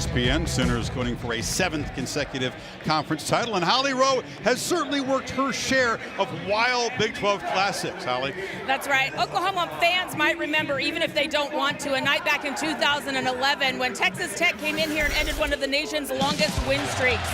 ESPN. Sooners going for a 7th consecutive conference title, and Holly Rowe has certainly worked her share of wild Big 12 classics. Holly? That's right. Oklahoma fans might remember, even if they don't want to, a night back in 2011 when Texas Tech came in here and ended one of the nation's longest win streaks.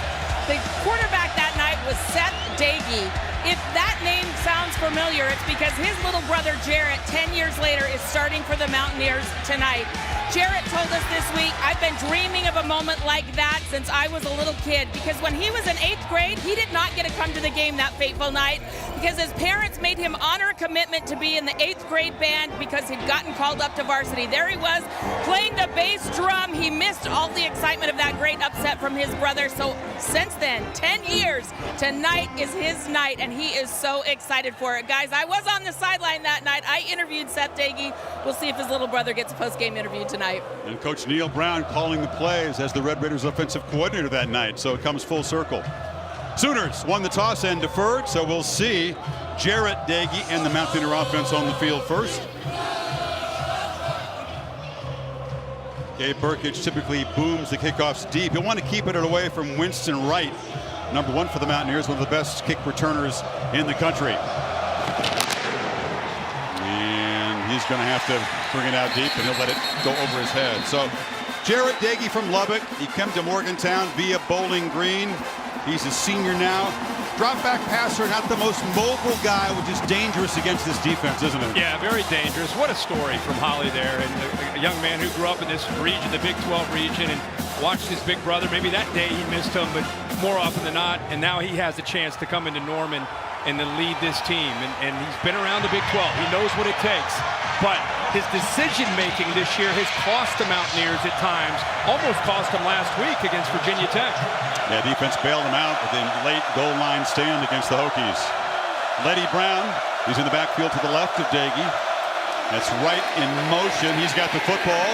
The quarterback that night was Seth Dagey. If that name sounds familiar, it's because his little brother Jarrett, 10 years later, is starting for the Mountaineers tonight. Jarrett told us this week, I've been dreaming of a moment like that since I was a little kid, because when he was in 8th grade, he did not get to come to the game that fateful night because his parents made him honor a commitment to be in the 8th grade band because he'd gotten called up to varsity. There he was, playing the bass drum. He missed all the excitement of that great upset from his brother. So since then, 10 years, tonight is his night, and he is so excited for it. Guys, I was on the sideline that night. I interviewed Seth Dagey. We'll see if his little brother gets a post-game interview tonight. And Coach Neil Brown calling the plays as the Red Raiders offensive coordinator that night, so it comes full circle. Sooners won the toss and deferred, so we'll see Jarrett Dagey and the Mountaineer offense on the field first. Gabe Burkage typically booms the kickoffs deep. He'll want to keep it away from Winston Wright, number 1 for the Mountaineers, one of the best kick returners in the country. And he's going to have to bring it out deep, and he'll let it go over his head. So Jarrett Dagey from Lubbock. He came to Morgantown via Bowling Green. He's a senior now. Drop back passer, not the most mobile guy, which is dangerous against this defense, isn't it? Yeah, very dangerous. What a story from Holly there. And a young man who grew up in this region, the Big 12 region, and watched his big brother. Maybe that day he missed him, but more often than not. And now he has a chance to come into Norman and to lead this team. And he's been around the Big 12. He knows what it takes. But his decision-making this year has cost the Mountaineers at times. Almost cost them last week against Virginia Tech. Yeah, defense bailed him out with a late goal line stand against the Hokies. Letty Brown, he's in the backfield to the left of Dagey. That's right in motion. He's got the football,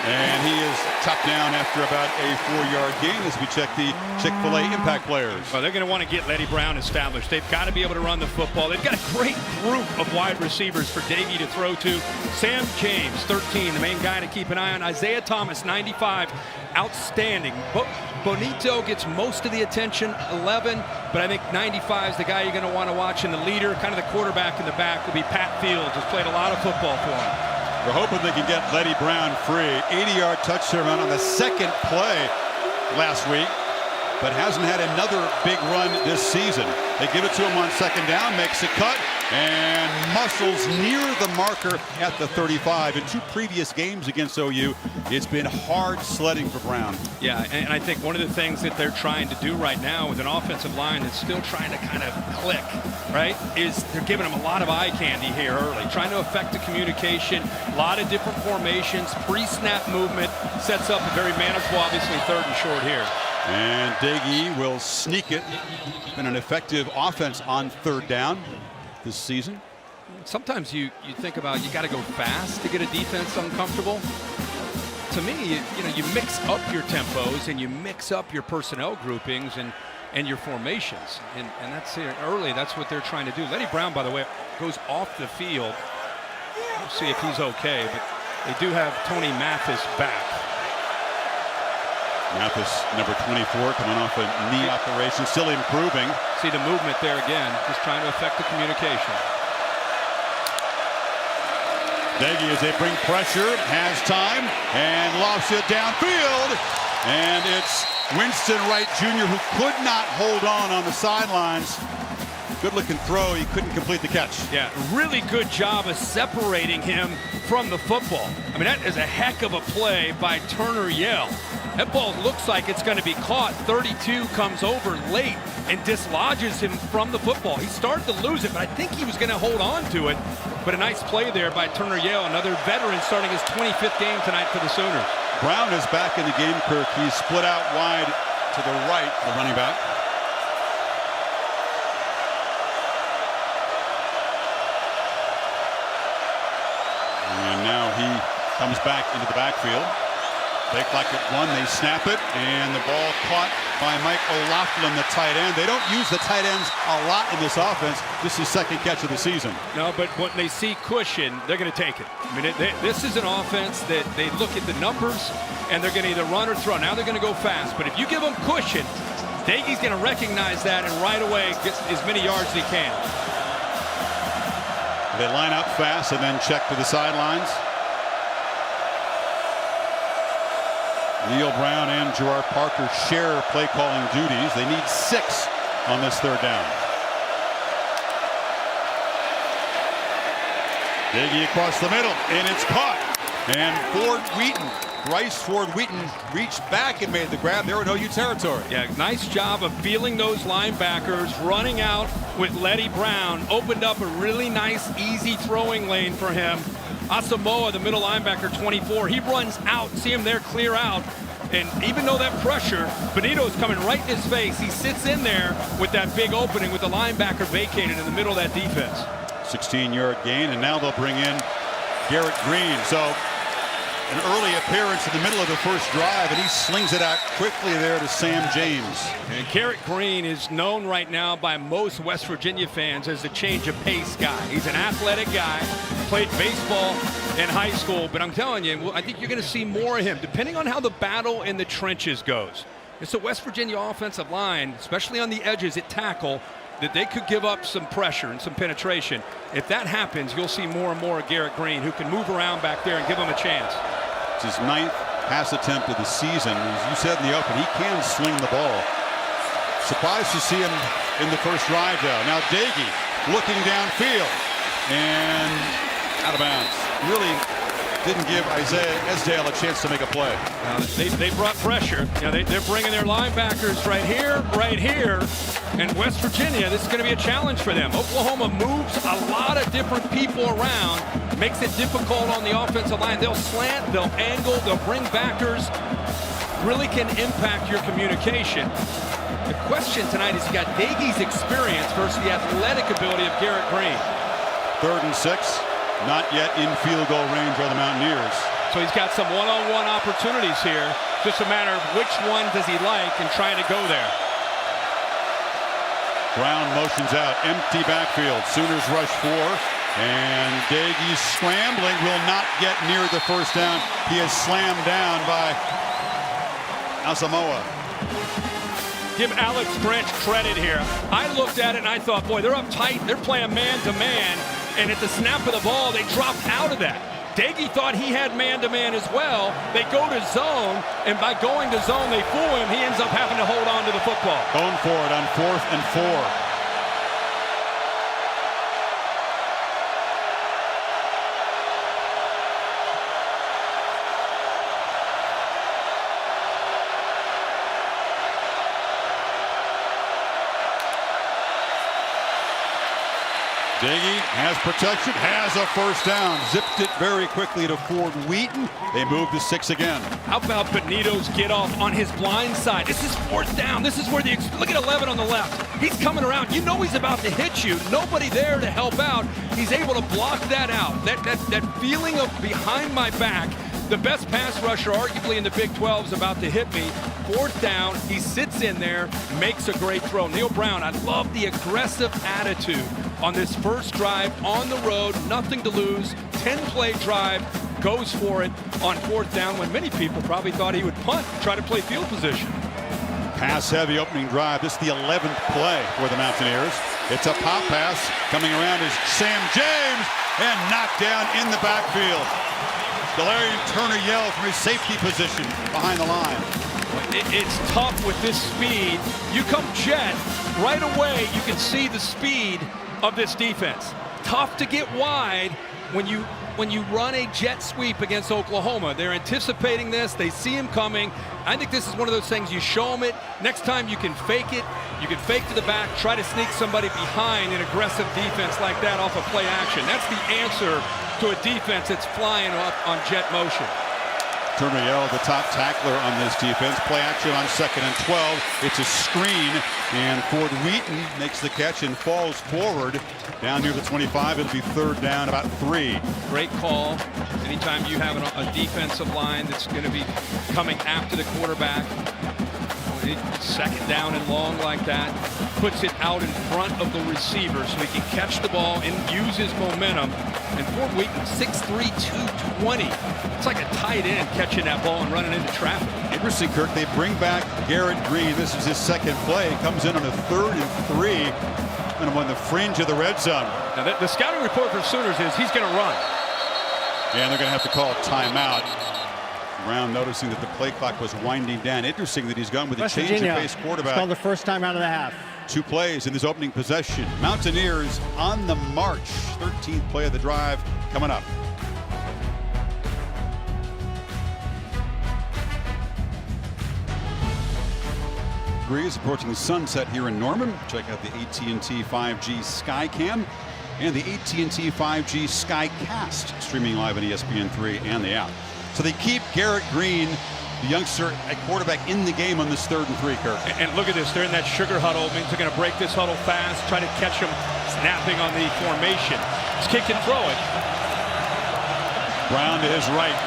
and he is chopped down after about a 4-yard gain as we check the Chick-fil-A impact players. Well, they're going to want to get Letty Brown established. They've got to be able to run the football. They've got a great group of wide receivers for Dagey to throw to. Sam James, 13, the main guy to keep an eye on. Isaiah Thomas, 95, outstanding. Bonito gets most of the attention, 11, but I think 95 is the guy you're going to want to watch, and the leader, kind of the quarterback in the back, will be Pat Fields, who's played a lot of football for him. We're hoping they can get Letty Brown free. 80-yard touchdown on the second play last week, but hasn't had another big run this season. They give it to him on second down, makes a cut, and muscles near the marker at the 35. In 2 previous games against OU, it's been hard sledding for Brown. Yeah, and I think one of the things that they're trying to do right now with an offensive line that's still trying to kind of click, right, is they're giving them a lot of eye candy here early, trying to affect the communication, a lot of different formations, pre-snap movement, sets up a very manageable, obviously, 3rd and short here. And Dagey will sneak it. Been an effective offense on 3rd down this season. Sometimes you think about you got to go fast to get a defense uncomfortable. To me, you mix up your tempos and you mix up your personnel groupings and your formations. And that's here early. That's what they're trying to do. Letty Brown, by the way, goes off the field. We'll see if he's okay, but they do have Tony Mathis back. Mathis, number 24, coming off a knee operation, still improving. See the movement there again, just trying to affect the communication. Dagey, as they bring pressure, has time, and lofts it downfield. And it's Winston Wright Jr., who could not hold on the sidelines. Good-looking throw. He couldn't complete the catch. Yeah, really good job of separating him from the football. I mean, that is a heck of a play by Turner Yell. That ball looks like it's going to be caught. 32 comes over late and dislodges him from the football. He started to lose it, but I think he was going to hold on to it. But a nice play there by Turner Yell, another veteran starting his 25th game tonight for the Sooners. Brown is back in the game, Kirk. He's split out wide to the right, the running back. And now he comes back into the backfield. They collect it one, they snap it, and the ball caught by Mike O'Loughlin, the tight end. They don't use the tight ends a lot in this offense. This is second catch of the season. No, but when they see cushion, they're going to take it. I mean, this is an offense that they look at the numbers, and they're going to either run or throw. Now they're going to go fast. But if you give them cushion, Daigie's going to recognize that and right away get as many yards as he can. They line up fast and then check to the sidelines. Neil Brown and Gerard Parker share play calling duties. They need 6 on this third down. Daigie across the middle, and it's caught. And Bryce Ford Wheaton reached back and made the grab. There were no U territory. Yeah, nice job of feeling those linebackers, running out with Letty Brown. Opened up a really nice, easy throwing lane for him. Asamoah, the middle linebacker, 24. He runs out, see him there clear out. And even though that pressure, Benito's coming right in his face, he sits in there with that big opening with the linebacker vacated in the middle of that defense. 16-yard gain, and now they'll bring in Garrett Green. So an early appearance in the middle of the first drive, and he slings it out quickly there to Sam James. And Garrett Green is known right now by most West Virginia fans as the change of pace guy. He's an athletic guy, played baseball in high school, but I'm telling you, I think you're going to see more of him, depending on how the battle in the trenches goes. It's a West Virginia offensive line, especially on the edges at tackle, that they could give up some pressure and some penetration. If that happens, you'll see more and more of Garrett Green, who can move around back there and give him a chance. It's his 9th pass attempt of the season. As you said in the open, he can swing the ball. Surprised to see him in the first drive, though. Now Daigie looking downfield and out of bounds. Really didn't give Isaiah Esdale a chance to make a play. They brought pressure. You know, they're bringing their linebackers right here. And West Virginia, this is going to be a challenge for them. Oklahoma moves a lot of different people around, makes it difficult on the offensive line. They'll slant, they'll angle, they'll bring backers. Really can impact your communication. The question tonight is you got Daigie's experience versus the athletic ability of Garrett Green. 3rd and 6. Not yet in field goal range are the Mountaineers. So he's got some one-on-one opportunities here. Just a matter of which one does he like and trying to go there. Brown motions out, empty backfield. Sooners rush 4, and Daigie's scrambling will not get near the first down. He is slammed down by Asamoah. Give Alex Grinch credit here. I looked at it and I thought, boy, they're up tight. They're playing man-to-man. And at the snap of the ball, they dropped out of that. Daigie thought he had man-to-man as well. They go to zone, and by going to zone, they fool him. He ends up having to hold on to the football. Going for it on 4th and 4. Daigie has protection, has a first down. Zipped it very quickly to Ford Wheaton. They move to 6 again. How about Benito's get off on his blind side? This is 4th down. This is where look at 11 on the left. He's coming around. You know he's about to hit you. Nobody there to help out. He's able to block that out. That feeling of behind my back. The best pass rusher arguably in the Big 12 is about to hit me. 4th down, he sits in there, makes a great throw. Neil Brown, I love the aggressive attitude on this first drive on the road, nothing to lose, 10-play drive, goes for it on 4th down when many people probably thought he would punt, try to play field position. Pass-heavy opening drive. This is the 11th play for the Mountaineers. It's a pop pass. Coming around is Sam James, and knocked down in the backfield. Galarian Turner yelled from his safety position behind the line. It's tough with this speed. You come jet, right away you can see the speed of this defense. Tough to get wide when you run a jet sweep against Oklahoma. They're anticipating this. They see him coming. I think this is one of those things you show them it. Next time you can fake it. You can fake to the back, try to sneak somebody behind an aggressive defense like that off of play action. That's the answer to a defense that's flying up on jet motion. Turmiel, the top tackler on this defense. Play action on 2nd and 12. It's a screen, and Ford Wheaton makes the catch and falls forward down near the 25. It'll be 3rd down, about 3. Great call. Anytime you have a defensive line that's going to be coming after the quarterback, 2nd down and long like that, puts it out in front of the receiver so he can catch the ball and use his momentum. And Ford Wheaton, 6'3", 220. It's like a tight end catching that ball and running into traffic. Interesting, Kirk. They bring back Garrett Green. This is his 2nd play. Comes in on a 3rd and 3. And on the fringe of the red zone. Now the scouting report for Sooners is he's going to run. And they're going to have to call a timeout. Brown noticing that the play clock was winding down. Interesting that he's gone with a change of pace quarterback. It's called the first time out of the half. 2 plays in his opening possession. Mountaineers on the march. 13th play of the drive coming up. Breeze approaching sunset here in Norman. Check out the AT&T 5G Skycam and the AT&T 5G Skycast streaming live on ESPN3 and the app. So they keep Garrett Green, the youngster at quarterback, in the game on this 3rd and 3, Kirk. And look at this. They're in that sugar huddle. It means they're going to break this huddle fast, try to catch him snapping on the formation. Just kick and throw it. Brown to his right.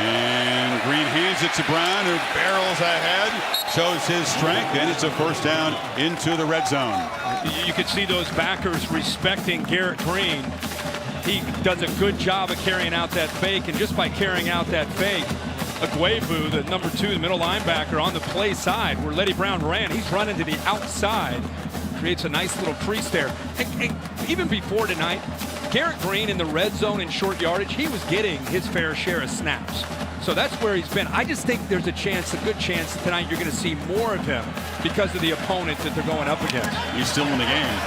And Green hands it to Brown, who barrels ahead, shows his strength, and it's a 1st down into the red zone. You can see those backers respecting Garrett Green. He does a good job of carrying out that fake, and just by carrying out that fake, Aguebu, the number 2, the middle linebacker, on the play side where Letty Brown ran, he's running to the outside, creates a nice little crease there. And even before tonight, Garrett Green in the red zone in short yardage, he was getting his fair share of snaps. So that's where he's been. I just think there's a good chance tonight you're going to see more of him because of the opponent that they're going up against. He's still in the game.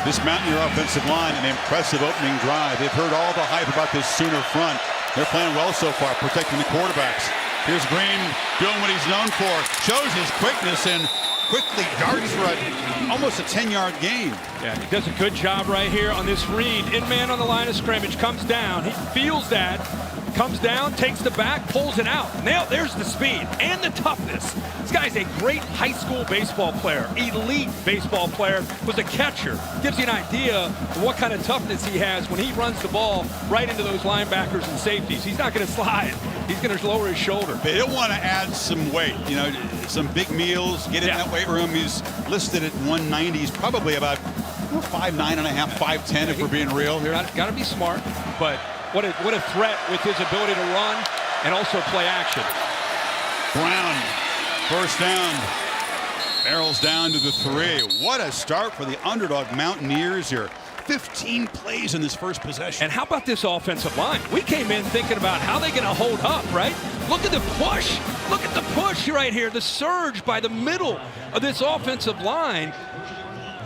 This Mountaineer offensive line, an impressive opening drive. They've heard all the hype about this Sooner front. They're playing well so far, protecting the quarterbacks. Here's Green doing what he's known for. Shows his quickness and quickly darts for almost a 10-yard gain. Yeah, he does a good job right here on this read. In man on the line of scrimmage, comes down. He feels that. Comes down, takes the back, pulls it out. Now there's the speed and the toughness. This guy's a great high school baseball player, elite baseball player, was a catcher. Gives you an idea of what kind of toughness he has when he runs the ball right into those linebackers and safeties. He's not going to slide. He's going to lower his shoulder. They don't want to add some weight, some big meals, get in that weight room. He's listed at 190. He's probably about 5'9.5", 5'10", if we're being real here. Got to be smart, but what a threat with his ability to run and also play action. Brown, 1st down, barrels down to the 3. What a start for the underdog Mountaineers here. 15 plays in this first possession. And how about this offensive line? We came in thinking about how they're going to hold up, right? Look at the push. Look at the push right here. The surge by the middle of this offensive line.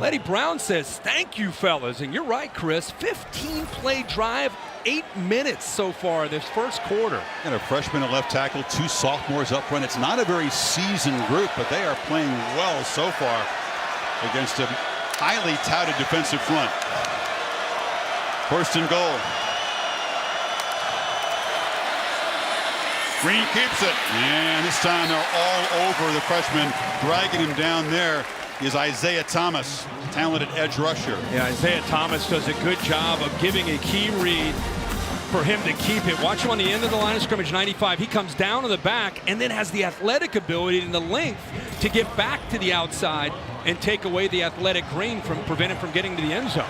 Letty Brown says, thank you, fellas. And you're right, Chris. 15-play drive, 8 minutes so far this first quarter. And a freshman at left tackle, 2 sophomores up front. It's not a very seasoned group, but they are playing well so far against a highly touted defensive front. 1st and goal. Green keeps it. And this time they're all over the freshman. Dragging him down there is Isaiah Thomas, talented edge rusher. Yeah, Isaiah Thomas does a good job of giving a key read for him to keep it. Watch him on the end of the line of scrimmage, 95. He comes down to the back and then has the athletic ability and the length to get back to the outside and take away the athletic Green from prevent him from getting to the end zone.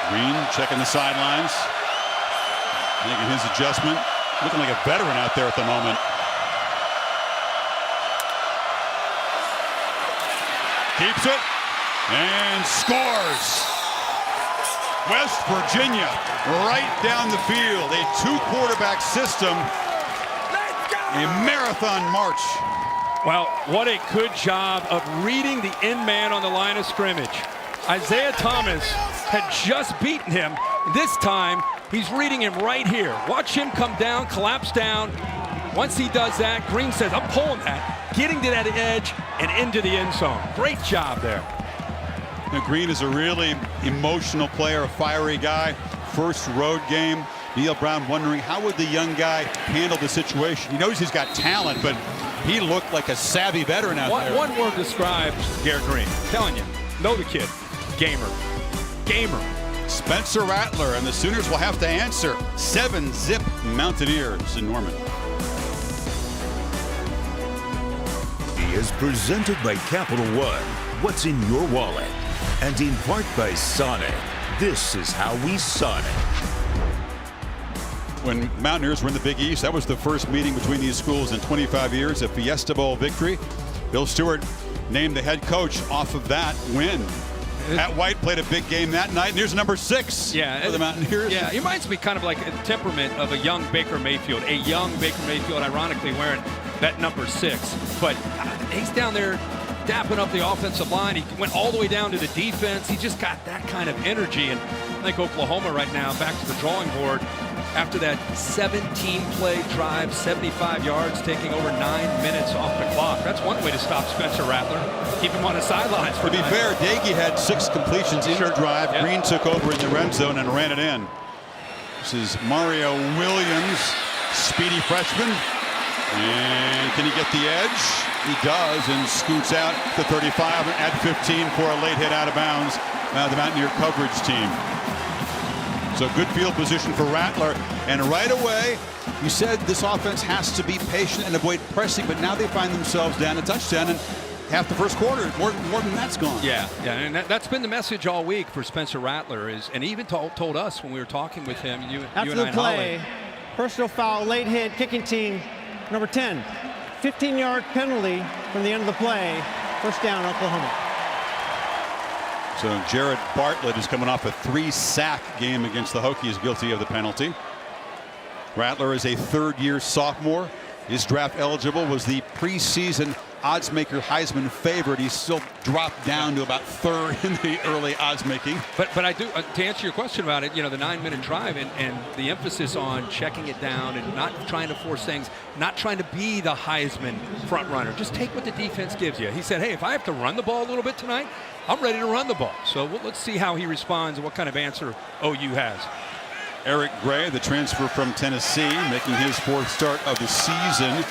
Green checking the sidelines, making his adjustment. Looking like a veteran out there at the moment. Keeps it and scores. West Virginia right down the field. A 2-quarterback system. A marathon march. Well, what a good job of reading the end man on the line of scrimmage. Isaiah Thomas had just beaten him. This time, he's reading him right here. Watch him come down, collapse down. Once he does that, Green says, I'm pulling that. getting to that edge and into the end zone. Great job there. Now, Green is a really emotional player, a fiery guy. First road game. Neil Brown wondering how would the young guy handle the situation. He knows he's got talent, but he looked like a savvy veteran out there. One word describes Garrett Green. I'm telling you, know the kid. Gamer. Gamer. Spencer Rattler, and the Sooners will have to answer. 7-zip Mountaineers in Norman. He is presented by Capital One. What's in your wallet? And in part by Sonic. This is how we Sonic. When Mountaineers were in the Big East, that was the first meeting between these schools in 25 years, a Fiesta Bowl victory. Bill Stewart named the head coach off of that win. Pat White played a big game that night, and here's number 6 for the Mountaineers. Yeah, he reminds me kind of like a temperament of a young Baker Mayfield. A young Baker Mayfield, ironically wearing that number 6. But he's down there dapping up the offensive line. He went all the way down to the defense. He just got that kind of energy. And I think Oklahoma right now back to the drawing board after that 17-play drive, 75 yards, taking over 9 minutes off the clock. That's one way to stop Spencer Rattler. Keep him on the sidelines. To be fair, Daigie had 6 completions in the drive. Yep. Green took over in the red zone and ran it in. This is Mario Williams, speedy freshman. And can he get the edge? He does, and scoots out to 35 at 15 for a late hit out of bounds. The Mountaineer coverage team. So good field position for Rattler. And right away, you said this offense has to be patient and avoid pressing, but now they find themselves down a touchdown, and half the first quarter, more than that's gone. Yeah, and that's been the message all week for Spencer Rattler, and he even told us when we were talking with him, you After and I the play, personal foul, late hit, kicking team, number 10. 15-yard penalty from the end of the play. First down, Oklahoma. So Jared Bartlett is coming off a 3-sack game against the Hokies, guilty of the penalty. Rattler is a third-year sophomore. Is draft eligible, was the preseason odds-maker Heisman favorite. He's still dropped down to about third in the early odds-making. But I do, to answer your question about it, the 9-minute drive and the emphasis on checking it down and not trying to force things, not trying to be the Heisman front runner. Just take what the defense gives you. He said, hey, if I have to run the ball a little bit tonight, I'm ready to run the ball. So let's see how he responds and what kind of answer OU has. Eric Gray, the transfer from Tennessee, making his 4th start of the season.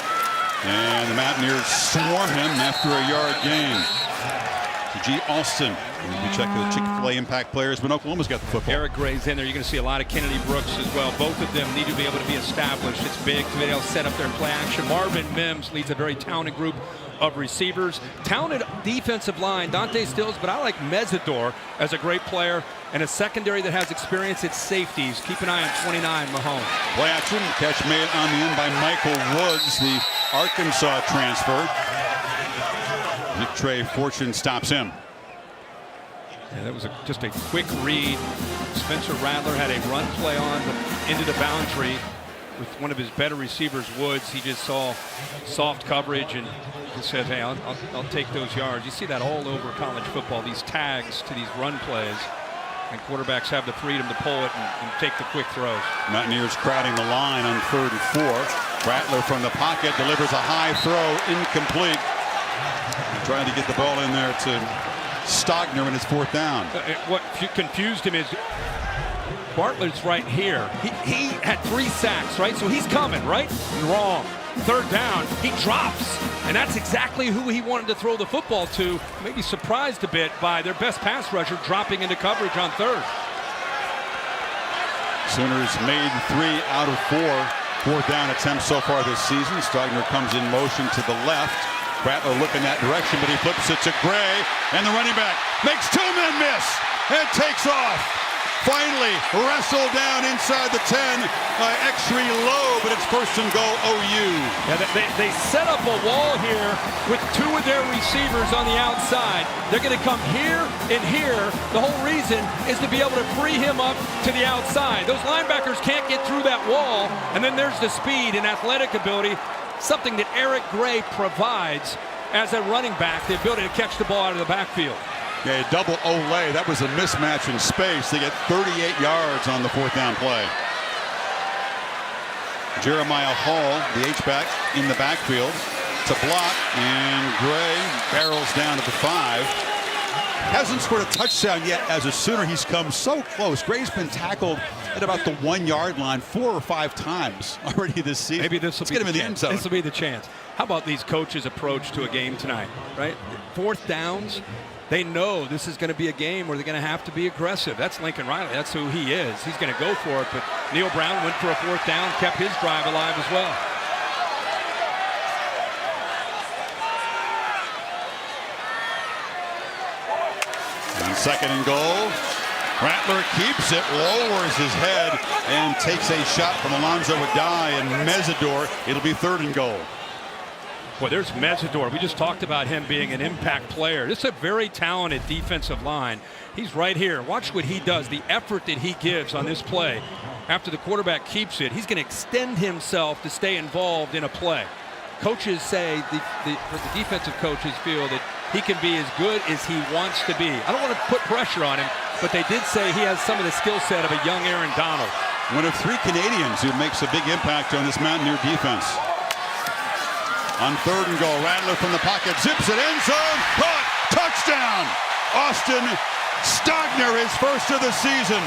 And the Mountaineers swarm him after a yard gain. G. Alston. We check the Chick-fil-A impact players, but Oklahoma's got the football. Eric Gray's in there. You're going to see a lot of Kennedy Brooks as well. Both of them need to be able to be established. It's big to be able to set up their play action. Marvin Mims leads a very talented group of receivers. Talented defensive line, Dante Stills, but I like Mesidor as a great player and a secondary that has experience at safeties. Keep an eye on 29, Mahomes. Play action, catch made on the end by Michael Woods, the Arkansas transfer. Nick Trey Fortune stops him. Yeah, that was just a quick read. Spencer Rattler had a run play on, but into the boundary with one of his better receivers, Woods. He just saw soft coverage and he said, hey, I'll take those yards. You see that all over college football, these tags to these run plays. And quarterbacks have the freedom to pull it and take the quick throws. Mountaineers crowding the line on 3rd and 4. Rattler from the pocket delivers a high throw, incomplete. Trying to get the ball in there to Stogner when it's 4th down. What confused him is Bartlett's right here. He had 3 sacks, right? So he's coming, right? Wrong. 3rd down, he drops. And that's exactly who he wanted to throw the football to. Maybe surprised a bit by their best pass rusher dropping into coverage on 3rd. Sooners made 3 out of 4 4th down attempts so far this season. Stogner comes in motion to the left. Rattler looking that direction, but he flips it to Gray, and the running back makes 2 men miss and takes off. Finally wrestled down inside the 10 by Exree Lowe, but it's 1st and goal OU. Yeah, they set up a wall here with 2 of their receivers on the outside. They're going to come here and here. The whole reason is to be able to free him up to the outside. Those linebackers can't get through that wall, and then there's the speed and athletic ability, something that Eric Gray provides as a running back, the ability to catch the ball out of the backfield. Yeah, double Olay. That was a mismatch in space. They get 38 yards on the 4th down play. Jeremiah Hall, the H-back, in the backfield. to block, and Gray barrels down to the 5. Hasn't scored a touchdown yet as a Sooner. He's come so close. Gray's been tackled at about the 1 yard line 4 or 5 times already this season. Maybe this will get him in the end zone. This will be the chance. How about these coaches' approach to a game tonight, right? 4th downs. They know this is going to be a game where they're going to have to be aggressive. That's Lincoln Riley. That's who he is. He's going to go for it. But Neil Brown went for a 4th down, kept his drive alive as well. And 2nd and goal. Rattler keeps it, lowers his head, and takes a shot from Alonzo Adai and Mesidor. It'll be 3rd and goal. Boy, there's Mesidor. We just talked about him being an impact player. This is a very talented defensive line. He's right here. Watch what he does, the effort that he gives on this play. After the quarterback keeps it, he's going to extend himself to stay involved in a play. Coaches say, the defensive coaches feel that he can be as good as he wants to be. I don't want to put pressure on him, but they did say he has some of the skill set of a young Aaron Donald. One of 3 Canadians who makes a big impact on this Mountaineer defense. On 3rd and goal, Rattler from the pocket, zips it, end zone, caught, touchdown! Austin Stogner, his first of the season.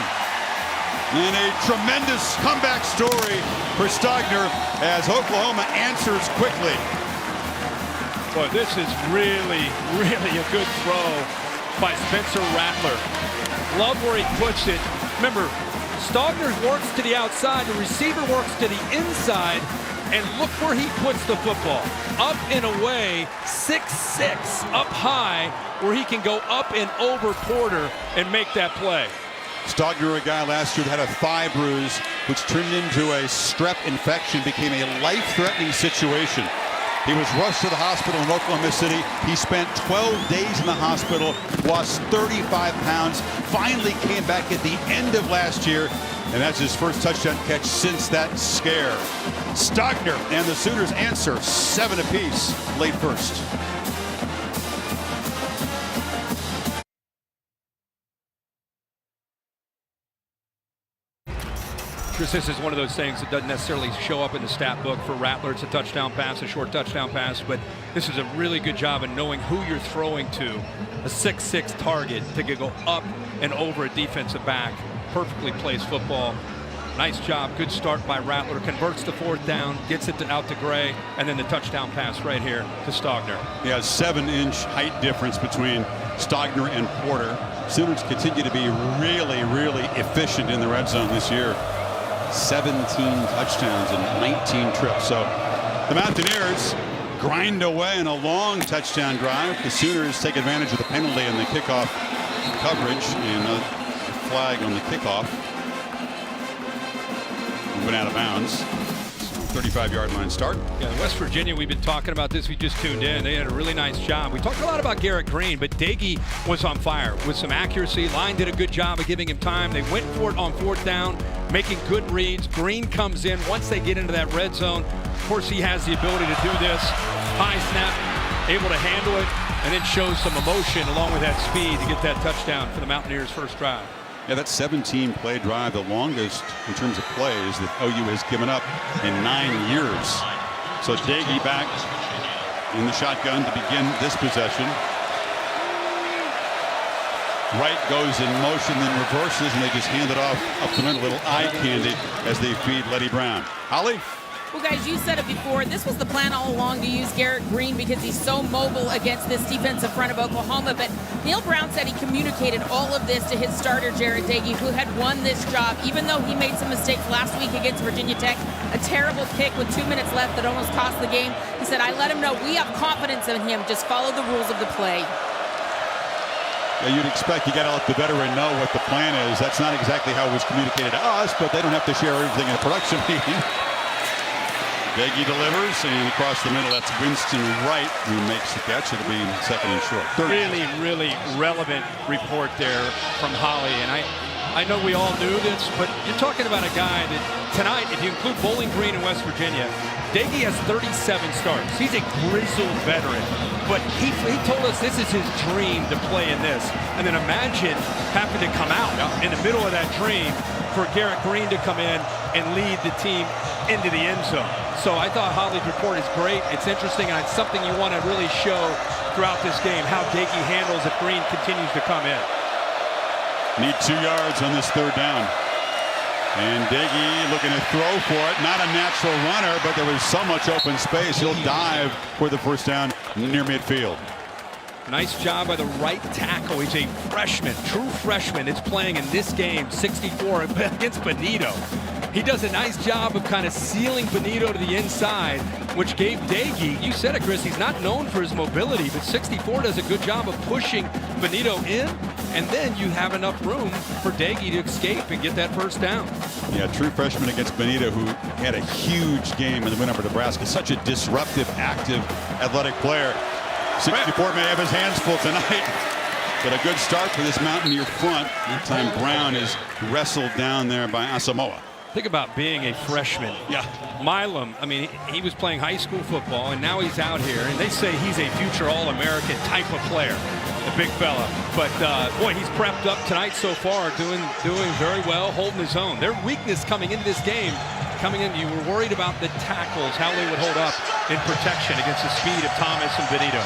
And a tremendous comeback story for Stogner as Oklahoma answers quickly. Boy, this is really, really a good throw by Spencer Rattler. Love where he puts it. Remember, Stogner works to the outside, the receiver works to the inside, and look where he puts the football. Up and away, 6'6", up high, where he can go up and over Porter and make that play. Stogner, a guy last year that had a thigh bruise, which turned into a strep infection, became a life-threatening situation. He was rushed to the hospital in Oklahoma City. He spent 12 days in the hospital, lost 35 pounds, finally came back at the end of last year, and that's his first touchdown catch since that scare. Stogner and the Sooners answer 7 apiece, late first. This is one of those things that doesn't necessarily show up in the stat book for Rattler. It's a touchdown pass, a short touchdown pass, but this is a really good job of knowing who you're throwing to. A 6'6" target to go up and over a defensive back. Perfectly placed football. Nice job, good start by Rattler. Converts the 4th down, gets it out to Gray, and then the touchdown pass right here to Stogner. Yeah, 7-inch height difference between Stogner and Porter. Sooners continue to be really, really efficient in the red zone this year. 17 touchdowns and 19 trips. So the Mountaineers grind away in a long touchdown drive. The Sooners take advantage of the penalty and the kickoff coverage, and a flag on the kickoff. Went out of bounds. 35-yard line start. Yeah, West Virginia, we've been talking about this. We just tuned in. They had a really nice job. We talked a lot about Garrett Green, but Dagey was on fire with some accuracy. Line did a good job of giving him time. They went for it on 4th down, making good reads. Green comes in once they get into that red zone. Of course, he has the ability to do this. High snap, able to handle it, and then shows some emotion along with that speed to get that touchdown for the Mountaineers' first drive. Yeah, that 17-play drive, the longest in terms of plays that OU has given up in 9 years. So Dagey back in the shotgun to begin this possession. Wright goes in motion, then reverses, and they just hand it off up the middle, little eye candy as they feed Letty Brown. Holly? Well, guys, you said it before. This was the plan all along to use Garrett Green because he's so mobile against this defensive front of Oklahoma. But Neil Brown said he communicated all of this to his starter, Jarret Doege, who had won this job, even though he made some mistakes last week against Virginia Tech. A terrible kick with 2 minutes left that almost cost the game. He said, I let him know we have confidence in him. Just follow the rules of the play. Yeah, you'd expect you got to let the veteran know what the plan is. That's not exactly how it was communicated to us, but they don't have to share everything in a production meeting. Doege delivers, and across the middle, that's Winston Wright who makes the catch. It'll be 2nd and short. Really, really relevant report there from Holly, and I know we all knew this, but you're talking about a guy that tonight, if you include Bowling Green and West Virginia, Doege has 37 starts. He's a grizzled veteran, but he told us this is his dream to play in this. And then imagine having to come out in the middle of that dream for Garrett Green to come in and lead the team into the end zone. So I thought Holly's report is great. It's interesting, and it's something you want to really show throughout this game, how Dagey handles if Green continues to come in. Need 2 yards on this third down. And Dagey looking to throw for it. Not a natural runner, but there was so much open space. He'll dive for the first down near midfield. Nice job by the right tackle. He's a freshman, true freshman. Is playing in this game, 64 against Benito. He does a nice job of kind of sealing Benito to the inside, which gave Dagey, you said it, Chris, he's not known for his mobility, but 64 does a good job of pushing Benito in, and then you have enough room for Dagey to escape and get that first down. Yeah, true freshman against Benito, who had a huge game in the win over Nebraska. Such a disruptive, active, athletic player. 64 may have his hands full tonight, but a good start for this Mountaineer front. That time Brown is wrestled down there by Asamoah. Think about being a freshman. Yeah. Milam, I mean, he was playing high school football, and now he's out here, and they say he's a future All-American type of player, the big fella. But, boy, he's prepped up tonight so far, doing very well, holding his own. Their weakness coming into this game, you were worried about the tackles, how they would hold up in protection against the speed of Thomas and Benito.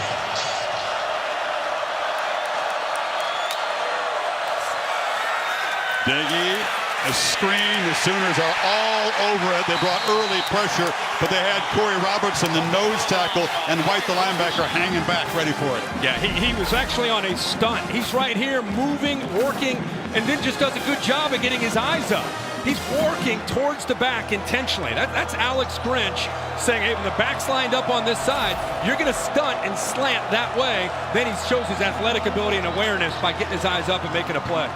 Dagey, a screen. The Sooners are all over it. They brought early pressure, but they had Corey Robertson, the nose tackle, and White, the linebacker, hanging back, ready for it. Yeah, he was actually on a stunt. He's right here, moving, working, and then just does a good job of getting his eyes up. He's working towards the back intentionally. That's Alex Grinch saying, hey, when the back's lined up on this side, you're going to stunt and slant that way. Then he shows his athletic ability and awareness by getting his eyes up and making a play.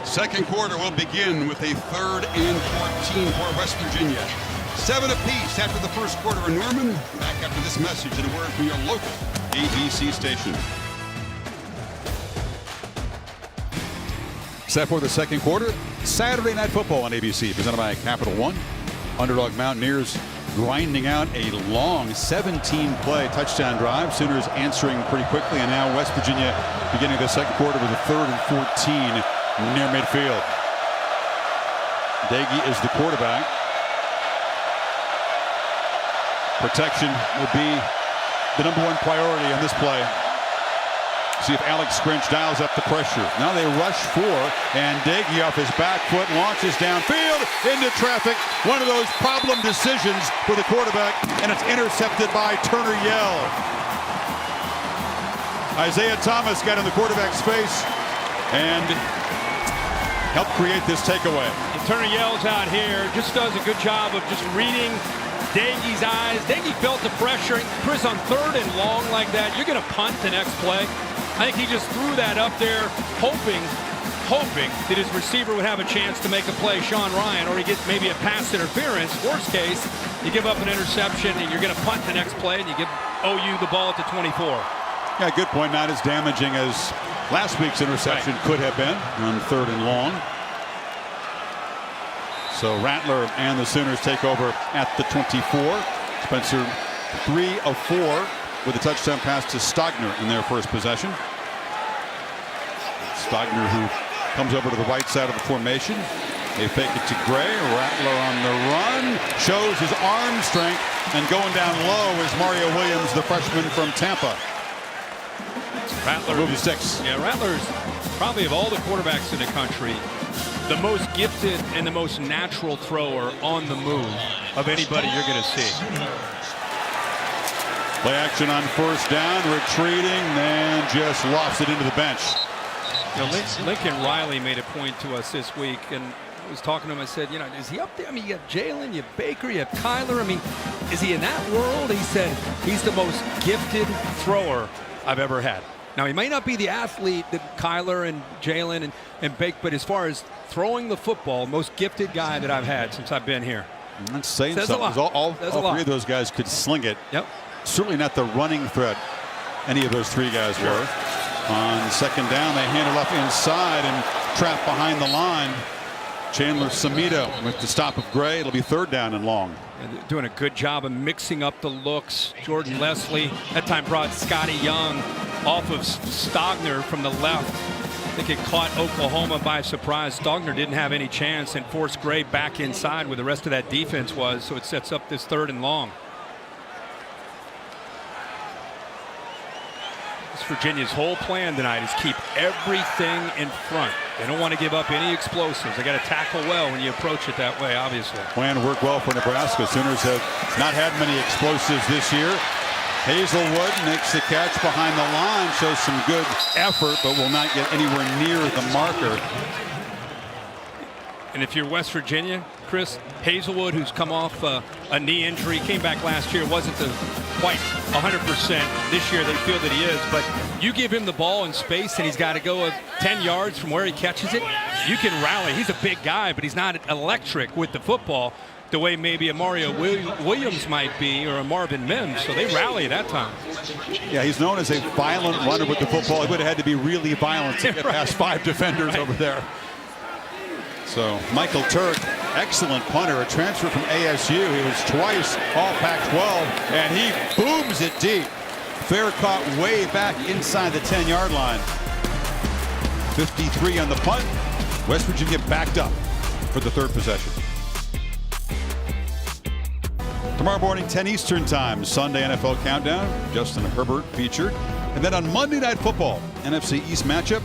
Second quarter will begin with a 3rd and 14 for West Virginia. 7 apiece after the first quarter in Norman. Back after this message and a word from your local ABC station. Set for the second quarter. Saturday Night Football on ABC, presented by Capital One. Underdog Mountaineers grinding out a long 17-play touchdown drive. Sooners answering pretty quickly, and now West Virginia beginning the second quarter with a 3rd and 14 near midfield. Dagey is the quarterback. Protection will be the #1 priority on this play. See if Alex Grinch dials up the pressure. Now they rush 4, and Dagey off his back foot launches downfield into traffic. One of those problem decisions for the quarterback, and it's intercepted by Turner Yell. Isaiah Thomas got in the quarterback's face and helped create this takeaway. And Turner Yell's out here, just does a good job of just reading Dagey's eyes. Dagey felt the pressure. Chris, on 3rd and long like that, you're going to punt the next play. I think he just threw that up there, hoping that his receiver would have a chance to make a play, Sean Ryan, or he gets maybe a pass interference. Worst case, you give up an interception and you're going to punt the next play, and you give OU the ball at the 24. Yeah, good point. Not as damaging as last week's interception could have been on 3rd and long. So Rattler and the Sooners take over at the 24. Spencer 3 of 4 with a touchdown pass to Stogner in their first possession. Stogner, who comes over to the right side of the formation. They fake it to Gray. Rattler on the run. Shows his arm strength. And going down low is Mario Williams, the freshman from Tampa. Rattler, move to 6. Yeah, Rattler's probably of all the quarterbacks in the country, the most gifted and the most natural thrower on the move of anybody you're going to see. Play action on first down, retreating, then just lofts it into the bench. You know, Lincoln Riley made a point to us this week, and I was talking to him. I said, you know, is he up there? I mean, you have Jalen, you have Baker, you have Kyler. I mean, is he in that world? He said he's the most gifted thrower I've ever had. Now, he may not be the athlete that Kyler and Jalen and Baker, but as far as throwing the football, most gifted guy that I've had since I've been here. That's saying Says something. All 3 of those guys could sling it. Yep. Certainly not the running threat any of those 3 guys were. On second down, they hand it off inside and trapped behind the line. Chandler Samito with the stop of Gray. It'll be 3rd down and long. And they're doing a good job of mixing up the looks. Jordan Leslie that time brought Scotty Young off of Stogner from the left. I think it caught Oklahoma by surprise. Stogner didn't have any chance and forced Gray back inside where the rest of that defense was, so it sets up this 3rd and long. West Virginia's whole plan tonight is keep everything in front. They don't want to give up any explosives. They got to tackle well when you approach it that way, obviously. Plan worked well for Nebraska. Sooners have not had many explosives this year. Hazelwood makes the catch behind the line, shows some good effort, but will not get anywhere near the marker. And if you're West Virginia, Chris, Hazelwood, who's come off a knee injury, came back last year, wasn't quite 100%. This year they feel that he is, but you give him the ball in space and he's got to go 10 yards from where he catches it, you can rally. He's a big guy, but he's not electric with the football the way maybe a Mario Williams might be or a Marvin Mims, so they rally that time. Yeah, he's known as a violent runner with the football. He would have had to be really violent to get past 5 defenders over there. So Michael Turk, excellent punter, a transfer from ASU. He was twice all Pac-12, and he booms it deep. Fair caught way back inside the 10-yard line. 53 on the punt. West Virginia backed up for the 3rd possession. Tomorrow morning, 10 Eastern time, Sunday NFL Countdown. Justin Herbert featured. And then on Monday Night Football, NFC East matchup,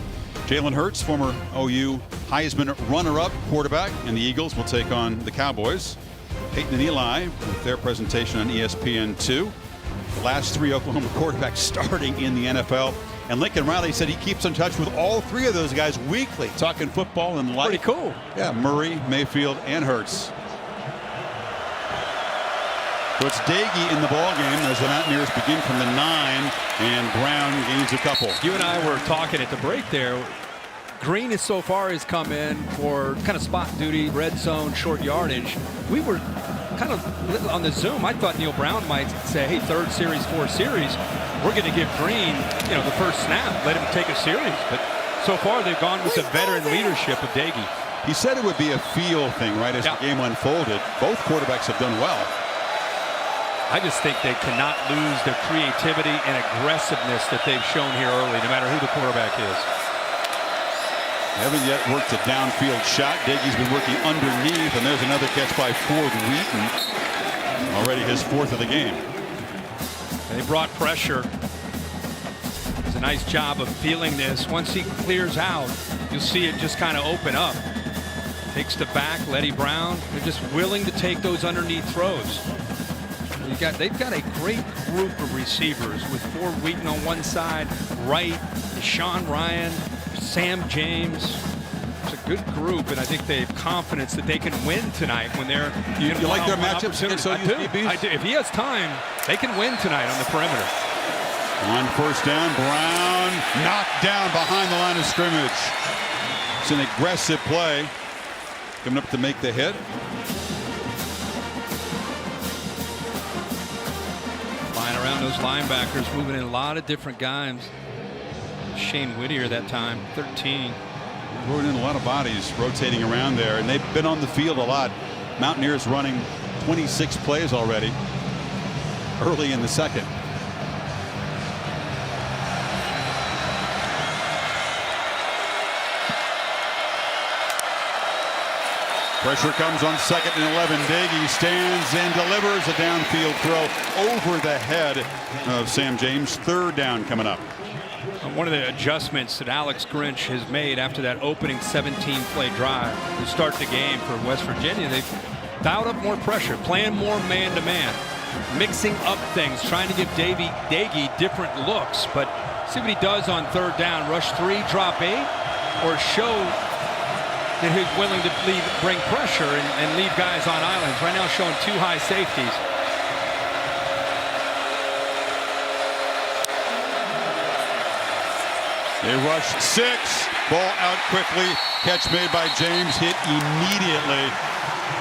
Jalen Hurts, former OU Heisman runner-up quarterback, and the Eagles will take on the Cowboys. Peyton and Eli with their presentation on ESPN2. The last 3 Oklahoma quarterbacks starting in the NFL. And Lincoln Riley said he keeps in touch with all 3 of those guys weekly, talking football and life. Pretty cool. Yeah, Murray, Mayfield, and Hurts. So it's Dagey in the ball game as the Mountaineers begin from the 9, and Brown gains a couple. You and I were talking at the break there. Green is so far has come in for kind of spot duty, red zone, short yardage. We were kind of on the Zoom. I thought Neil Brown might say, hey, 3rd series, 4th series, we're going to give Green, the first snap, let him take a series. But so far they've gone with the veteran leadership of Dagey. He said it would be a feel thing right as the game unfolded. Both quarterbacks have done well. I just think they cannot lose their creativity and aggressiveness that they've shown here early, no matter who the quarterback is. Haven't yet worked a downfield shot. Dagey's been working underneath, and there's another catch by Ford Wheaton. Already his 4th of the game. They brought pressure. It's a nice job of feeling this. Once he clears out, you'll see it just kind of open up. Takes the back, Letty Brown. They're just willing to take those underneath throws. They've got a great group of receivers with Ford Wheaton on one side, Wright, Sean Ryan, Sam James. It's a good group, and I think they have confidence that they can win tonight when they're. You like their matchups against OU? I do. If he has time, they can win tonight on the perimeter. On 1st down, Brown knocked down behind the line of scrimmage. It's an aggressive play. Coming up to make the hit. Flying around those linebackers, moving in a lot of different guys. Shane Whittier that time, 13. Moving in a lot of bodies rotating around there, and they've been on the field a lot. Mountaineers running 26 plays already early in the 2nd. Pressure comes on 2nd and 11. Dagey stands and delivers a downfield throw over the head of Sam James. 3rd down coming up. One of the adjustments that Alex Grinch has made after that opening 17-play drive to start the game for West Virginia, they've dialed up more pressure, playing more man-to-man, mixing up things, trying to give Dagey different looks. But see what he does on 3rd down. Rush 3, drop 8, or show that he's willing to bring pressure and leave guys on islands. Right now showing 2 high safeties. They rushed 6. Ball out quickly. Catch made by James. Hit immediately.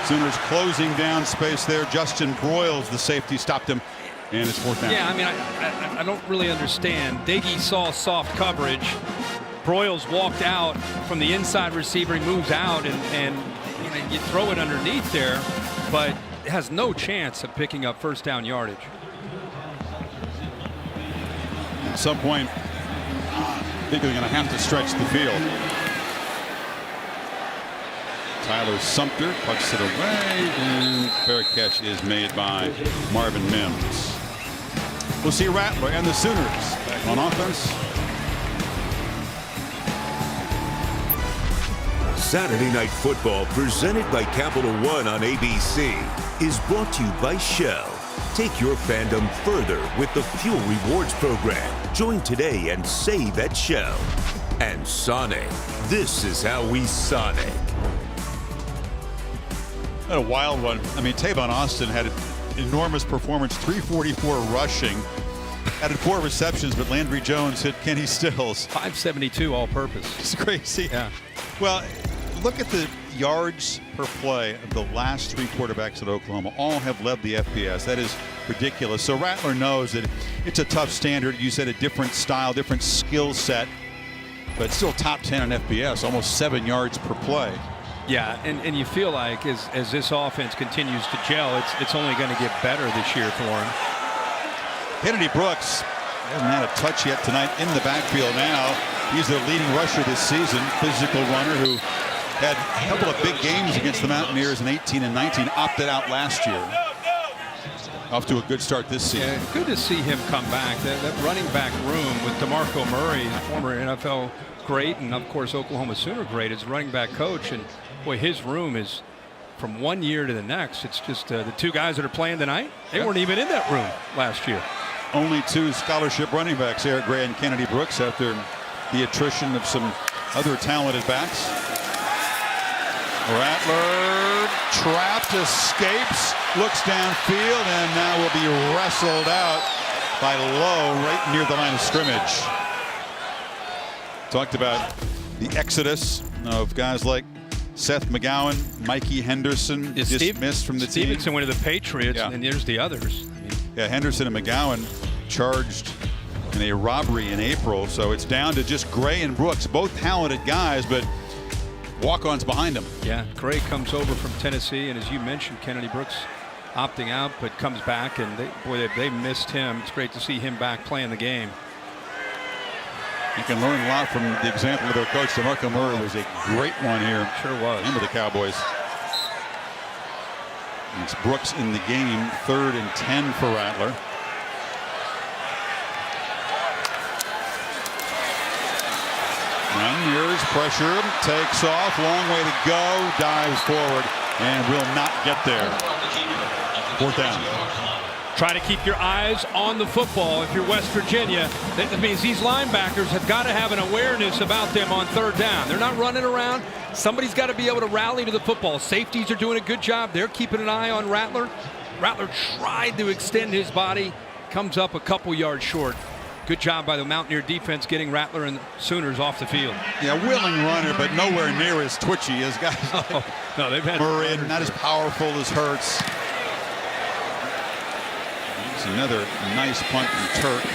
Sooners closing down space there. Justin Broyles, the safety, stopped him. And it's 4th down. Yeah, I mean, I don't really understand. Dagey saw soft coverage. Broyles walked out from the inside receiver. He moves out, and you throw it underneath there, but it has no chance of picking up 1st down yardage. At some point, think they're going to have to stretch the field. Tyler Sumter pucks it away, and fair catch is made by Marvin Mims. We'll see Rattler and the Sooners back on offense. Saturday Night Football, presented by Capital One on ABC, is brought to you by Shell. Take your fandom further with the Fuel Rewards program. Join today and save at Shell. And Sonic. This is how we Sonic. A wild one. I mean, Tavon Austin had an enormous performance, 344 rushing, added 4 receptions, but Landry Jones hit Kenny Stills. 572 all-purpose. It's crazy. Yeah. Well, look at the yards per play of the last 3 quarterbacks at Oklahoma. All have led the FBS. That is ridiculous. So Rattler knows that it's a tough standard. You said a different style, different skill set, but still top 10 on FBS, almost 7 yards per play. Yeah, and you feel like as this offense continues to gel, it's only going to get better this year for him. Kennedy Brooks hasn't had a touch yet tonight in the backfield now. He's their leading rusher this season, physical runner who had a couple of big games against the Mountaineers in 18 and 19, opted out last year. Off to a good start this season. Yeah, good to see him come back. That running back room with DeMarco Murray, former NFL great, and of course Oklahoma Sooner great as running back coach. And boy, his room is from one year to the next. It's just the 2 guys that are playing tonight, they weren't even in that room last year. Only 2 scholarship running backs, Eric Gray and Kennedy Brooks, after the attrition of some other talented backs. Rattler trapped, escapes, looks downfield, and now will be wrestled out by Lowe right near the line of scrimmage. Talked about the exodus of guys like Seth McGowan, Mikey Henderson, dismissed from the team. Stevenson went to the Patriots, and there's the others. Yeah, Henderson and McGowan charged in a robbery in April, so it's down to just Gray and Brooks, both talented guys, but walk-ons behind them. Yeah, Gray comes over from Tennessee, and as you mentioned, Kennedy Brooks opting out, but comes back, and they missed him. It's great to see him back playing the game. You can learn a lot from the example of their coach. DeMarco Murray was a great one here. Sure was. And with the Cowboys. And it's Brooks in the game, 3rd and 10 for Rattler. Mountaineers pressure, takes off, long way to go, dives forward, and will not get there. 4th down. Try to keep your eyes on the football. If you're West Virginia, that means these linebackers have got to have an awareness about them on 3rd down. They're not running around. Somebody's got to be able to rally to the football. Safeties are doing a good job. They're keeping an eye on Rattler. Rattler tried to extend his body, comes up a couple yards short. Good job by the Mountaineer defense getting Rattler and the Sooners off the field. Yeah, willing runner, but nowhere near as twitchy as guys like no, they've had Murray, not as powerful as Hurts. Another nice punt from Turk.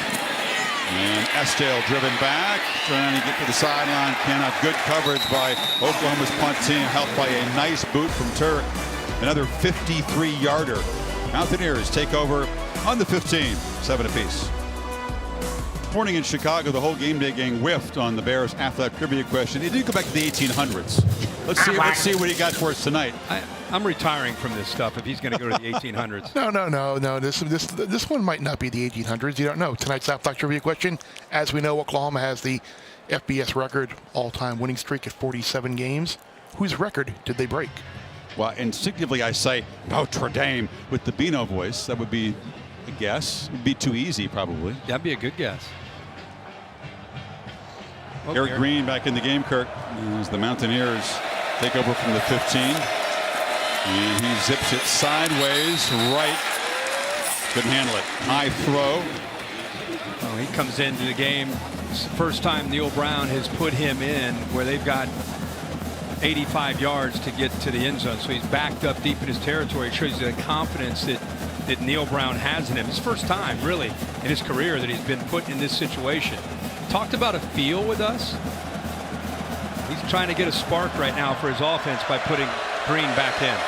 And Estelle driven back, trying to get to the sideline. Cannot. Good coverage by Oklahoma's punt team, helped by a nice boot from Turk. Another 53-yarder. Mountaineers take over on the 15, 7 apiece. Morning in Chicago, the whole game day gang whiffed on the Bears athletic trivia question. It did go back to the 1800s. Let's see what he got for us tonight. I'm retiring from this stuff if he's going to go to the 1800s. No. This one might not be the 1800s. You don't know. Tonight's athletic trivia question. As we know, Oklahoma has the FBS record all-time winning streak at 47 games. Whose record did they break? Well, instinctively I say Notre Dame with the Beano voice. That would be a guess. It would be too easy, probably. That'd be a good guess. Eric Green back in the game, Kirk, as the Mountaineers take over from the 15. And he zips it sideways, right. Couldn't handle it. High throw. Oh, he comes into the game. It's the first time Neil Brown has put him in where they've got 85 yards to get to the end zone. So he's backed up deep in his territory. It shows you the confidence that Neil Brown has in him. It's first time, really, in his career that he's been put in this situation. Talked about a feel with us. He's trying to get a spark right now for his offense by putting Green back in.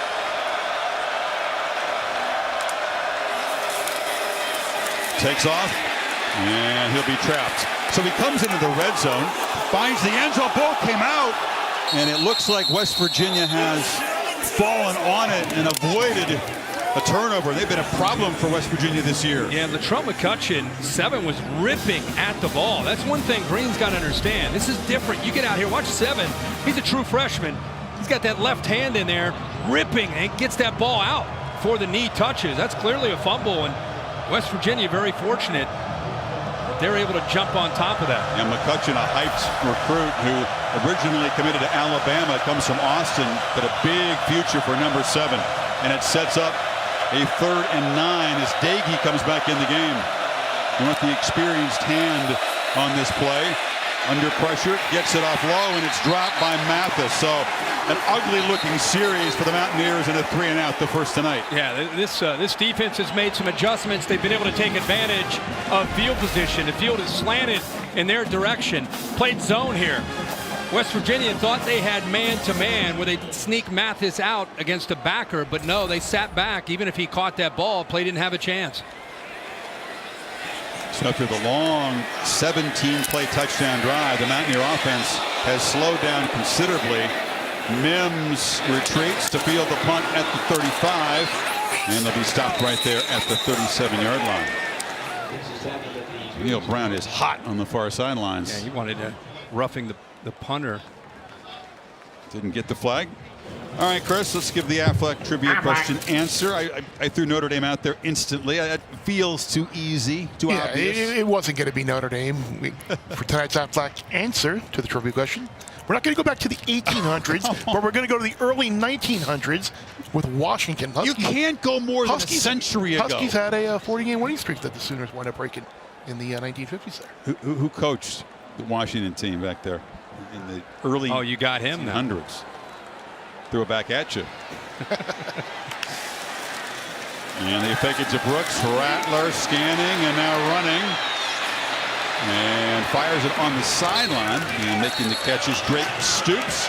Takes off, And he'll be trapped. So he comes into the red zone, finds the end zone. Ball came out, and it looks like West Virginia has fallen on it and avoided a turnover. They've been a problem for West Virginia this year. Yeah, Latrell McCutcheon, 7, was ripping at the ball. That's one thing Green's got to understand. This is different. You get out here, watch 7. He's a true freshman. He's got that left hand in there, ripping, and gets that ball out before the knee touches. That's clearly a fumble, and West Virginia very fortunate that they're able to jump on top of that. And McCutcheon, a hyped recruit who originally committed to Alabama, comes from Austin, but a big future for number 7. And it sets up a 3rd and 9 as Dagey comes back in the game. You want the experienced hand on this play. Under pressure, gets it off low, and it's dropped by Mathis. So an ugly-looking series for the Mountaineers, and a 3-and-out, the first tonight. Yeah, this defense has made some adjustments. They've been able to take advantage of field position. The field is slanted in their direction. Played zone here. West Virginia thought they had man-to-man where they'd sneak Mathis out against a backer, but no, they sat back. Even if he caught that ball, play didn't have a chance. So after the long 17-play touchdown drive, the Mountaineer offense has slowed down considerably. Mims retreats to field the punt at the 35, and they'll be stopped right there at the 37-yard line. Neil Brown is hot on the far sidelines. Yeah, he wanted to roughing the punter. Didn't get the flag. All right, Chris, let's give the Affleck trivia question answer. I threw Notre Dame out there instantly. It feels too easy, too obvious. It wasn't going to be Notre Dame. For tonight's Affleck answer to the trivia question, we're not going to go back to the 1800s, but we're going to go to the early 1900s with Washington. You can't go more than a century ago. Huskies had a 40-game winning streak that the Sooners wound up breaking in the 1950s there. Who coached the Washington team back there in the early you got him 1800s? Threw it back at you. And they fake it to Brooks. Rattler scanning and now running. And fires it on the sideline. And making the catch is Drake Stoops.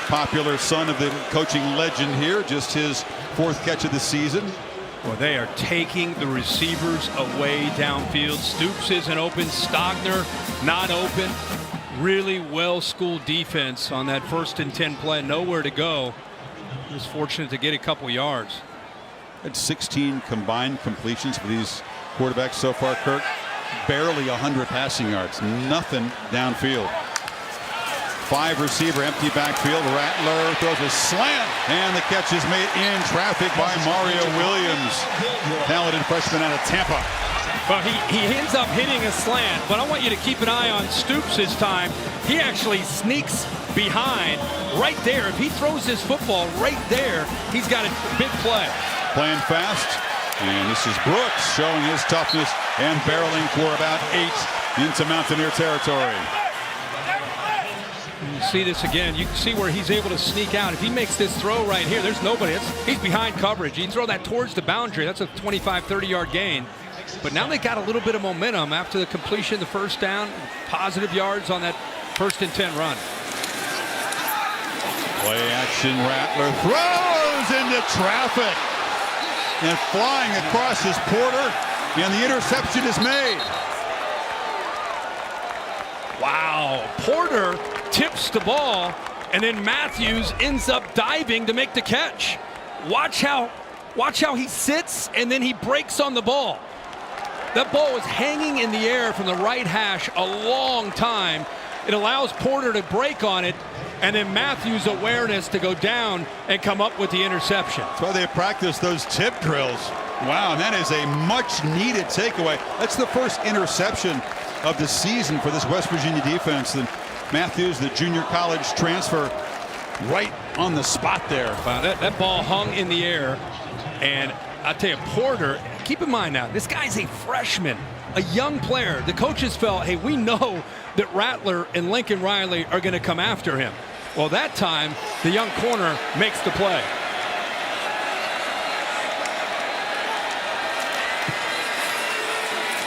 Popular son of the coaching legend here. Just his 4th catch of the season. Well, they are taking the receivers away downfield. Stoops isn't open. Stogner not open. Really well-schooled defense on that 1st and 10 play. Nowhere to go. He was fortunate to get a couple yards. Had 16 combined completions for these quarterbacks so far, Kirk. Barely 100 passing yards. Nothing downfield. 5 receiver, empty backfield. Rattler throws a slant, and the catch is made in traffic by Mario Williams, talented freshman out of Tampa. Well, he ends up hitting a slant, but I want you to keep an eye on Stoops this time. He actually sneaks behind right there. If he throws his football right there, he's got a big play. Playing fast, and this is Brooks showing his toughness and barreling for about 8 into Mountaineer territory. You see this again. You can see where he's able to sneak out. If he makes this throw right here, there's nobody. He's behind coverage. You throw that towards the boundary. That's a 25, 30-yard gain. But now they got a little bit of momentum after the completion, the 1st down, positive yards on that 1st and 10 run. Play action, Rattler throws into traffic and flying across his Porter, and the interception is made. Wow, Porter tips the ball, and then Matthews ends up diving to make the catch. Watch how he sits, and then he breaks on the ball. That ball was hanging in the air from the right hash a long time. It allows Porter to break on it, and then Matthews' awareness to go down and come up with the interception. That's why they practice those tip drills. Wow, and that is a much-needed takeaway. That's the first interception of the season for this West Virginia defense. And Matthews, the junior college transfer, right on the spot there. Wow, that ball hung in the air, and I'll tell you, Porter, keep in mind now, this guy's a freshman, a young player. The coaches felt, hey, we know that Rattler and Lincoln Riley are going to come after him. Well, that time, the young corner makes the play.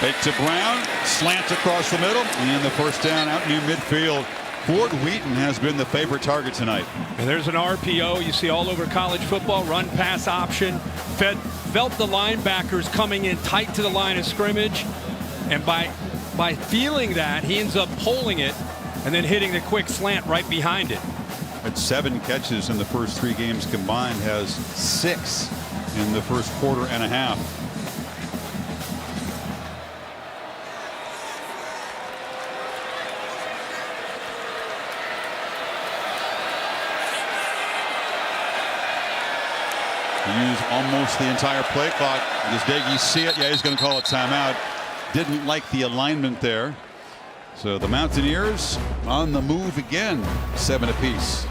Fake to Brown, slant across the middle, and the 1st down out near midfield. Ford Wheaton has been the favorite target tonight. And there's an RPO you see all over college football, run pass option. Felt the linebackers coming in tight to the line of scrimmage. And by feeling that, he ends up pulling it and then hitting the quick slant right behind it. At 7 catches in the first 3 games combined, has 6 in the first quarter and a half. Use almost the entire play clock. Does Daggy see it? Yeah, he's going to call a timeout. Didn't like the alignment there. So the Mountaineers on the move again, 7 apiece.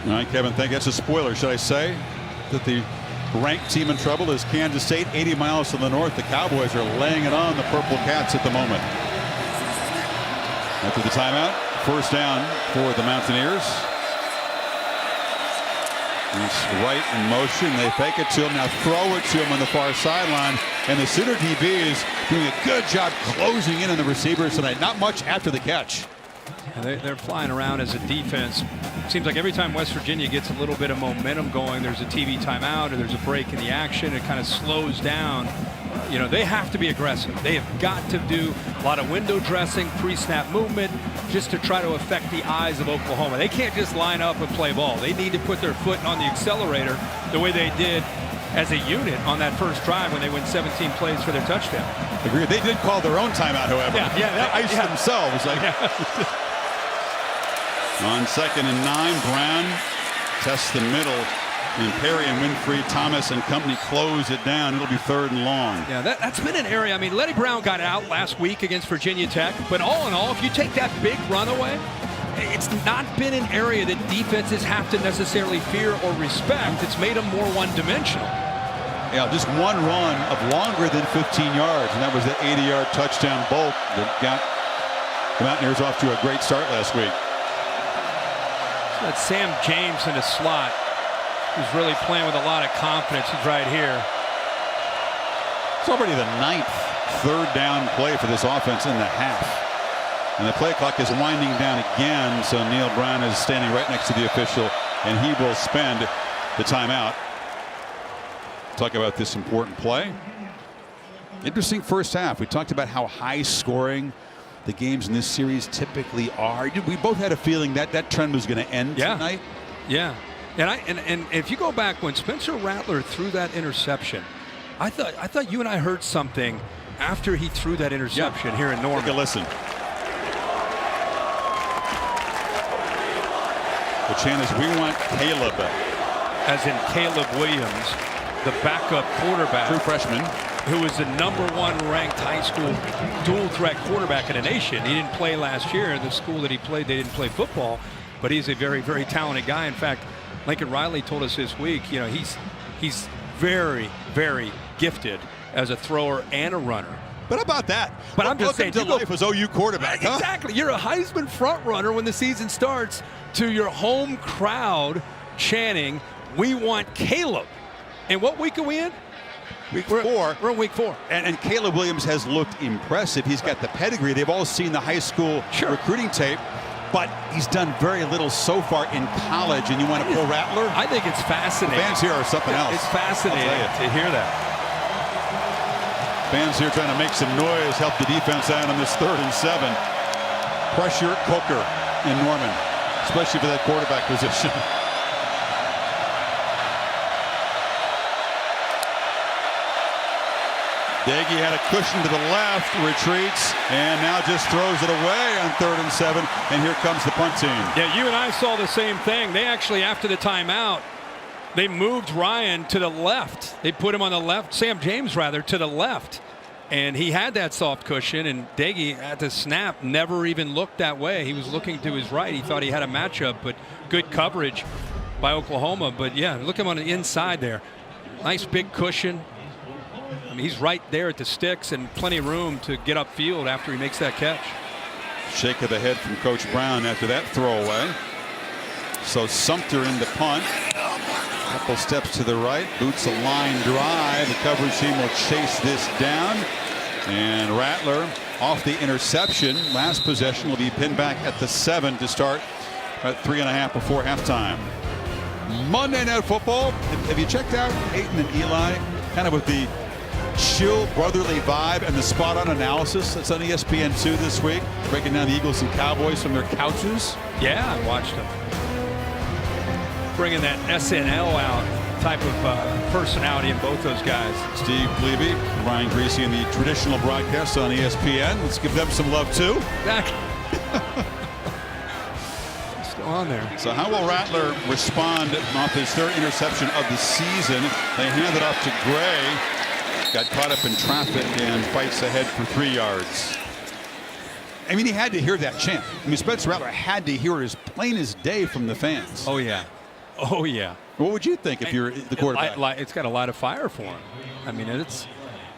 All right, Kevin, think that's a spoiler, should I say, that the ranked team in trouble is Kansas State, 80 miles to the north. The Cowboys are laying it on the Purple Cats at the moment. After the timeout, first down for the Mountaineers. He's right in motion. They fake it to him. Now throw it to him on the far sideline. And the Sooner DB is doing a good job closing in on the receivers tonight. Not much after the catch. They're flying around as a defense. Seems like every time West Virginia gets a little bit of momentum going, there's a TV timeout or there's a break in the action. It kind of slows down. You know, they have to be aggressive. They have got to do a lot of window dressing, pre-snap movement, just to try to affect the eyes of Oklahoma. They can't just line up and play ball. They need to put their foot on the accelerator the way they did as a unit on that first drive when they went 17 plays for their touchdown. Agreed. They did call their own timeout, however. Yeah, they iced themselves. On 2nd and 9, Brown tests the middle. And Perry and Winfrey, Thomas and company close it down. It'll be 3rd and long. Yeah, that's been an area. I mean, Letty Brown got out last week against Virginia Tech. But all in all, if you take that big run away, it's not been an area that defenses have to necessarily fear or respect. It's made them more one-dimensional. Yeah, just one run of longer than 15 yards. And that was the 80-yard touchdown bolt that got the Mountaineers off to a great start last week. That's Sam James in the slot, who's really playing with a lot of confidence. He's right here. It's already the 9th 3rd down play for this offense in the half. And the play clock is winding down again, so Neil Brown is standing right next to the official, and he will spend the timeout. Talk about this important play. Interesting first half. We talked about how high scoring the games in this series typically are. We both had a feeling that that trend was going to end tonight. Yeah. And if you go back when Spencer Rattler threw that interception, I thought you and I heard something after he threw that interception here in Norman. Take a listen. The chant is, "We want Caleb." As in Caleb Williams, the backup quarterback. True freshman. Who was the #1 ranked high school dual threat quarterback in the nation. He didn't play last year. In the school that he played, they didn't play football, but he's a very, very talented guy. In fact, Lincoln Riley told us this week, you know, he's very, very gifted as a thrower and a runner. But how about that? But I'm just saying, to life as OU quarterback. Huh? Exactly. You're a Heisman front runner when the season starts, to your home crowd chanting, "We want Caleb." And what week are we in? Week 4. We're in week 4. And Caleb Williams has looked impressive. He's got the pedigree. They've all seen the high school recruiting tape, but he's done very little so far in college. And you want to pull Rattler? I think it's fascinating. Fans here are something else. It's fascinating to hear that. Fans here trying to make some noise, help the defense out on this 3rd and 7. Pressure Coker in Norman, especially for that quarterback position. Daggy had a cushion to the left, retreats, and now just throws it away on 3rd and 7. And here comes the punt team. Yeah, you and I saw the same thing. They actually, after the timeout, they moved Ryan to the left. They put him on the left, Sam James rather, to the left. And he had that soft cushion, and Daggy at the snap never even looked that way. He was looking to his right. He thought he had a matchup, but good coverage by Oklahoma. But yeah, look at him on the inside there. Nice big cushion. I mean, he's right there at the sticks and plenty of room to get upfield after he makes that catch. Shake of the head from Coach Brown after that throwaway. So Sumter in the punt. Couple steps to the right. Boots a line drive. The coverage team will chase this down. And Rattler off the interception. Last possession will be pinned back at the 7 to start at 3.5 before halftime. Monday Night Football. Have you checked out Peyton and Eli? Kind of with the chill brotherly vibe and the spot-on analysis that's on ESPN2 this week, breaking down the Eagles and Cowboys from their couches. Yeah, I watched them. Bringing that SNL out type of personality in both those guys. Steve Levy, Ryan Greasy in the traditional broadcast on ESPN. Let's give them some love too. Still on there. So how will Rattler respond off his 3rd interception of the season? They hand it off to Gray. Got caught up in traffic and fights ahead for 3 yards. I mean, he had to hear that chant. I mean, Spencer Rattler had to hear it as plain as day from the fans. Oh, yeah. Oh, yeah. What would you think if you're the quarterback? It's got a lot of fire for him. I mean,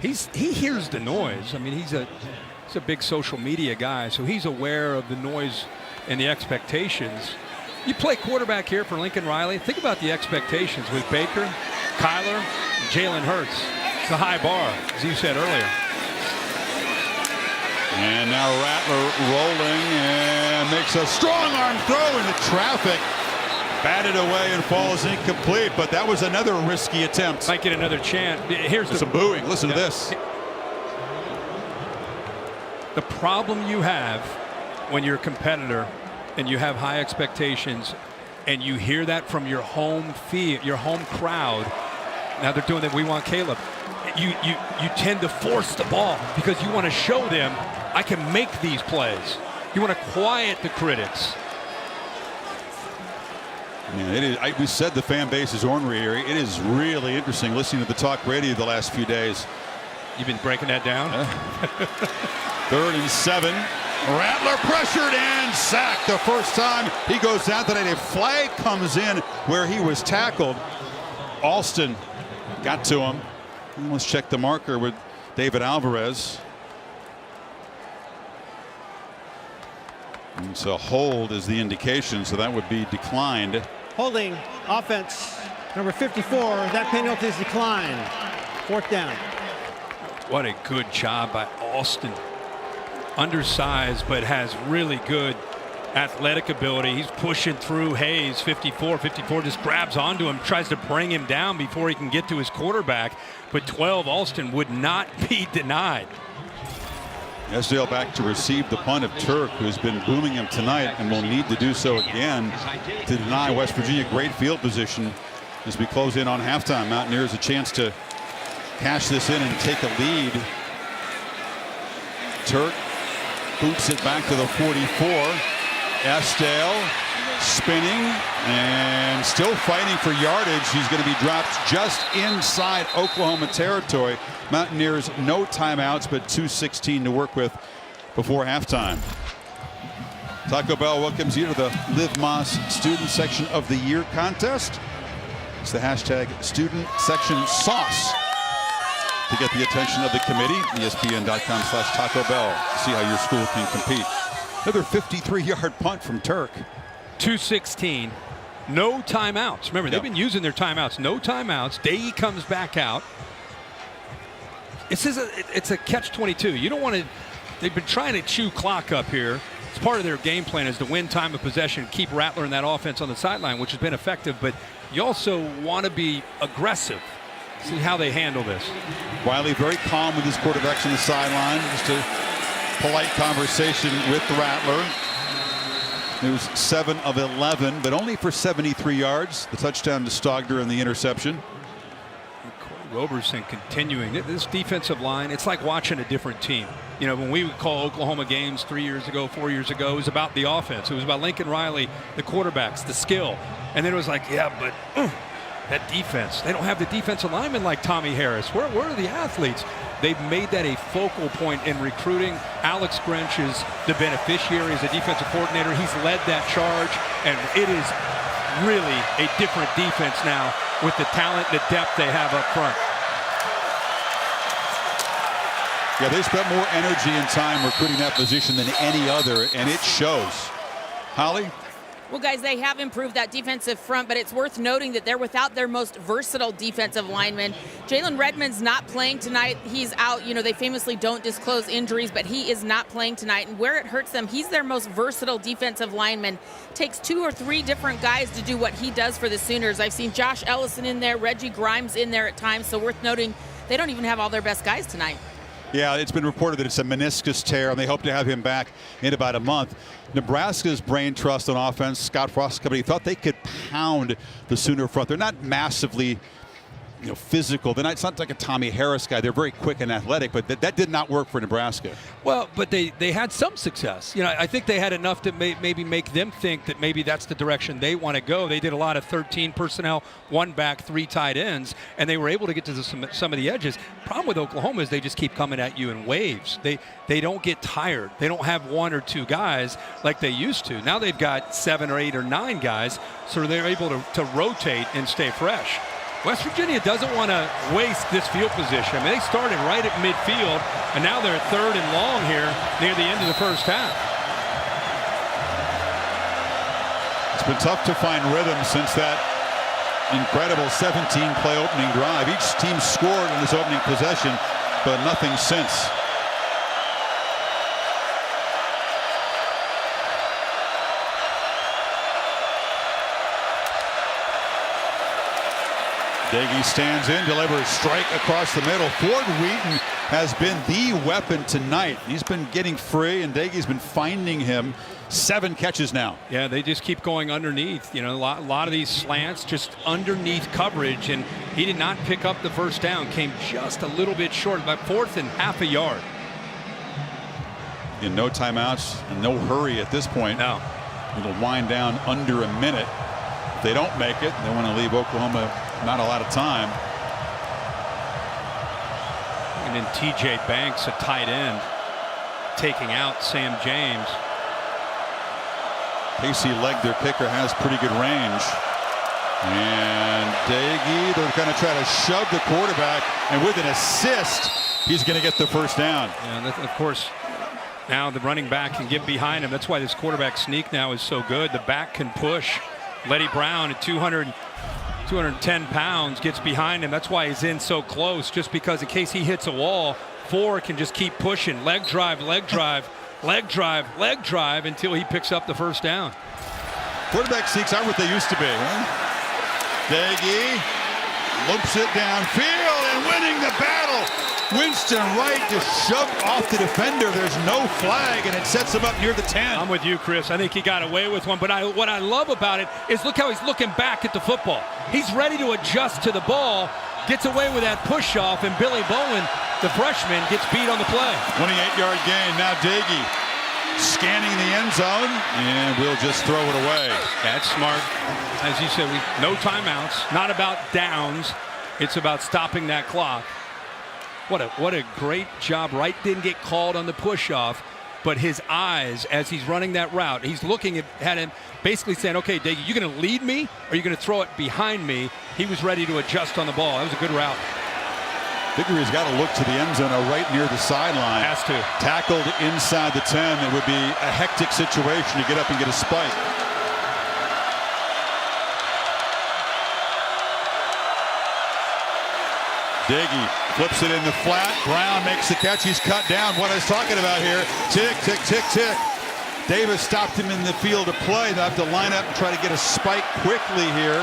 he hears the noise. I mean, he's a big social media guy, so he's aware of the noise and the expectations. You play quarterback here for Lincoln Riley. Think about the expectations with Baker, Kyler, and Jalen Hurts. It's a high bar, as you said earlier. And now Rattler rolling and makes a strong arm throw into traffic. Batted away and falls incomplete, but that was another risky attempt. Might get another chance. Here's some booing. Listen to this. The problem you have when you're a competitor and you have high expectations and you hear that from your home field, your home crowd. Now they're doing that. We want Caleb. You tend to force the ball because you want to show them I can make these plays. You want to quiet the critics. Yeah, it is. We said the fan base is ornery here. It is really interesting listening to the talk radio the last few days. You've been breaking that down. 3rd and 7. Rattler pressured and sacked the first time he goes down today. A flag comes in where he was tackled. Alston got to him. Let's check the marker with David Alvarez. And so hold is the indication, so that would be declined. Holding offense number 54. That penalty is declined. 4th down. What a good job by Alston. Undersized, but has really good athletic ability. He's pushing through Hayes. 54 just grabs onto him, tries to bring him down before he can get to his quarterback. But 12, Alston would not be denied. Esdale back to receive the punt of Turk, who's been booming him tonight and will need to do so again to deny West Virginia great field position as we close in on halftime. Mountaineers a chance to cash this in and take a lead. Turk boots it back to the 44. Esdale spinning and still fighting for yardage. He's going to be dropped just inside Oklahoma territory. Mountaineers no timeouts, but 2:16 to work with before halftime. Taco Bell welcomes you to the Liv Moss Student Section of the Year contest. It's the hashtag Student Section Sauce to get the attention of the committee. ESPN.com/Taco Bell. See how your school can compete. Another 53-yard punt from Turk. 2:16. No timeouts. Remember, they've been using their timeouts. No timeouts. Day comes back out. It's a catch-22. You don't want to. They've been trying to chew clock up here. It's part of their game plan is to win time of possession, keep Rattler in that offense on the sideline, which has been effective. But you also want to be aggressive. See how they handle this. Wiley very calm with his quarterbacks on the sideline. Just a polite conversation with Rattler. It was 7 of 11, but only for 73 yards. The touchdown to Stogner and the interception. Roberson continuing. This defensive line, it's like watching a different team. You know, when we would call Oklahoma games 3 years ago, 4 years ago, it was about the offense. It was about Lincoln Riley, the quarterbacks, the skill. And then it was like, yeah, but that defense. They don't have the defensive linemen like Tommy Harris. Where are the athletes? They've made that a focal point in recruiting. Alex Grinch is the beneficiary as a defensive coordinator. He's led that charge, and it is really a different defense now with the talent, the depth they have up front. Yeah, they spent more energy and time recruiting that position than any other, and it shows. Holly? Well, guys, they have improved that defensive front, but it's worth noting that they're without their most versatile defensive lineman. Jalen Redmond's not playing tonight. He's out. You know, they famously don't disclose injuries, but he is not playing tonight. And where it hurts them, he's their most versatile defensive lineman. Takes 2 or 3 different guys to do what he does for the Sooners. I've seen Josh Ellison in there, Reggie Grimes in there at times, so worth noting they don't even have all their best guys tonight. Yeah, it's been reported that it's a meniscus tear, and they hope to have him back in about a month. Nebraska's brain trust on offense, Scott Frost's company, thought they could pound the Sooner front. They're not massively, physical. It's not like a Tommy Harris guy. They're very quick and athletic, but that did not work for Nebraska. Well, but they had some success. I think they had enough to maybe make them think that maybe that's the direction they want to go. They did a lot of 13 personnel, 1 back, 3 tight ends, and they were able to get to some of the edges. Problem with Oklahoma is they just keep coming at you in waves. They don't get tired. They don't have 1 or 2 guys like they used to. Now they've got 7 or 8 or 9 guys, so they're able to rotate and stay fresh. West Virginia doesn't want to waste this field position. I mean, they started right at midfield, and now they're 3rd and long here near the end of the first half. It's been tough to find rhythm since that incredible 17-play opening drive. Each team scored in this opening possession, but nothing since. Daggy stands in, delivers strike across the middle. Ford Wheaton has been the weapon tonight. He's been getting free, and Daggy's been finding him. 7 catches now. Yeah, they just keep going underneath. A lot of these slants just underneath coverage, and he did not pick up the first down. Came just a little bit short, about 4th and half a yard. In no timeouts and no hurry at this point. No. It'll wind down under a minute. If they don't make it, they want to leave Oklahoma not a lot of time. And then TJ Banks, a tight end, taking out Sam James. Casey Legg, their kicker, has pretty good range. And Daggy, they're going to try to shove the quarterback, and with an assist, he's going to get the first down. And of course, now the running back can get behind him. That's why this quarterback sneak now is so good. The back can push. Letty Brown at 210 pounds gets behind him. That's why he's in so close, just because in case he hits a wall, 4 can just keep pushing. Leg drive, leg drive, leg drive, leg drive until he picks up the first down. Quarterback sneaks aren't what they used to be. Daggy loops it downfield and winning the battle. Winston Wright just shoved off the defender. There's no flag, and it sets him up near the 10. I'm with you, Chris. I think he got away with one. But what I love about it is look how he's looking back at the football. He's ready to adjust to the ball, gets away with that push off, and Billy Bowen, the freshman, gets beat on the play. 28-yard gain. Now Daggy scanning the end zone, and we'll just throw it away. That's smart. As you said, no timeouts. Not about downs. It's about stopping that clock. What a great job. Wright didn't get called on the push-off, but his eyes, as he's running that route, he's looking at him, basically saying, okay, Daggy, you going to lead me, or are you going to throw it behind me? He was ready to adjust on the ball. That was a good route. Vickery's got to look to the end zone or right near the sideline. Has to. Tackled inside the 10. It would be a hectic situation to get up and get a spike. Daggy flips it in the flat. Brown makes the catch. He's cut down. What I was talking about here. Tick, tick, tick, tick. Davis stopped him in the field of play. They'll have to line up and try to get a spike quickly here.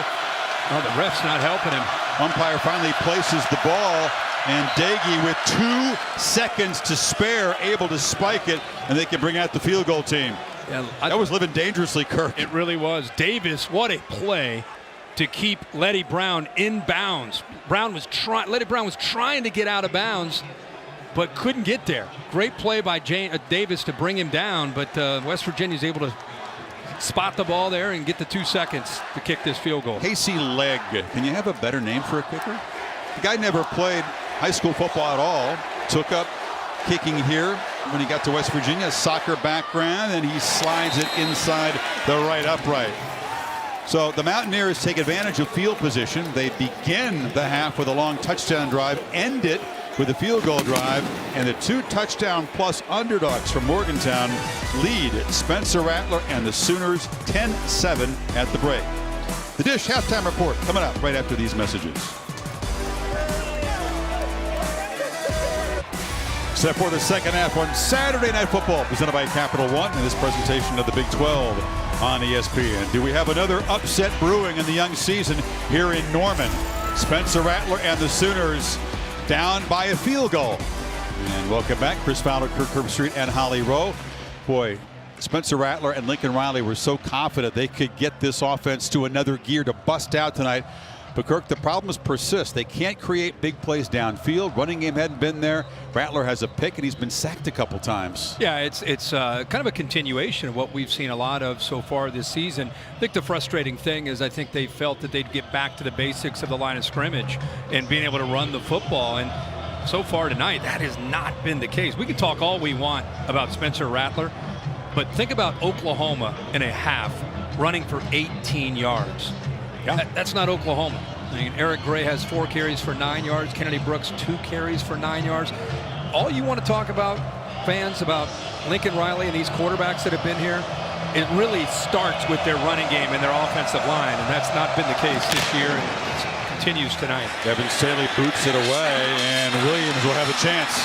Oh, the ref's not helping him. Umpire finally places the ball, and Daggy with 2 seconds to spare able to spike it, and they can bring out the field goal team. Yeah, that was living dangerously, Kirk. It really was. Davis, what a play to keep Letty Brown in bounds. Letty Brown was trying to get out of bounds, but couldn't get there. Great play by Davis to bring him down, but West Virginia's able to spot the ball there and get the 2 seconds to kick this field goal. Casey Legg. Can you have a better name for a kicker? The guy never played high school football at all. Took up kicking here when he got to West Virginia. Soccer background, and he slides it inside the right upright. So the Mountaineers take advantage of field position. They begin the half with a long touchdown drive, end it with the field goal drive, and the 2 touchdown plus underdogs from Morgantown lead Spencer Rattler and the Sooners 10-7 at the break. The Dish halftime report coming up right after these messages. Set for the second half on Saturday Night Football, presented by Capital One in this presentation of the Big 12 on ESPN. Do we have another upset brewing in the young season here in Norman? Spencer Rattler and the Sooners down by a field goal. And welcome back, Chris Fowler, Kirk Herbstreit, and Holly Rowe. Boy, Spencer Rattler and Lincoln Riley were so confident they could get this offense to another gear to bust out tonight. But Kirk, the problems persist. They can't create big plays downfield. Running game hadn't been there. Rattler has a pick, and he's been sacked a couple times. Yeah, it's kind of a continuation of what we've seen a lot of so far this season. I think the frustrating thing is I think they felt that they'd get back to the basics of the line of scrimmage and being able to run the football. And so far tonight, that has not been the case. We can talk all we want about Spencer Rattler, but think about Oklahoma in a half running for 18 yards. Yeah. That's not Oklahoma. I mean, Eric Gray has 4 carries for 9 yards. Kennedy Brooks 2 carries for 9 yards. All you want to talk about, fans, about Lincoln Riley and these quarterbacks that have been here, it really starts with their running game and their offensive line, and that's not been the case this year, and it continues tonight. Evan Staley boots it away, and Williams will have a chance.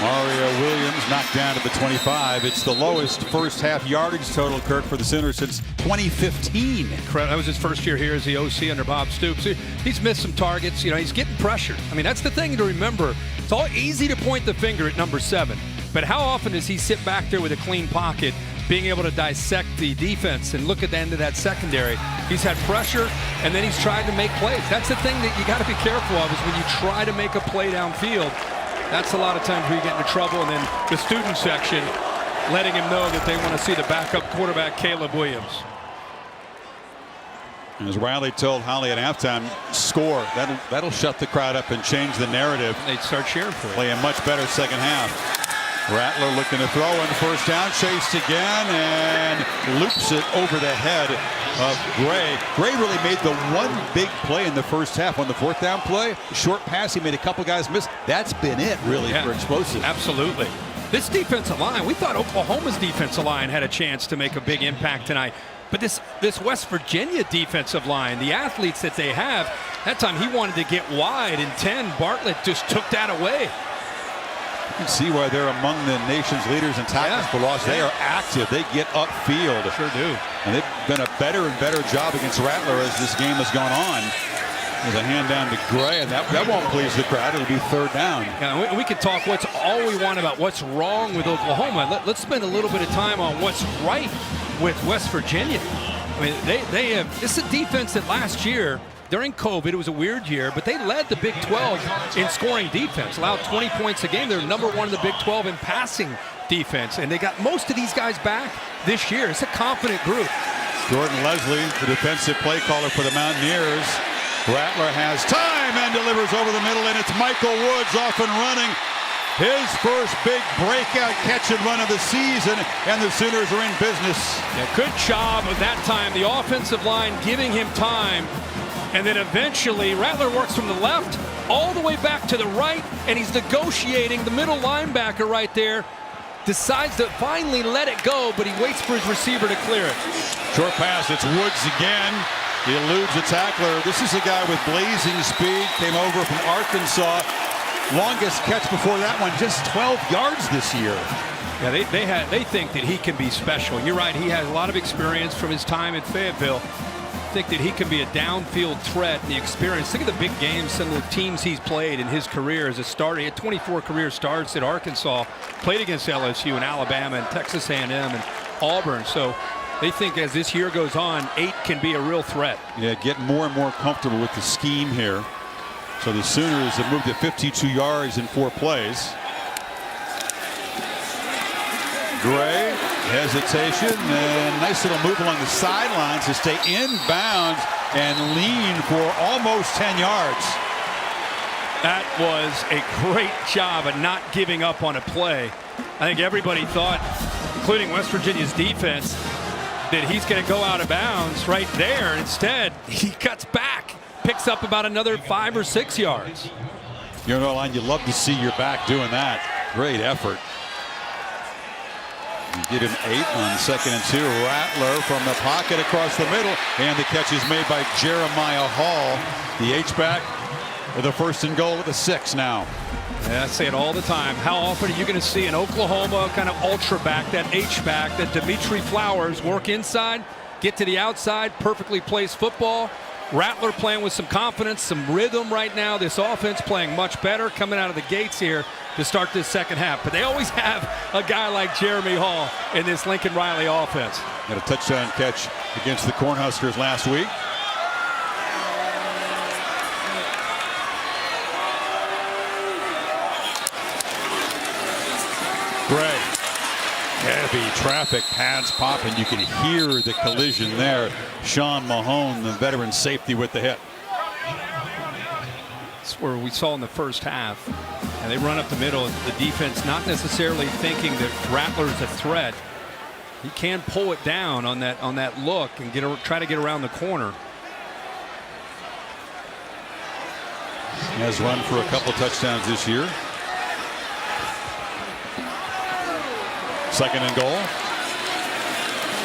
Mario Williams knocked down to the 25. It's the lowest first half yardage total, Kirk, for the Sooners since 2015. That was his first year here as the OC under Bob Stoops. He's missed some targets. You know, he's getting pressured. I mean, that's the thing to remember. It's all easy to point the finger at number 7, but how often does he sit back there with a clean pocket, being able to dissect the defense and look at the end of that secondary? He's had pressure, and then he's tried to make plays. That's the thing that you got to be careful of, is when you try to make a play downfield. That's a lot of times where you get into trouble, and then the student section letting him know that they want to see the backup quarterback, Caleb Williams. And as Riley told Holly at halftime, score. That'll shut the crowd up and change the narrative. They'd start cheering for it. Play a much better second half. Rattler looking to throw on the first down, chased again, and loops it over the head of Gray. Gray really made the one big play in the first half. On the 4th down play, short pass, he made a couple guys miss. That's been it, really, for explosive. Absolutely. This defensive line, we thought Oklahoma's defensive line had a chance to make a big impact tonight. But this West Virginia defensive line, the athletes that they have, that time he wanted to get wide, and 10, Bartlett just took that away. You can see why they're among the nation's leaders in tackles for loss. They are active. They get upfield. Sure do. And they've done a better and better job against Rattler as this game has gone on. There's a hand down to Gray, and that won't please the crowd. It'll be 3rd down. Yeah, we could talk all we want about what's wrong with Oklahoma. Let's spend a little bit of time on what's right with West Virginia. I mean, they have. This is a defense that last year, during COVID, it was a weird year, but they led the Big 12 in scoring defense, allowed 20 points a game. They're number 1 in the Big 12 in passing defense, and they got most of these guys back this year. It's a confident group. Jordan Leslie, the defensive play caller for the Mountaineers. Rattler has time and delivers over the middle, and it's Michael Woods off and running. His first big breakout catch and run of the season, and the Sooners are in business. Yeah, good job of that time. The offensive line giving him time. And then eventually, Rattler works from the left all the way back to the right, and he's negotiating the middle linebacker right there. Decides to finally let it go, but he waits for his receiver to clear it. Short pass, it's Woods again. He eludes the tackler. This is a guy with blazing speed, came over from Arkansas. Longest catch before that one, just 12 yards this year. Yeah, they think that he can be special. You're right, he has a lot of experience from his time at Fayetteville. Think that he can be a downfield threat. The experience, think of the big games, some of the teams he's played in his career as a starter. He had 24 career starts at Arkansas, played against LSU and Alabama and Texas A&M and Auburn. So they think as this year goes on, 8 can be a real threat. Yeah, getting more and more comfortable with the scheme here. So the Sooners have moved to 52 yards in 4 plays. Gray, hesitation, and nice little move along the sidelines to stay inbounds and lean for almost 10 yards. That was a great job of not giving up on a play. I think everybody thought, including West Virginia's defense, that he's going to go out of bounds right there. Instead, he cuts back, picks up about another 5 or 6 yards. You're on the line. You love to see your back doing that. Great effort. You give him 8 on 2nd and 2. Rattler from the pocket across the middle, and the catch is made by Jeremiah Hall. The H-back with a 1st and goal at the 6 now. Yeah, I say it all the time. How often are you going to see an Oklahoma kind of ultra back, that H-back, that Dimitri Flowers work inside, get to the outside, perfectly placed football? Rattler playing with some confidence, some rhythm right now. This offense playing much better coming out of the gates here to start this second half. But they always have a guy like Jeremy Hall in this Lincoln Riley offense. Got a touchdown catch against the Cornhuskers last week. Gray. Heavy traffic, pads popping. You can hear the collision there. Sean Mahone, the veteran safety, with the hit. That's where we saw in the first half. And they run up the middle. The defense not necessarily thinking that Rattler's a threat. He can pull it down on that look and try to get around the corner. He has run for a couple touchdowns this year. 2nd and goal.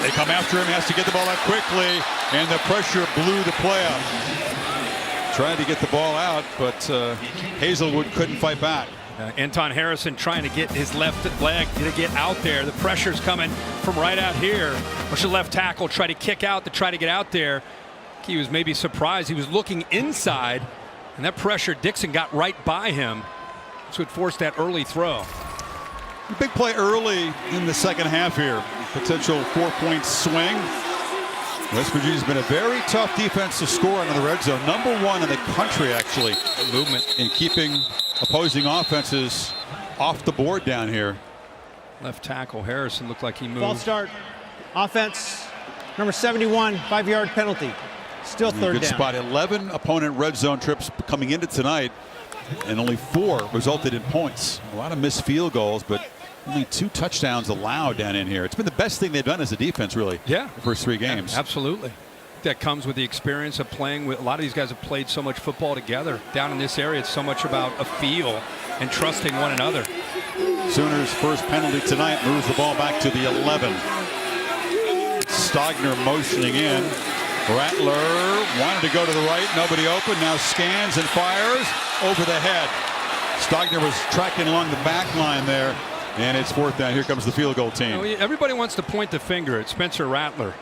They come after him. He has to get the ball out quickly, and the pressure blew the play up. Tried to get the ball out, but Hazelwood couldn't fight back. Anton Harrison trying to get his left leg to get out there. The pressure's coming from right out here. Watch the left tackle try to kick out to try to get out there. He was maybe surprised. He was looking inside, and that pressure, Dixon got right by him. So it forced that early throw. Big play early in the second half here. Potential 4-point swing. West Virginia's been a very tough defense to score in the red zone. Number 1 in the country, actually. Movement in keeping opposing offenses off the board down here. Left tackle Harrison looked like he moved. False start. Offense. Number 71, 5-yard penalty. Still 3rd Good down. spot. 11 opponent red zone trips coming into tonight, and only 4 resulted in points. A lot of missed field goals, but only 2 touchdowns allowed down in here. It's been the best thing they've done as a defense, really. Yeah. The first 3 games. Absolutely. That comes with the experience of playing with. A lot of these guys have played so much football together. Down in this area, it's so much about a feel and trusting one another. Sooners' first penalty tonight moves the ball back to the 11. Stogner motioning in. Rattler wanted to go to the right. Nobody open. Now scans and fires over the head. Stogner was tracking along the back line there. And it's 4th down. Here comes the field goal team. You know, everybody wants to point the finger at Spencer Rattler.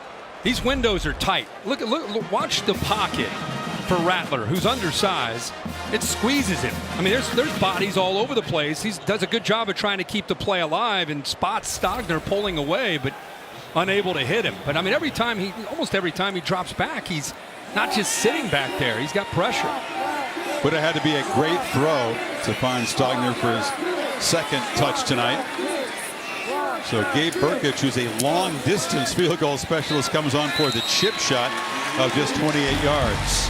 These windows are tight. Look, watch the pocket for Rattler, who's undersized. It squeezes him. I mean, there's bodies all over the place. He does a good job of trying to keep the play alive and spots Stogner pulling away, but unable to hit him. But I mean, almost every time he drops back, he's not just sitting back there. He's got pressure. Would have had to be a great throw to find Stogner for his 2nd touch tonight. So Gabe Burkich, who's a long-distance field goal specialist, comes on for the chip shot of just 28 yards.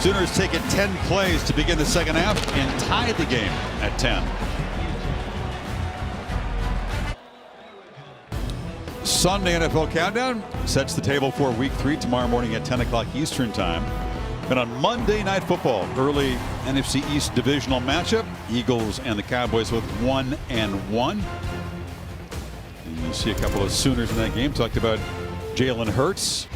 Sooners take it 10 plays to begin the second half and tie the game at 10. Sunday NFL Countdown sets the table for Week 3 tomorrow morning at 10 o'clock Eastern Time. And on Monday Night Football, early NFC East divisional matchup, Eagles and the Cowboys with 1-1. And you see a couple of Sooners in that game. Talked about Jalen Hurts.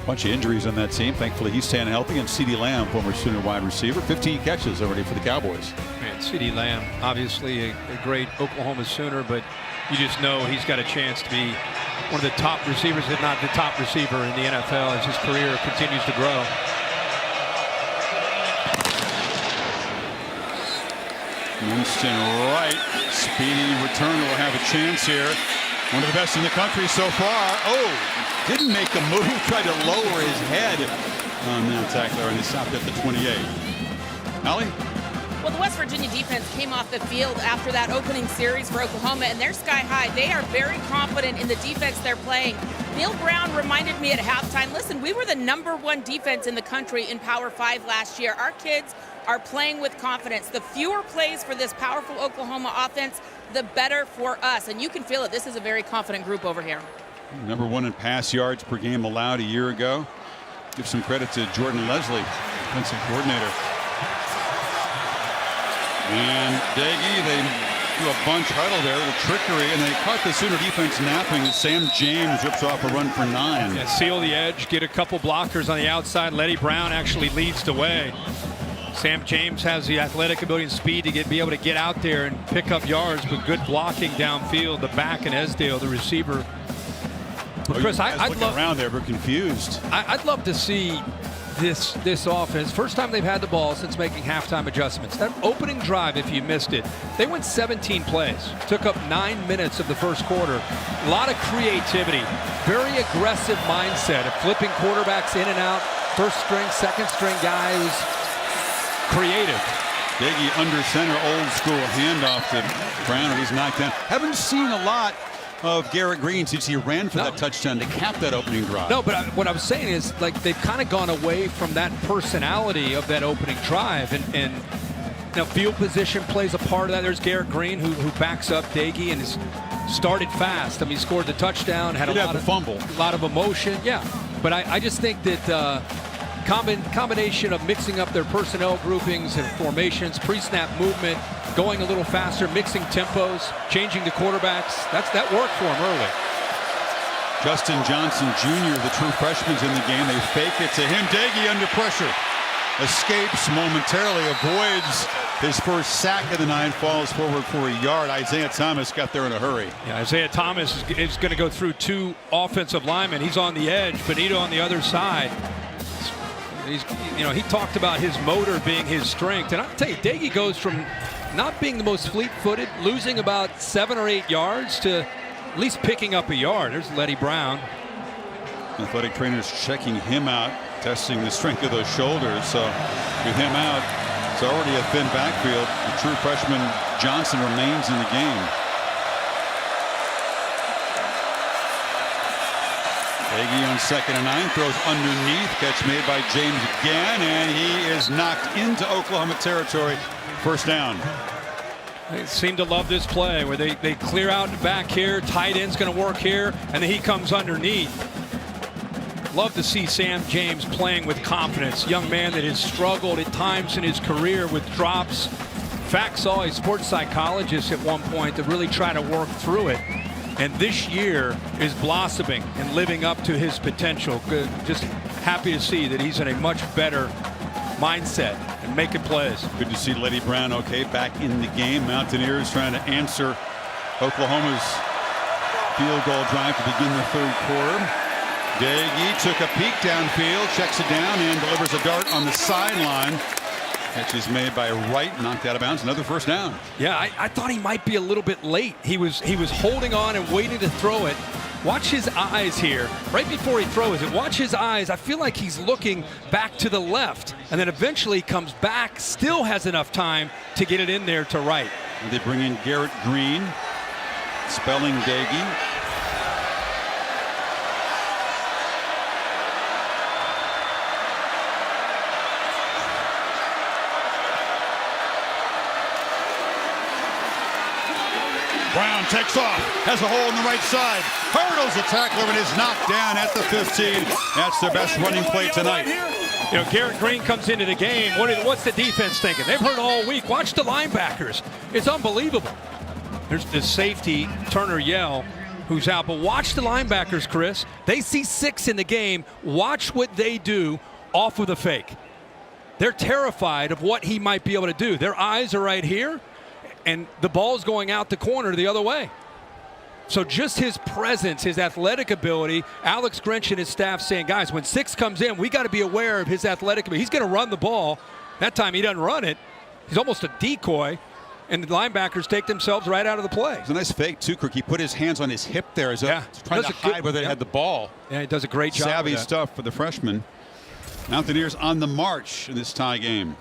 A bunch of injuries on that team. Thankfully, he's staying healthy. And CeeDee Lamb, former Sooner wide receiver, 15 catches already for the Cowboys. Man, CeeDee Lamb, obviously a great Oklahoma Sooner, but you just know he's got a chance to be one of the top receivers, if not the top receiver in the NFL as his career continues to grow. Winston right. Speedy return will have a chance here. One of the best in the country so far. Oh, didn't make a move. Tried to lower his head on that tackler, and he stopped at the 28. Allie? Well, the West Virginia defense came off the field after that opening series for Oklahoma, and they're sky high. They are very confident in the defense they're playing. Neil Brown reminded me at halftime, listen, we were the #1 defense in the country in Power 5 last year. Our kids are playing with confidence. The fewer plays for this powerful Oklahoma offense, the better for us. And you can feel it. This is a very confident group over here. #1 in pass yards per game allowed a year ago. Give some credit to Jordan Leslie, defensive coordinator. And Daggy, they do a bunch huddle there, the trickery, and they caught the Sooner defense napping. Sam James rips off a run for 9. Yeah, seal the edge, get a couple blockers on the outside. Letty Brown actually leads the way. Sam James has the athletic ability and speed to be able to get out there and pick up yards, but good blocking downfield. The back and Esdale, the receiver. But Chris, I'd love around there, but confused. I'd love to see this offense. First time they've had the ball since making halftime adjustments. That opening drive, if you missed it, they went 17 plays. Took up 9 minutes of the first quarter. A lot of creativity. Very aggressive mindset of flipping quarterbacks in and out. First string, second string guys. Creative. Daggy under center, old school handoff to Brown, and he's knocked down. Haven't seen a lot of Garrett Green since he ran for that touchdown to cap that opening drive. No, but what I'm saying is, like, they've kind of gone away from that personality of that opening drive, and now field position plays a part of that. There's Garrett Green who backs up Daggy and has started fast. I mean, he scored the touchdown, had a lot of emotion. Yeah, but I just think that combination of mixing up their personnel groupings and formations, pre-snap movement, going a little faster, mixing tempos, changing the quarterbacks. That worked for him early. Justin Johnson Jr., the true freshman's in the game. They fake it to him. Daggy under pressure. Escapes momentarily, avoids his first sack of the 9, falls forward for a yard. Isaiah Thomas got there in a hurry. Yeah, Isaiah Thomas is going to go through 2 offensive linemen. He's on the edge, Benito on the other side. He talked about his motor being his strength, and I'll tell you, Daggy goes from not being the most fleet-footed, losing about 7 or 8 yards, to at least picking up a yard. There's Letty Brown. Athletic trainers checking him out, testing the strength of those shoulders. So with him out, it's already a thin backfield. The true freshman Johnson remains in the game. Daggy on 2nd and 9, throws underneath, catch made by James again, and he is knocked into Oklahoma territory. First down. They seem to love this play where they clear out back here, tight end's going to work here, and then he comes underneath. Love to see Sam James playing with confidence. Young man that has struggled at times in his career with drops. In fact, saw a sports psychologist at one point to really try to work through it. And this year is blossoming and living up to his potential. Good. Just happy to see that he's in a much better mindset and making plays. Good to see Letty Brown back in the game. Mountaineers trying to answer Oklahoma's field goal drive to begin the 3rd quarter. Daggy took a peek downfield, checks it down, and delivers a dart on the sideline. Catch is made by Wright, knocked out of bounds. Another first down. Yeah, I thought he might be a little bit late. He was holding on and waiting to throw it. Watch his eyes here. Right before he throws it, watch his eyes. I feel like he's looking back to the left, and then eventually comes back, still has enough time to get it in there to right. And they bring in Garrett Green, spelling Daggy. Brown takes off, has a hole in the right side, hurdles the tackler, and is knocked down at the 15. That's their best running play tonight. Garrett Green comes into the game. What's the defense thinking? They've heard all week. Watch the linebackers. It's unbelievable. There's the safety, Turner Yell, who's out. But watch the linebackers, Chris. They see 6 in the game. Watch what they do off of the fake. They're terrified of what he might be able to do. Their eyes are right here, and the ball's going out the corner the other way. So just his presence, his athletic ability, Alex Grinch and his staff saying, guys, when 6 comes in, we got to be aware of his athletic ability. He's going to run the ball. That time he doesn't run it. He's almost a decoy, and the linebackers take themselves right out of the play. It's a nice fake, too, Kirk. He put his hands on his hip there as trying to hide where they had the ball. Yeah, he does a great job. Savvy stuff for the freshman. Mountaineers on the march in this tie game.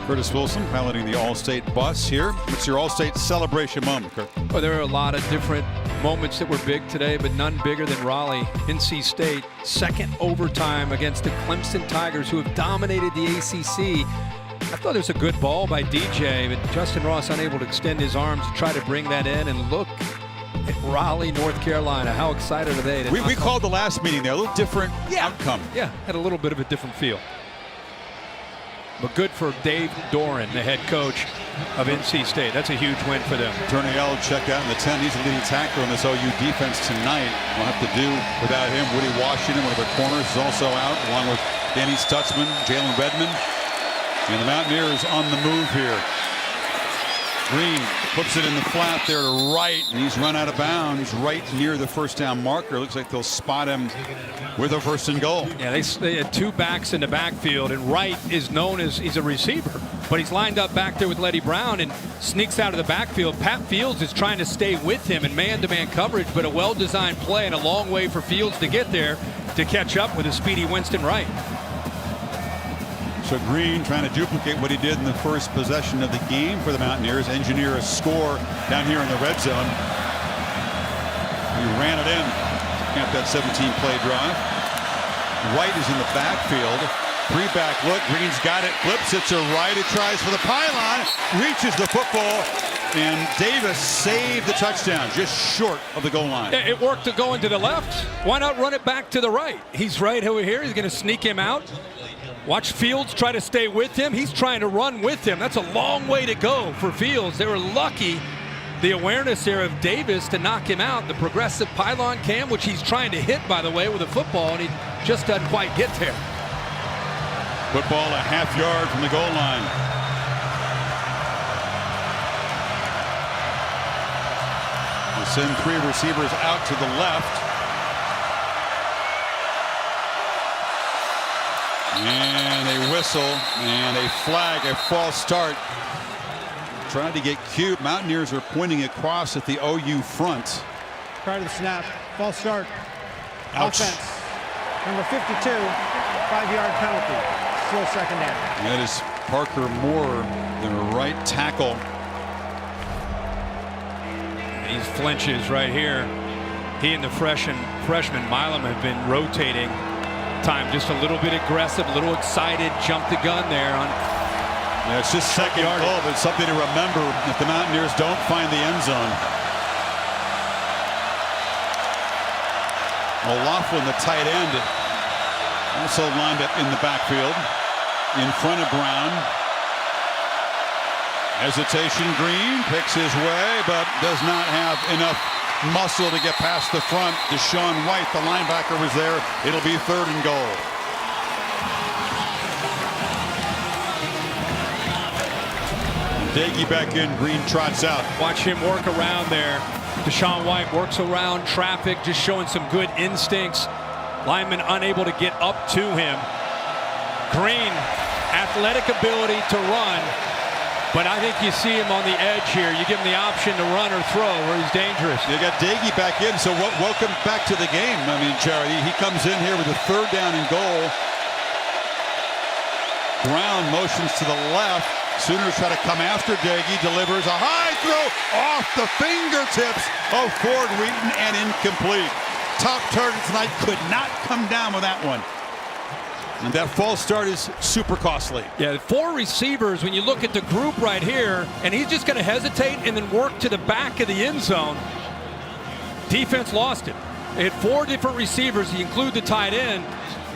Curtis Wilson piloting the All-State bus here. What's your All-State celebration moment, Kirk? Well, there are a lot of different moments that were big today, but none bigger than Raleigh, NC State. Second overtime against the Clemson Tigers, who have dominated the ACC. I thought it was a good ball by DJ, but Justin Ross unable to extend his arms to try to bring that in. And look at Raleigh, North Carolina. How excited are they? We called the last meeting there. A little different outcome. Yeah, had a little bit of a different feel. But good for Dave Doran, the head coach of NC State. That's a huge win for them. Turniel checked out in the 10. He's the leading tackler in this OU defense tonight. We'll have to do without him. Woody Washington, one of their corners, is also out, along with Danny Stutzman, Jalen Redmond. And the Mountaineers on the move here. Green puts it in the flat there to Wright, and he's run out of bounds right near the first down marker. Looks like they'll spot him with a first and goal. Yeah, they had two backs in the backfield, and Wright is known as he's a receiver, but he's lined up back there with Letty Brown and sneaks out of the backfield. Pat Fields is trying to stay with him in man-to-man coverage, but a well-designed play and a long way for Fields to get there to catch up with a speedy Winston Wright. So Green trying to duplicate what he did in the first possession of the game for the Mountaineers, engineer a score down here in the red zone. He ran it in, got that 17-play drive. Wright is in the backfield. Three-back look. Green's got it. Flips it to Wright. It tries for the pylon. Reaches the football. And Davis saved the touchdown just short of the goal line. It worked to go into the left. Why not run it back to the right? He's right over here. He's going to sneak him out. Watch Fields try to stay with him. He's trying to run with him. That's a long way to go for Fields. They were lucky, the awareness here of Davis, to knock him out. The progressive pylon cam, which he's trying to hit, by the way, with a football, and he just doesn't quite get there. Football a half yard from the goal line. They send three receivers out to the left. And a whistle and a flag, a false start. Trying to get cute. Mountaineers are pointing across at the OU front. Prior to the snap, false start. Ouch. Offense. Number 52, 5-yard penalty. Still second down. That is Parker Moore, the right tackle. He flinches right here. He and the freshman Milam have been rotating. Time just a little bit aggressive, a little excited, jumped the gun there on. Yeah, it's just second goal, but something to remember if the Mountaineers don't find the end zone. O'Laughlin, the tight end, also lined up in the backfield in front of Brown. Hesitation. Green picks his way, but does not have enough muscle to get past the front. Deshaun White, the linebacker, was there. It'll be third and goal. Daggy back in. Green trots out. Watch him work around there. Deshaun White works around traffic, just showing some good instincts. Lineman unable to get up to him. Green, athletic ability to run, but I think you see him on the edge here. You give him the option to run or throw where he's dangerous. They got Daggy back in, so welcome back to the game. I mean, Charity, he comes in here with a third down and goal. Brown motions to the left. Sooners try to come after Daggy, delivers a high throw off the fingertips of Ford Wheaton and incomplete. Top target tonight, could not come down with that one. And that false start is super costly. Yeah, 4 receivers, when you look at the group right here, and he's just going to hesitate and then work to the back of the end zone. Defense lost him. They had 4 different receivers. You include the tight end.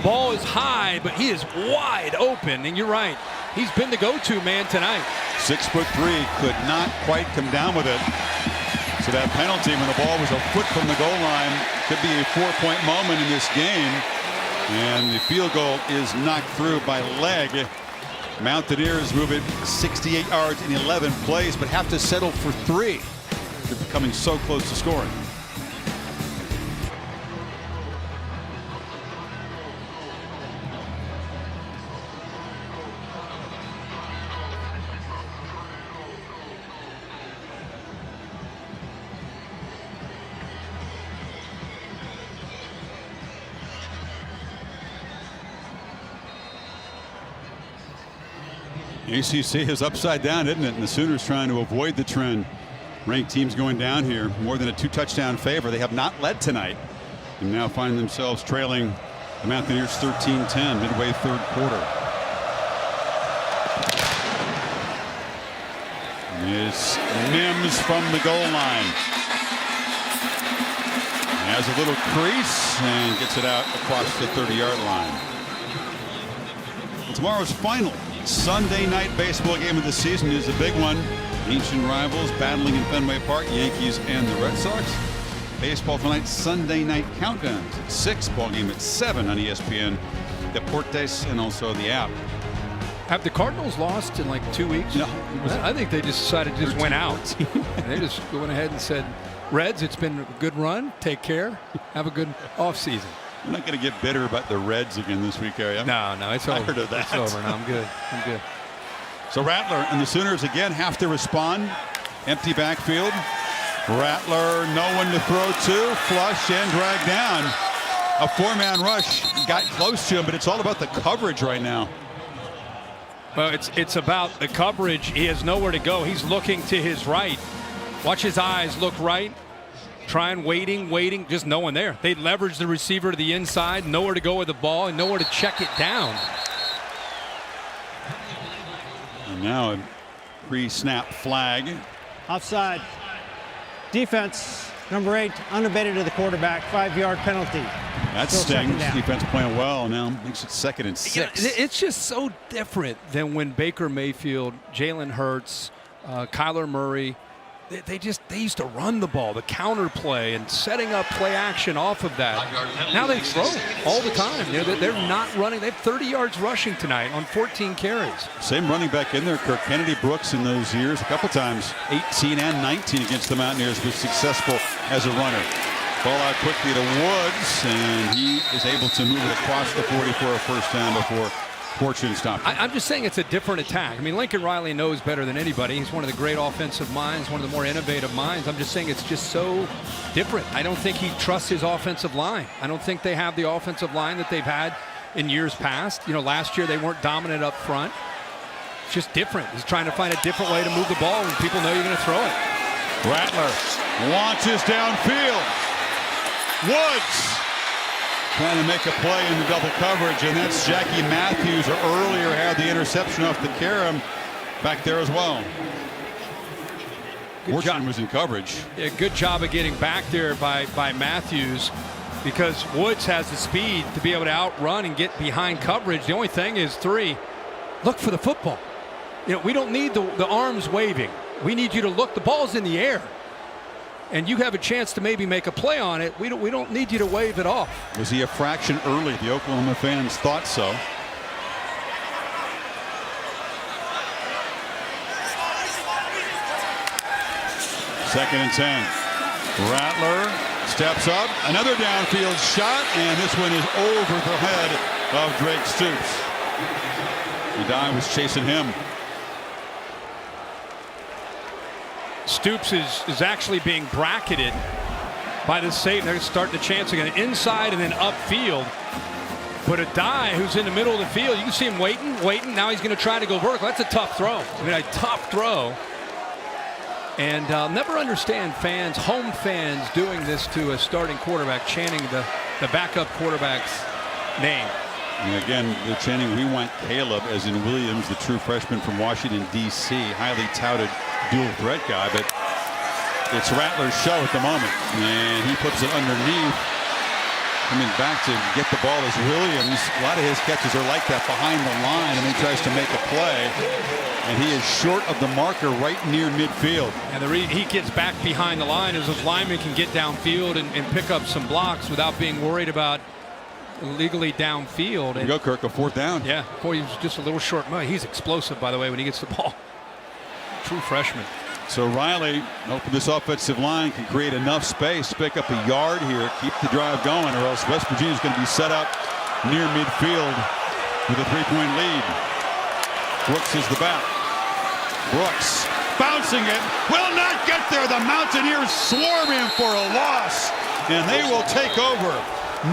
Ball is high, but he is wide open, and you're right. He's been the go-to man tonight. 6'3", could not quite come down with it. So that penalty when the ball was a foot from the goal line could be a 4-point moment in this game. And the field goal is knocked through by leg. Mountaineers move it 68 yards in 11 plays, but have to settle for 3. They're becoming so close to scoring. ACC is upside down, isn't it? And the Sooners trying to avoid the trend. Ranked teams going down here. More than a 2-touchdown favor. They have not led tonight. And now find themselves trailing the Mountaineers 13-10 midway third quarter. It's Mims from the goal line. Has a little crease and gets it out across the 30-yard line. And tomorrow's final Sunday night baseball game of the season is a big one. Ancient rivals battling in Fenway Park, Yankees and the Red Sox. Baseball tonight, Sunday night countdowns at 6, ball game at 7 on ESPN, Deportes, and also the app. Have the Cardinals lost in like 2 weeks? No. I think they just decided to just went out. And they just went ahead and said, Reds, it's been a good run. Take care. Have a good offseason. You're not going to get bitter about the Reds again this week, are you? No, it's over. I heard of that. It's over. No, I'm good. So Rattler and the Sooners again have to respond. Empty backfield. Rattler, no one to throw to. Flush and drag down. A 4-man rush got close to him, but it's all about the coverage right now. Well, it's about the coverage. He has nowhere to go. He's looking to his right. Watch his eyes look right. Trying, waiting, just no one there. They leverage the receiver to the inside, nowhere to go with the ball, and nowhere to check it down. And now a pre-snap flag. Offside. Defense, number 8, unabated to the quarterback, 5-yard penalty. That Still second stings. down. Defense playing well now. Makes it 2nd and 6. It's just so different than when Baker Mayfield, Jalen Hurts, Kyler Murray, they used to run the ball, the counter play, and setting up play action off of that. Now they throw all the time. They're not running. They have 30 yards rushing tonight on 14 carries. Same running back in there, Kirk. Kennedy Brooks in those years, a couple times, 18 and 19 against the Mountaineers, was successful as a runner. Ball out quickly to Woods, and he is able to move it across the 40 for a first down before Fortune stopped. I'm just saying it's a different attack. I mean, Lincoln Riley knows better than anybody. He's one of the great offensive minds, one of the more innovative minds. I'm just saying it's just so different. I don't think he trusts his offensive line. I don't think they have the offensive line that they've had in years past. Last year they weren't dominant up front. It's just different. He's trying to find a different way to move the ball when people know you're going to throw it. Rattler launches downfield. Woods trying to make a play in the double coverage, and that's Jackie Matthews, who earlier had the interception off the Karam back there as well. Fortune was in coverage. Yeah, good job of getting back there by Matthews, because Woods has the speed to be able to outrun and get behind coverage. The only thing is, 3, look for the football. We don't need the arms waving. We need you to look. The ball's in the air, and you have a chance to maybe make a play on it. We don't need you to wave it off. Was he a fraction early? The Oklahoma fans thought so. Second and 10. Rattler steps up. Another downfield shot, and this one is over the head of Drake Stoops. Udai was chasing him. Stoops is actually being bracketed by the safety. They're starting to chance again, inside and then upfield. But Udai, who's in the middle of the field, you can see him waiting. Now he's going to try to go vertical. That's a tough throw. I mean, a tough throw. And I'll never understand home fans doing this to a starting quarterback, chanting the backup quarterback's name. And again, they're chanting, "We want Caleb," as in Williams, the true freshman from Washington, D.C., highly touted dual threat guy, but it's Rattler's show at the moment, and he puts it underneath. Coming back to get the ball is Williams. A lot of his catches are like that, behind the line, and then tries to make a play, and he is short of the marker right near midfield. And the reason he gets back behind the line is his lineman can get downfield and pick up some blocks without being worried about illegally downfield. There you go, Kirk, a 4th down. Yeah, boy, he was just a little short. He's explosive, by the way, when he gets the ball. True freshman. So Riley, hoping this offensive line can create enough space to pick up a yard here, keep the drive going, or else West Virginia's going to be set up near midfield with a 3-point lead. Brooks is the back. Brooks bouncing it, will not get there. The Mountaineers swarm him for a loss, and they will take over.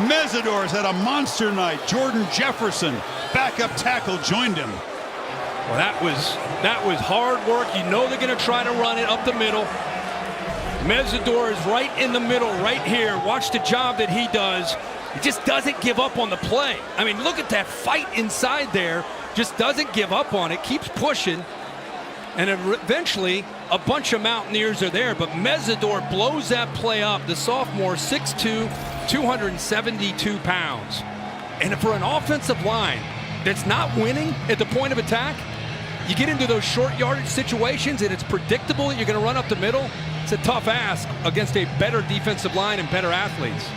Mesidor's had a monster night. Jordan Jefferson, backup tackle, joined him. Well, that was hard work. You know they're going to try to run it up the middle. Mesidor is right in the middle, right here. Watch the job that he does. He just doesn't give up on the play. I mean, look at that fight inside there. Just doesn't give up on it. Keeps pushing. And eventually, a bunch of Mountaineers are there. But Mesidor blows that play up. The sophomore, 6'2", 272 pounds. And for an offensive line that's not winning at the point of attack, you get into those short yardage situations and it's predictable that you're going to run up the middle. It's a tough ask against a better defensive line and better athletes.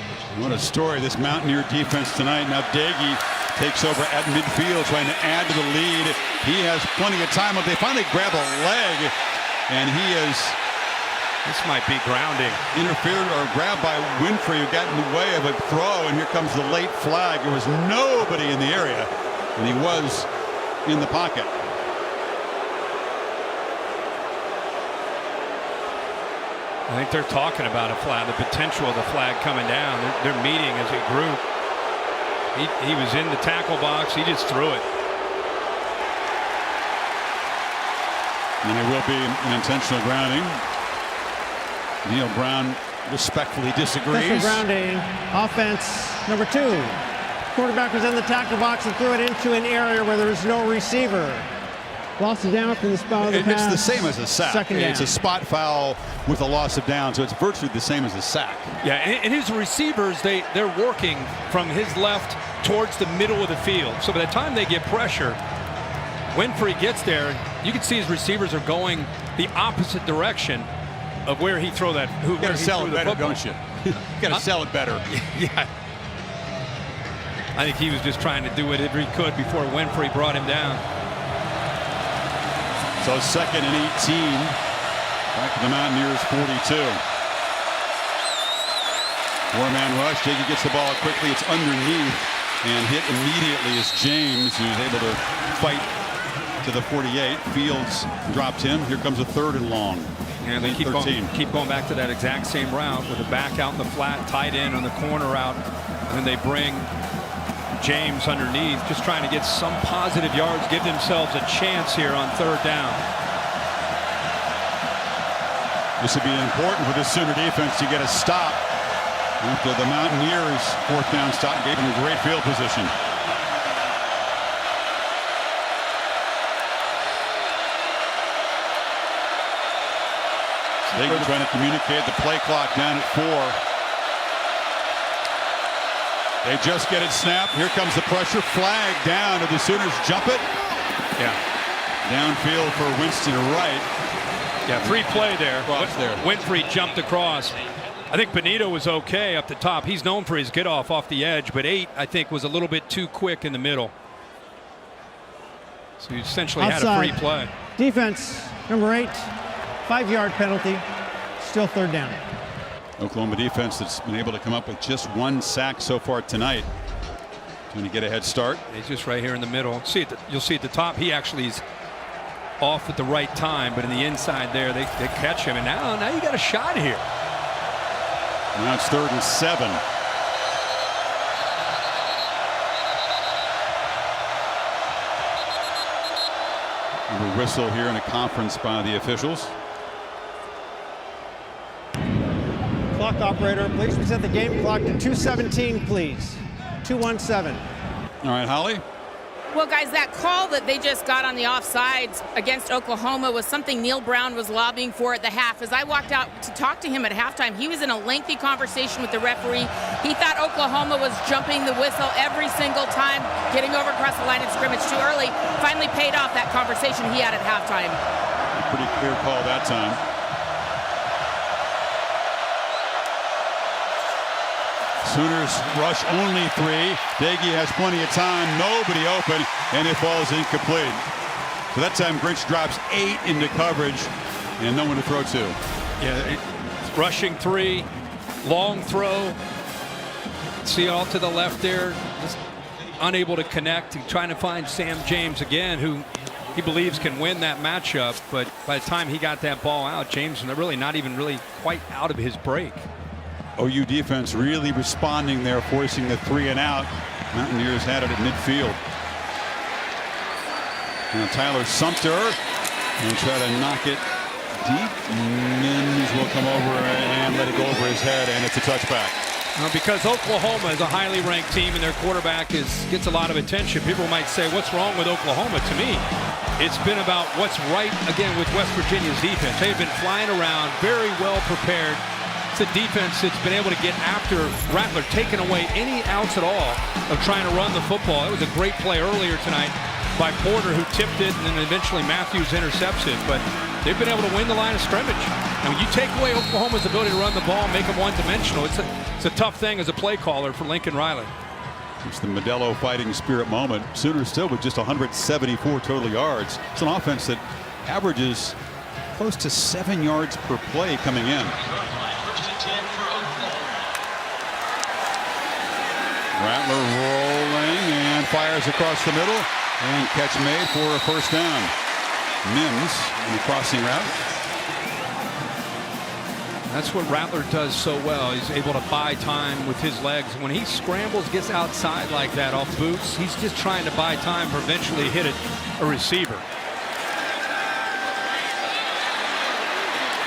What a story, this Mountaineer defense tonight. Now Daggy takes over at midfield, trying to add to the lead. He has plenty of time. They finally grab a leg, and he is... This might be grounding. Interfered or grabbed by Winfrey, who got in the way of a throw, and here comes the late flag. There was nobody in the area, and he was in the pocket. I think they're talking about a flag, the potential of the flag coming down. They're meeting as a group. He was in the tackle box. He just threw it. And it will be an intentional grounding. Neil Brown respectfully disagrees. Intentional grounding. Offense number 2. Quarterback was in the tackle box and threw it into an area where there was no receiver. Loss of down from the spot of the pass. It's the same as a sack. Second down. It's a spot foul with a loss of down, so it's virtually the same as a sack. Yeah, and his receivers, they're working from his left towards the middle of the field. So by the time they get pressure, Winfrey gets there, you can see his receivers are going the opposite direction of where he threw that. You got to sell it better, don't you? You got to sell it better. Yeah. I think he was just trying to do whatever he could before Winfrey brought him down. So 2nd and 18. Back to the Mountaineers 42. 4-man rush. Jiggy gets the ball quickly. It's underneath and hit immediately is James, who's able to fight to the 48. Fields dropped him. Here comes a 3rd and long. And they keep going back to that exact same route with a back out in the flat, tight end on the corner route, and then they bring James underneath, just trying to get some positive yards, give themselves a chance here on 3rd down. This would be important for this Sooner defense to get a stop after the Mountaineers' 4th down stop gave them great field position. They're trying to communicate the play clock down at 4. They just get it snapped. Here comes the pressure. Flag down. Do the Sooners jump it? Yeah. Downfield for Winston Wright. Yeah, free play there. There. Winfrey jumped across. I think Benito was okay up the top. He's known for his get off the edge, but 8, I think, was a little bit too quick in the middle. So he essentially Outside. had a free play. Defense number 8. 5-yard penalty. Still 3rd down. Oklahoma defense that's been able to come up with just 1 sack so far tonight. Trying to get a head start. He's just right here in the middle. You'll see at the top, he actually is off at the right time, but in the inside there, they catch him. And now you got a shot here. Now it's 3rd and 7. A whistle here in a conference by the officials. Clock operator, please reset the game clock to 2:17, please. 2:17. All right, Holly. Well, guys, that call that they just got on the offsides against Oklahoma was something Neil Brown was lobbying for at the half. As I walked out to talk to him at halftime, he was in a lengthy conversation with the referee. He thought Oklahoma was jumping the whistle every single time, getting over across the line of scrimmage too early. Finally paid off that conversation he had at halftime. Pretty clear call that time. Sooners rush only 3. Daggy has plenty of time. Nobody open, and it falls incomplete. So that time Grinch drops 8 into coverage, and no one to throw to. Yeah, rushing 3, long throw. See all to the left there, just unable to connect. And trying to find Sam James again, who he believes can win that matchup. But by the time he got that ball out, James was really not even really quite out of his break. OU defense really responding there, forcing the 3 and out. Mountaineers had it at midfield. Now Tyler Sumter and try to knock it deep. Mims will come over and let it go over his head, and it's a touchback. Because Oklahoma is a highly ranked team and their quarterback gets a lot of attention, people might say, what's wrong with Oklahoma? To me, it's been about what's right, again, with West Virginia's defense. They've been flying around, very well prepared, That's a defense that's been able to get after Rattler, taking away any outs at all of trying to run the football. It was a great play earlier tonight by Porter, who tipped it, and then eventually Matthews intercepts it. But they've been able to win the line of scrimmage. And when you take away Oklahoma's ability to run the ball and make them one-dimensional, it's a tough thing as a play caller for Lincoln Riley. It's the Modelo fighting spirit moment. Sooners still with just 174 total yards. It's an offense that averages close to 7 yards per play coming in. Rattler rolling and fires across the middle, and catch made for a first down. Mims in the crossing route. That's what Rattler does so well. He's able to buy time with his legs. When he scrambles, gets outside like that off boots, he's just trying to buy time for eventually hit a receiver.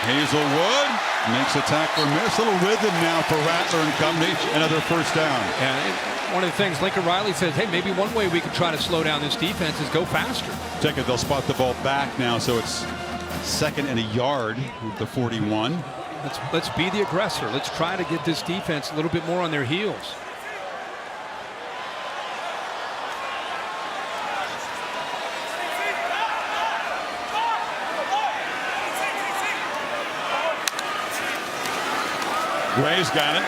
Hazelwood makes a tackler miss. A little rhythm now for Rattler and company. Another first down. And one of the things Lincoln Riley says, hey, maybe one way we could try to slow down this defense is go faster. Check it. They'll spot the ball back now, so it's 2nd and a yard with the 41. Let's be the aggressor. Let's try to get this defense a little bit more on their heels. Gray's got it.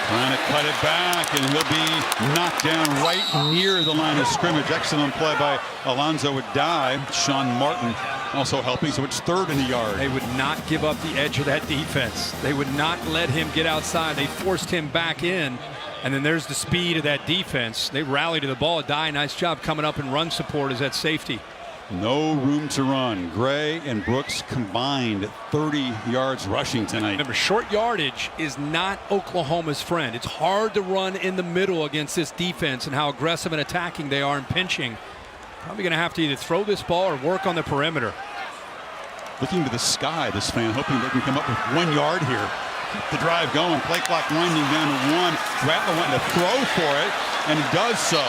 Trying to cut it back, and he'll be knocked down right near the line of scrimmage. Excellent play by Alonzo Adai. Sean Martin also helping, so it's 3rd and a yard. They would not give up the edge of that defense. They would not let him get outside. They forced him back in, and then there's the speed of that defense. They rally to the ball. Adai, nice job coming up and run support as that safety. No room to run. Gray and Brooks combined 30 yards rushing tonight. Remember, short yardage is not Oklahoma's friend. It's hard to run in the middle against this defense and how aggressive and attacking they are and pinching. Probably going to have to either throw this ball or work on the perimeter. Looking to the sky, this fan, hoping they can come up with 1 yard here. Keep the drive going. Play clock winding down to 1. Rattler wanting to throw for it, and he does so.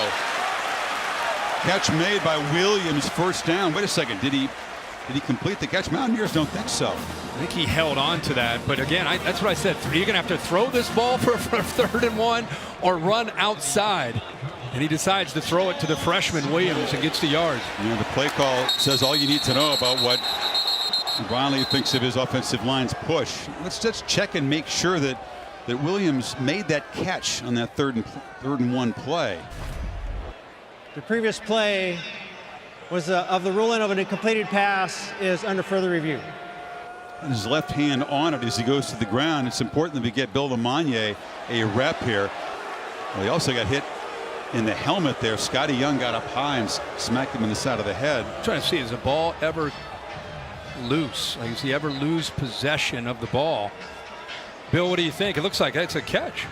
Catch made by Williams, first down. Wait a second, did he complete the catch? Mountaineers don't think so. I think he held on to that, but again, that's what I said. You're going to have to throw this ball for 3rd and 1 or run outside. And he decides to throw it to the freshman Williams and gets the yards. You know, the play call says all you need to know about what Riley thinks of his offensive line's push. Let's just check and make sure that Williams made that catch on that 3rd and 1 play. The previous play was of the ruling of an incompleted pass is under further review. His left hand on it as he goes to the ground. It's important that we get Bill Lamagna a rep here. Well, he also got hit in the helmet there. Scotty Young got up high and smacked him in the side of the head. I'm trying to see, is the ball ever loose? Like, does he ever lose possession of the ball? Bill, what do you think? It looks like that's a catch.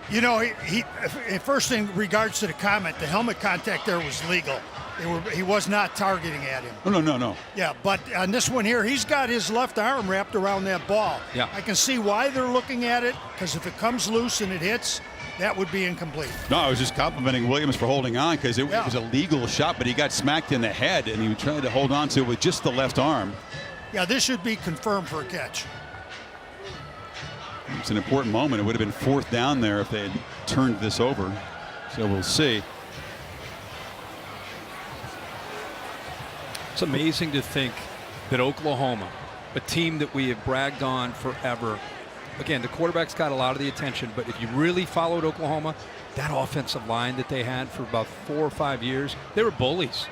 You know, he first in regards to the comment, the helmet contact there was legal. He was not targeting at him. No. Yeah, but on this one here, he's got his left arm wrapped around that ball. Yeah. I can see why they're looking at it, because if it comes loose and it hits, that would be incomplete. No, I was just complimenting Williams for holding on, because it was a legal shot, but he got smacked in the head, and he tried to hold on to it with just the left arm. Yeah, this should be confirmed for a catch. It's an important moment. It would have been 4th down there if they had turned this over. So we'll see. It's amazing to think that Oklahoma, a team that we have bragged on forever, again, the quarterback's got a lot of the attention, but if you really followed Oklahoma, that offensive line that they had for about 4 or 5 years, they were bullies.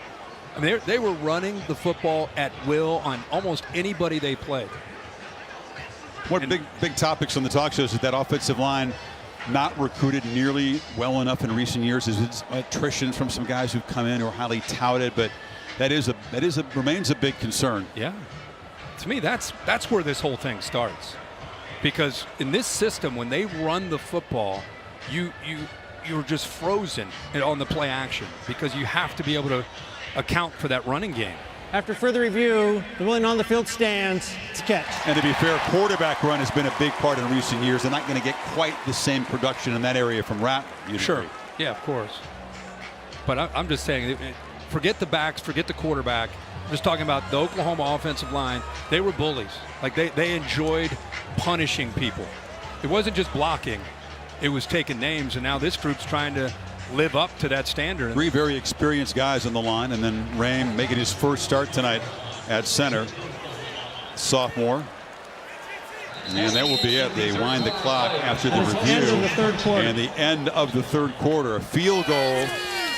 I mean, they were running the football at will on almost anybody they played. One of the big topics on the talk shows is that offensive line not recruited nearly well enough in recent years. Is attrition from some guys who've come in who are highly touted, but remains a big concern. Yeah, to me that's where this whole thing starts, because in this system, when they run the football, you're just frozen on the play action because you have to be able to account for that running game. After further review, the ruling on the field stands. It's a catch. And to be fair, quarterback run has been a big part in recent years. They're not going to get quite the same production in that area from Rattler. Sure. Yeah, of course. But I'm just saying, forget the backs, forget the quarterback. I'm just talking about the Oklahoma offensive line. They were bullies. Like they enjoyed punishing people. It wasn't just blocking. It was taking names, and now this group's trying to live up to that standard. 3 very experienced guys on the line, and then Raym making his first start tonight at center. Sophomore. And that will be it. They wind the clock after the review. End of the third quarter. And the end of the third quarter. A field goal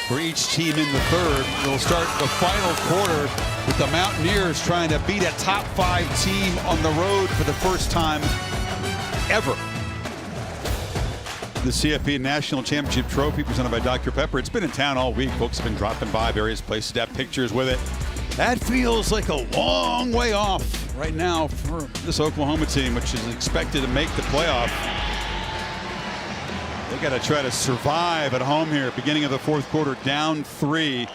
for each team in the third. We'll start the final quarter with the Mountaineers trying to beat a top 5 team on the road for the first time ever. The CFP National Championship Trophy presented by Dr. Pepper. It's been in town all week. Folks have been dropping by various places to have pictures with it. That feels like a long way off right now for this Oklahoma team, which is expected to make the playoff. They got to try to survive at home here. Beginning of the fourth quarter, down 3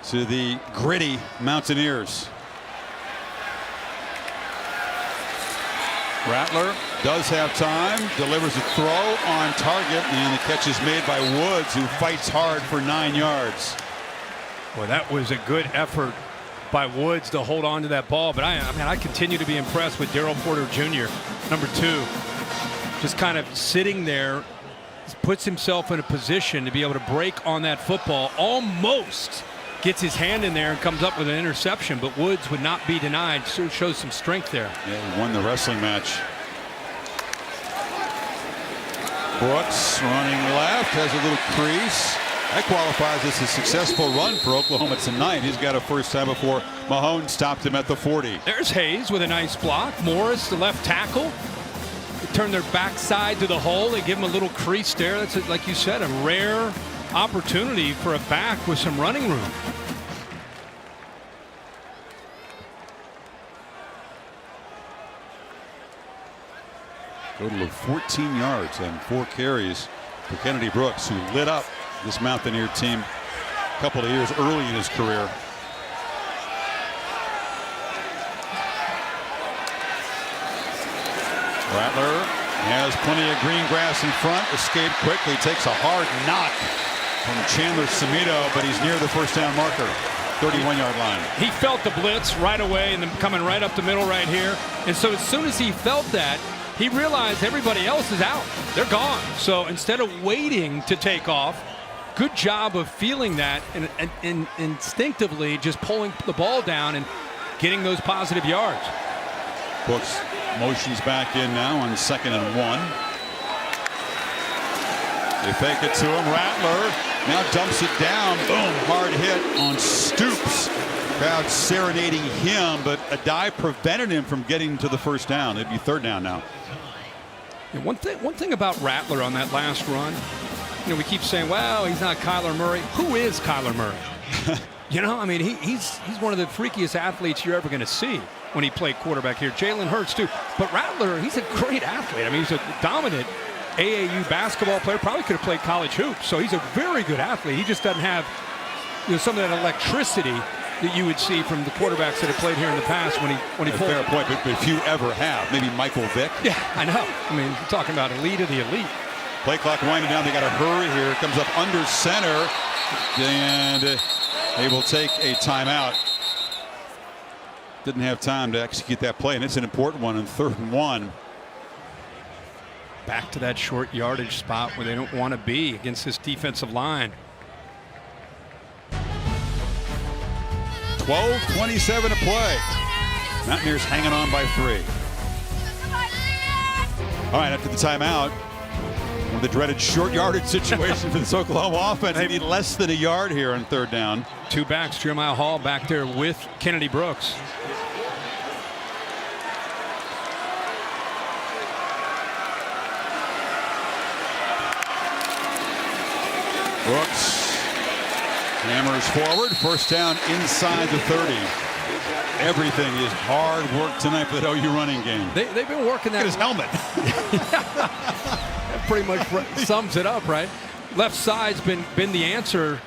to the gritty Mountaineers. Rattler does have time, delivers a throw on target, and the catch is made by Woods, who fights hard for 9 yards. Boy, that was a good effort by Woods to hold on to that ball. But I continue to be impressed with Darryl Porter Jr., number 2. Just kind of sitting there, puts himself in a position to be able to break on that football. Almost gets his hand in there and comes up with an interception, but Woods would not be denied. So shows some strength there. Yeah, he won the wrestling match. Brooks running left, has a little crease. That qualifies as a successful run for Oklahoma tonight. He's got a first time before Mahone stopped him at the 40. There's Hayes with a nice block. Morris, the left tackle. They turn their backside to the hole. They give him a little crease there. That's, like you said, a rare opportunity for a back with some running room. Total of 14 yards and 4 carries for Kennedy Brooks, who lit up this Mountaineer team a couple of years early in his career. Rattler has plenty of green grass in front. Escaped quickly. Takes a hard knock from Chandler Samito, but he's near the first down marker. 31-yard line. He felt the blitz right away and then coming right up the middle right here. And so as soon as he felt that, he realized everybody else is out. They're gone. So instead of waiting to take off, good job of feeling that and instinctively just pulling the ball down and getting those positive yards. Brooks motions back in now on 2nd and 1. They fake it to him. Rattler now dumps it down. Boom, hard hit on Stoops. Crowd serenading him, but a dive prevented him from getting to the first down. It'd be 3rd down now. Yeah, one thing about Rattler on that last run, you know, we keep saying, well, he's not Kyler Murray. Who is Kyler Murray? You know, I mean, he's one of the freakiest athletes you're ever going to see when he played quarterback here. Jalen Hurts, too. But Rattler, he's a great athlete. I mean, he's a dominant AAU basketball player. Probably could have played college hoops. So he's a very good athlete. He just doesn't have, you know, some of that electricity that you would see from the quarterbacks that have played here in the past when he pulled. Fair point, but few ever have. Maybe Michael Vick. Yeah, I know. I mean, you're talking about elite of the elite. Play clock winding down. They got to hurry here. Comes up under center, and they will take a timeout. Didn't have time to execute that play, and it's an important one in 3rd and 1. Back to that short yardage spot where they don't want to be against this defensive line. 12:27 to play. Mountaineers hanging on by 3. All right, after the timeout, the dreaded short yardage situation for this Oklahoma offense. They need less than a yard here on 3rd down. 2 backs, Jeremiah Hall back there with Kennedy Brooks. Brooks hammers forward. First down inside the 30. Everything is hard work tonight for the OU running game. They've been working that. Look at his helmet. That pretty much sums it up, right? Left side's been the answer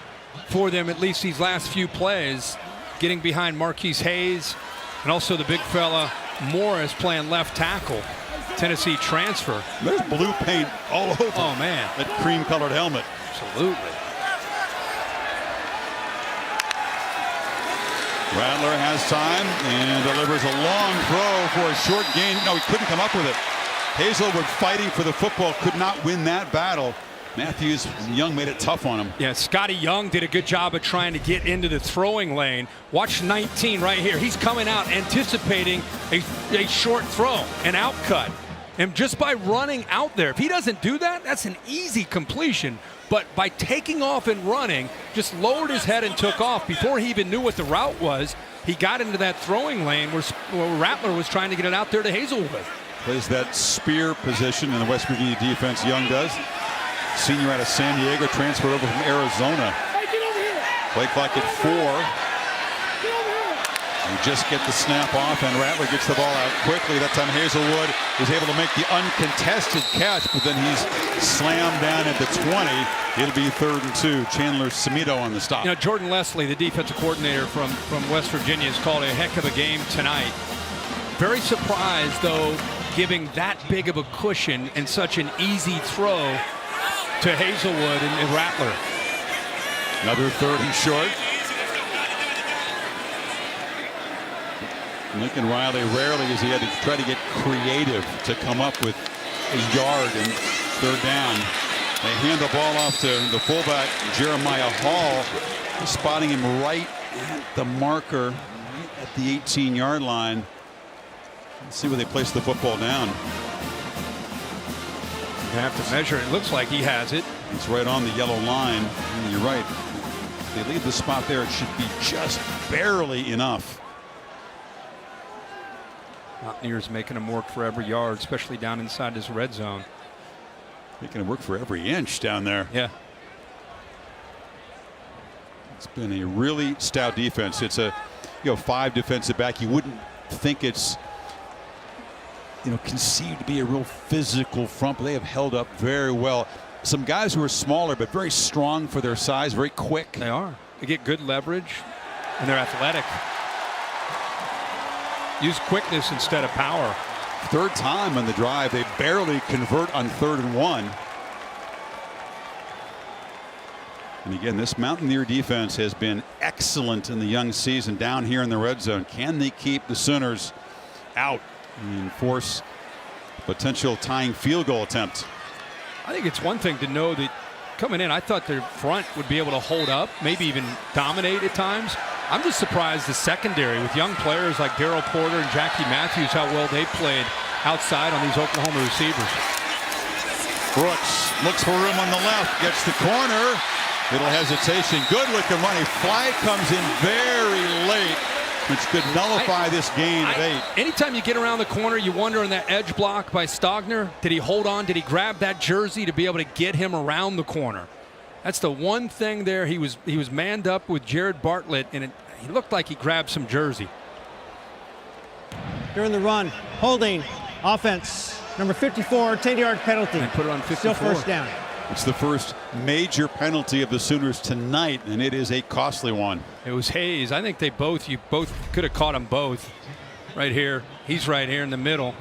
for them at least these last few plays. Getting behind Marquise Hayes and also the big fella Morris playing left tackle. Tennessee transfer. There's blue paint all over. Oh, man. That cream-colored helmet. Absolutely. Rattler has time and delivers a long throw for a short gain. No, he couldn't come up with it. Hazelwood fighting for the football, could not win that battle. Matthews and Young made it tough on him. Yeah, Scotty Young did a good job of trying to get into the throwing lane. Watch 19 right here. He's coming out anticipating a short throw, an out cut. And just by running out there, if he doesn't do that, that's an easy completion. But by taking off and running, just lowered his head and took off. Before he even knew what the route was, he got into that throwing lane where Rattler was trying to get it out there to Hazelwood. Plays that spear position in the West Virginia defense. Young does. Senior out of San Diego, transferred over from Arizona. Play clock at 4. You just get the snap off, and Rattler gets the ball out quickly. That time Hazelwood is able to make the uncontested catch, but then he's slammed down at the 20. It'll be 3rd and 2. Chandler Semito on the stop. You know, Jordan Leslie, the defensive coordinator from West Virginia, has called a heck of a game tonight. Very surprised, though, giving that big of a cushion and such an easy throw to Hazelwood and Rattler. Another 3rd and short. Lincoln Riley rarely has he had to try to get creative to come up with a yard and 3rd down. They hand the ball off to the fullback Jeremiah Hall, spotting him right at the marker, right at the 18-yard line. Let's see where they place the football down. You have to measure it. It looks like he has it. It's right on the yellow line. And you're right. If they leave the spot there, it should be just barely enough. Mountaineers making him work for every yard, especially down inside this red zone. Making him work for every inch down there. Yeah. It's been a really stout defense. It's a 5 defensive back. You wouldn't think it's conceived to be a real physical front, but they have held up very well. Some guys who are smaller but very strong for their size, very quick. They are. They get good leverage, and they're athletic. Use quickness instead of power. 3rd time on the drive. They barely convert on 3rd and 1. And again, this Mountaineer defense has been excellent in the young season down here in the red zone. Can they keep the Sooners out and force potential tying field goal attempt? I think it's one thing to know that coming in, I thought their front would be able to hold up, maybe even dominate at times. I'm just surprised the secondary with young players like Darryl Porter and Jackie Matthews, how well they played outside on these Oklahoma receivers. Brooks looks for room on the left, gets the corner. Little hesitation. Good looking running. Flag comes in very late, which could nullify this gain of 8. Anytime you get around the corner, you wonder on that edge block by Stogner, did he hold on? Did he grab that jersey to be able to get him around the corner? That's the one thing there. He was manned up with Jared Bartlett, and he looked like he grabbed some jersey. During the run, holding, offense, number 54, 10-yard penalty. And put it on 54. Still 1st down. It's the first major penalty of the Sooners tonight, and it is a costly one. It was Hayes. I think you both could have caught them both. Right here. He's right here in the middle.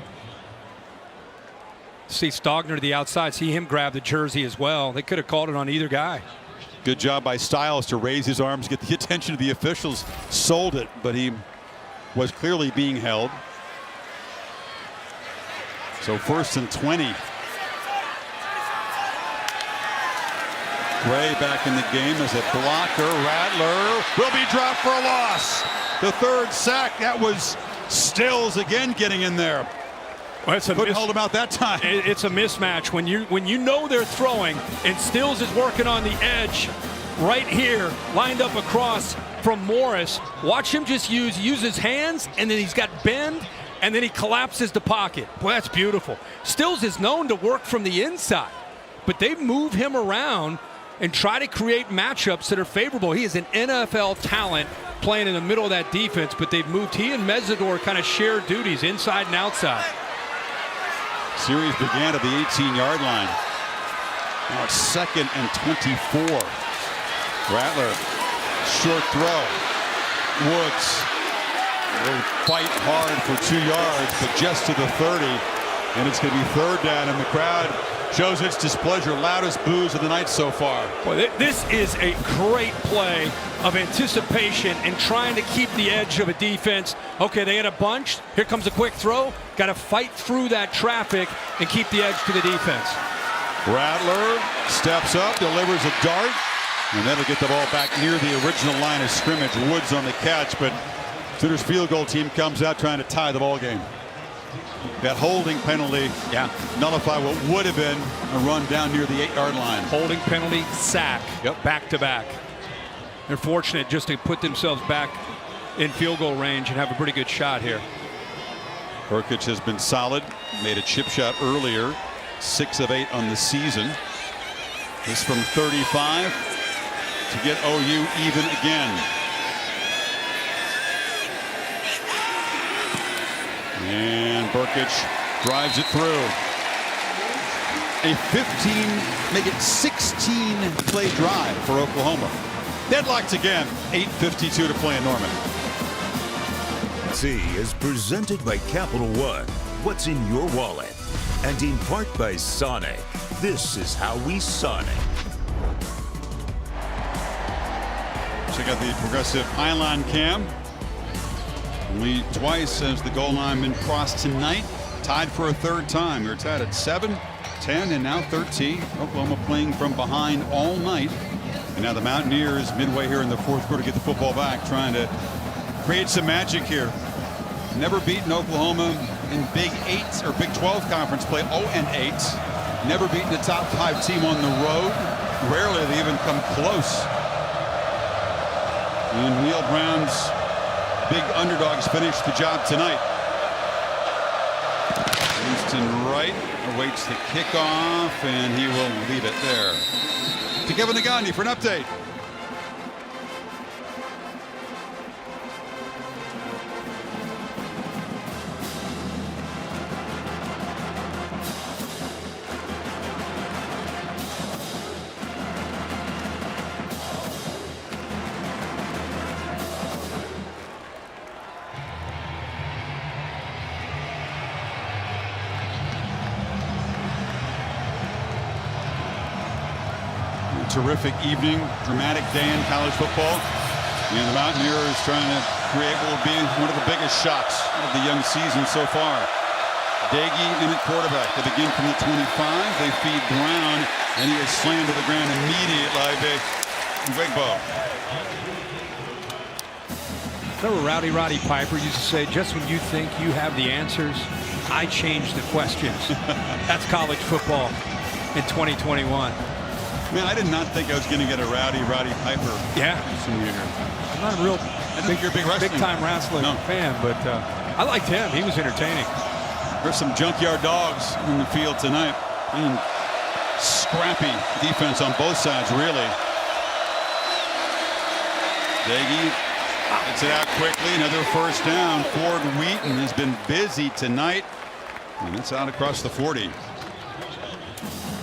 See Stogner to the outside. See him grab the jersey as well. They could have called it on either guy. Good job by Styles to raise his arms, get the attention of the officials. Sold it, but he was clearly being held. So 1st and 20. Gray back in the game as a blocker. Rattler will be dropped for a loss. The 3rd sack. That was Stills again getting in there. Well, couldn't hold him out that time. It's a mismatch when you know they're throwing and Stills is working on the edge right here, lined up across from Morris. Watch him just use his hands, and then he's got bend, and then he collapses the pocket. Boy, that's beautiful. Stills is known to work from the inside, but they move him around and try to create matchups that are favorable. He is an NFL talent playing in the middle of that defense, but they've moved. He and Mesidor kind of share duties inside and outside. Series began at the 18-yard line. Now it's 2nd and 24. Rattler, short throw. Woods will fight hard for 2 yards, but just to the 30. And it's going to be third down, and the crowd shows its displeasure. Loudest boos of the night so far. Well, this is a great play of anticipation and trying to keep the edge of a defense. Okay, they had a bunch. Here comes a quick throw. Got to fight through that traffic and keep the edge to the defense. Rattler steps up, delivers a dart, and that'll get the ball back near the original line of scrimmage. Woods on the catch, but Sooners field goal team comes out trying to tie the ball game. That holding penalty nullify what would have been a run down near the 8-yard line. Holding penalty, sack, back to back. They're fortunate just to put themselves back in field goal range and have a pretty good shot here. Burkich has been solid, made a chip shot earlier, 6 of 8 on the season. This from 35 to get OU even again. And Burkich drives it through. A 15, make it 16 play drive for Oklahoma. Deadlocked again. 8:52 to play in Norman. C is presented by Capital One. What's in your wallet? And in part by Sonic. This is how we Sonic. Check out the Progressive Pylon Cam. Only twice has the goal line been crossed tonight. Tied for a third time. We're tied at 7, 10, and now 13. Oklahoma playing from behind all night. And now the Mountaineers midway here in the fourth quarter get the football back, trying to create some magic here. Never beaten Oklahoma in Big 8 or Big 12 conference play, 0-8. Never beaten a top 5 team on the road. Rarely they even come close. And Neil Brown's big underdogs finish the job tonight. Winston Wright awaits the kickoff, and he will leave it there. To Kevin Nagandi for an update. Terrific evening, dramatic day in college football. And the Mountaineers trying to create what will be one of the biggest shots of the young season so far. Daggy in at quarterback. They begin from the 25. They feed Brown, and he is slammed to the ground immediately by Wigbo. Remember Roddy Piper used to say, just when you think you have the answers, I change the questions. That's college football in 2021. Man, I did not think I was going to get a Roddy Piper. Yeah. I'm not a real big time wrestling fan, but I liked him. He was entertaining. There's some junkyard dogs in the field tonight. And scrappy defense on both sides, really. Daggy gets it out quickly. Another first down. Ford Wheaton has been busy tonight. And it's out across the 40.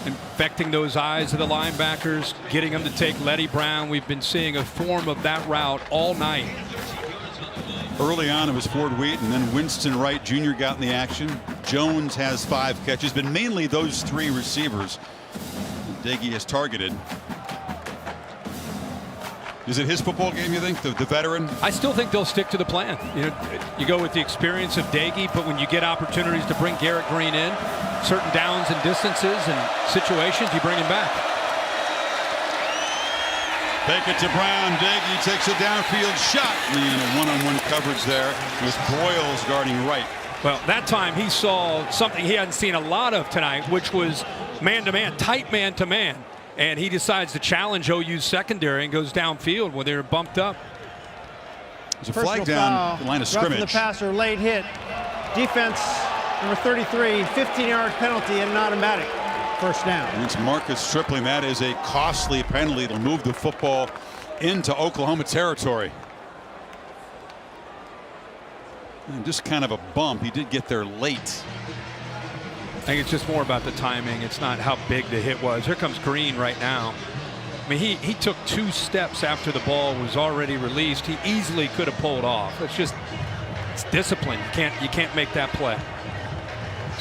Infecting those eyes of the linebackers, getting them to take Letty Brown. We've been seeing a form of that route all night. Early on it was Ford Wheaton, then Winston Wright Jr. got in the action. Jones has 5 catches, but mainly those 3 receivers Daggy has targeted. Is it his football game, you think, the veteran? I still think they'll stick to the plan. You go with the experience of Daggy, but when you get opportunities to bring Garrett Green in, certain downs and distances and situations, you bring him back. Take it to Brown. Daggy takes a downfield shot. And a one-on-one coverage there with Broyles guarding right. Well, that time he saw something he hadn't seen a lot of tonight, which was man-to-man, tight man-to-man. And he decides to challenge OU's secondary and goes downfield when they're bumped up. There's a flag down the line of scrimmage. Roughing the passer, late hit. Defense, number 33, 15-yard penalty and an automatic first down. And it's Marcus Stripling. That is a costly penalty. It'll move the football into Oklahoma territory. And just kind of a bump. He did get there late. I think it's just more about the timing. It's not how big the hit was. Here comes Green right now. I mean, he took 2 steps after the ball was already released. He easily could have pulled off. It's discipline. You can't make that play.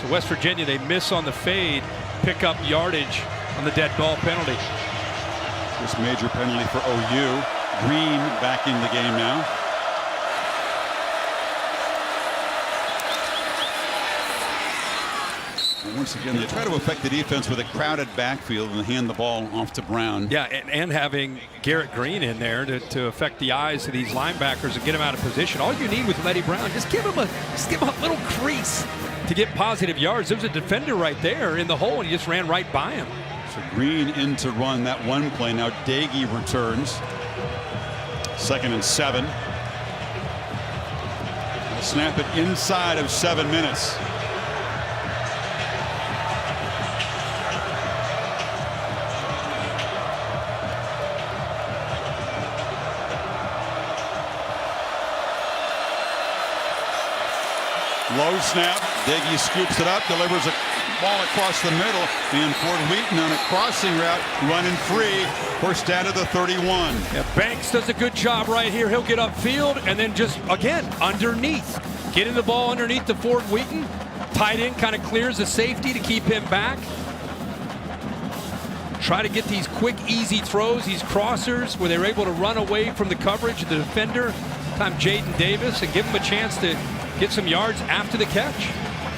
So West Virginia, they miss on the fade, pick up yardage on the dead ball penalty. This major penalty for OU. Green back in the game now. And once again, they try to affect the defense with a crowded backfield and hand the ball off to Brown. Yeah, and having Garrett Green in there to affect the eyes of these linebackers and get them out of position. All you need with Letty Brown, just give him a little crease to get positive yards. There was a defender right there in the hole, and he just ran right by him. So Green in to run that one play. Now Dagey returns. 2nd and 7. They'll snap it inside of 7 minutes. Low snap. Dagey scoops it up, delivers a ball across the middle, and Ford Wheaton on a crossing route, running free, first down to the 31. Yeah, Banks does a good job right here. He'll get upfield and then just, again, underneath. Getting the ball underneath the Ford Wheaton. Tight end kind of clears the safety to keep him back. Try to get these quick, easy throws, these crossers, where they're able to run away from the coverage of the defender. Time Jaden Davis, and give him a chance to get some yards after the catch.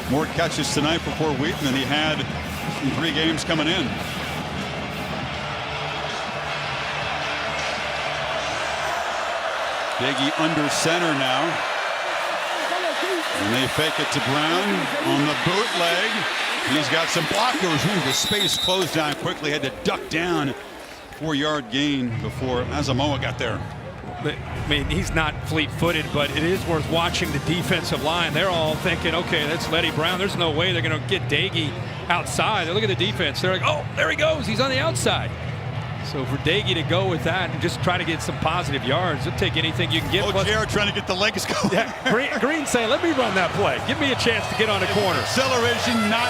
More catches tonight for Fort Wheaton than he had in 3 games coming in. Dagey under center now. And they fake it to Brown on the bootleg. He's got some blockers. Ooh, the space closed down quickly. Had to duck down. 4-yard gain before Asamoah got there. I mean, he's not fleet-footed, but it is worth watching the defensive line. They're all thinking, okay, that's Letty Brown. There's no way they're going to get Dagey outside. They look at the defense. They're like, oh, there he goes. He's on the outside. So for Dagey to go with that and just try to get some positive yards, they'll take anything you can get. Oh, Jared trying to get the legs going. Yeah, Green saying, let me run that play. Give me a chance to get on a corner. Acceleration, not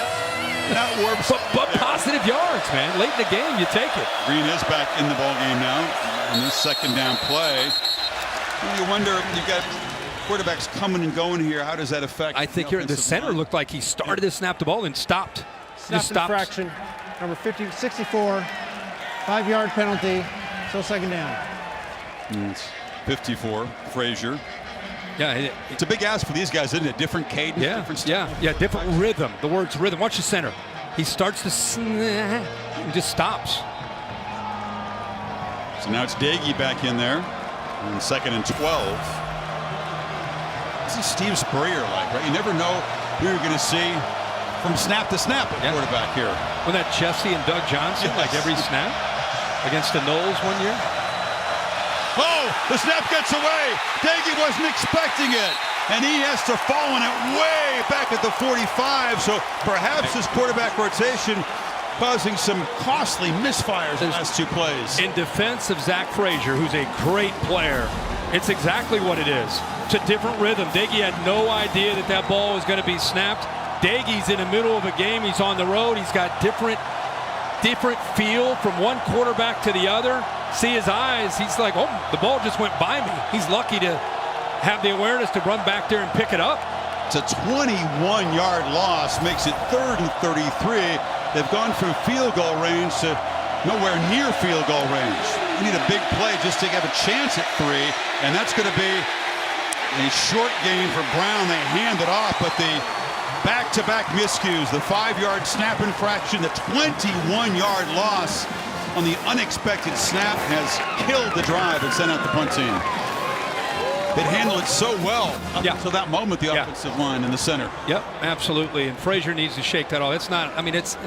warp. But positive yards, man. Late in the game, you take it. Green is back in the ball game now. On this 2nd down play. You wonder, you've got quarterbacks coming and going here. How does that affect? I think here the center looked like he started to snap the ball and stopped. Snap infraction, number 64, 5-yard penalty, so 2nd down. It's 54, Frazier. Yeah, it's a big ask for these guys, isn't it? Different cadence, different stuff. Yeah, different rhythm. The word's rhythm. Watch the center. He starts to snap and just stops. So now it's Dagey back in there on 2nd and 12. This is Steve Spurrier like, right? You never know who you're going to see from snap to snap at quarterback here. Well, that Jesse and Doug Johnson, like every snap against the Knowles one year. Oh, the snap gets away. Dagey wasn't expecting it. And he has to fall on it way back at the 45. So perhaps his quarterback rotation causing some costly misfires in the last 2 plays. In defense of Zach Frazier, who's a great player, it's exactly what it is. It's a different rhythm. Dagey had no idea that that ball was going to be snapped. Dagey's in the middle of a game. He's on the road. He's got different feel from one quarterback to the other. See his eyes. He's like, oh, the ball just went by me. He's lucky to have the awareness to run back there and pick it up. It's a 21-yard loss, makes it 3rd and 33. They've gone from field goal range to nowhere near field goal range. You need a big play just to have a chance at 3, and that's going to be a short gain for Brown. They hand it off, but the back-to-back miscues, the 5-yard snap infraction, the 21-yard loss on the unexpected snap has killed the drive and sent out the punt team. They'd handled it so well up until that moment, the offensive line in the center. Yep, absolutely. And Frazier needs to shake that off. It's not, I mean, it's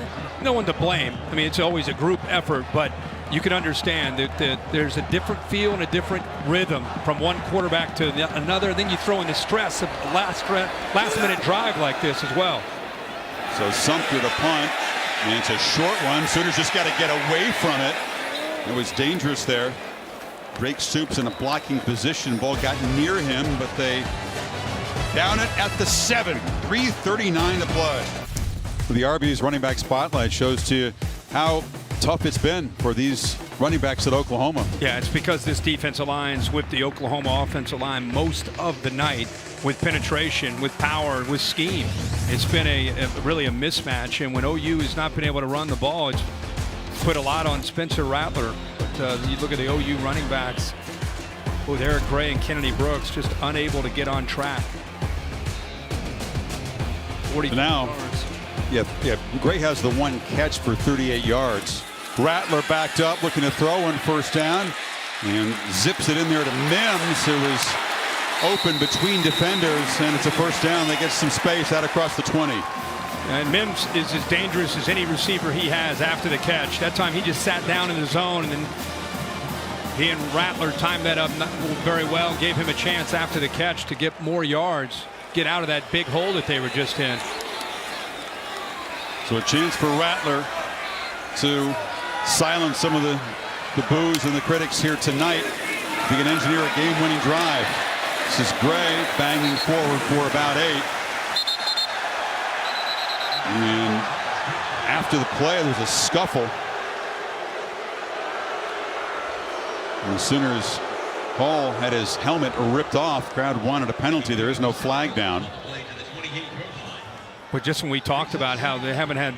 no one to blame. I mean, it's always a group effort, but you can understand that there's a different feel and a different rhythm from one quarterback to another. Then you throw in the stress of a last-minute drive like this as well. So Sumter to punt, and it's a short one. Sooners just got to get away from it. It was dangerous there. Drake Stoops in a blocking position. Ball got near him, but they down it at the 7. 3:39 to play. The Arby's running back spotlight shows to you how tough it's been for these running backs at Oklahoma. Yeah, it's because this defensive line's whipped the Oklahoma offensive line most of the night. with penetration, with power, with scheme. It's been really a mismatch, and when OU has not been able to run the ball, it's put a lot on Spencer Rattler. But you look at the OU running backs with Eric Gray and Kennedy Brooks just unable to get on track. 42 now, yards. yeah, Gray has the one catch for 38 yards. Rattler backed up, looking to throw on first down, and zips it in there to Mims, who was open between defenders, and it's a first down. They get some space out across the 20. And Mims is as dangerous as any receiver he has after the catch. That time he just sat down in the zone, and then he and Rattler timed that up very well, gave him a chance after the catch to get more yards, get out of that big hole that they were just in. So a chance for Rattler to silence some of the boos and the critics here tonight. He can engineer a game-winning drive. This is Gray banging forward for about 8. And after the play, there's a scuffle. And the Sooners, Hall had his helmet ripped off. Crowd wanted a penalty. There is no flag down. But just when we talked about how they haven't had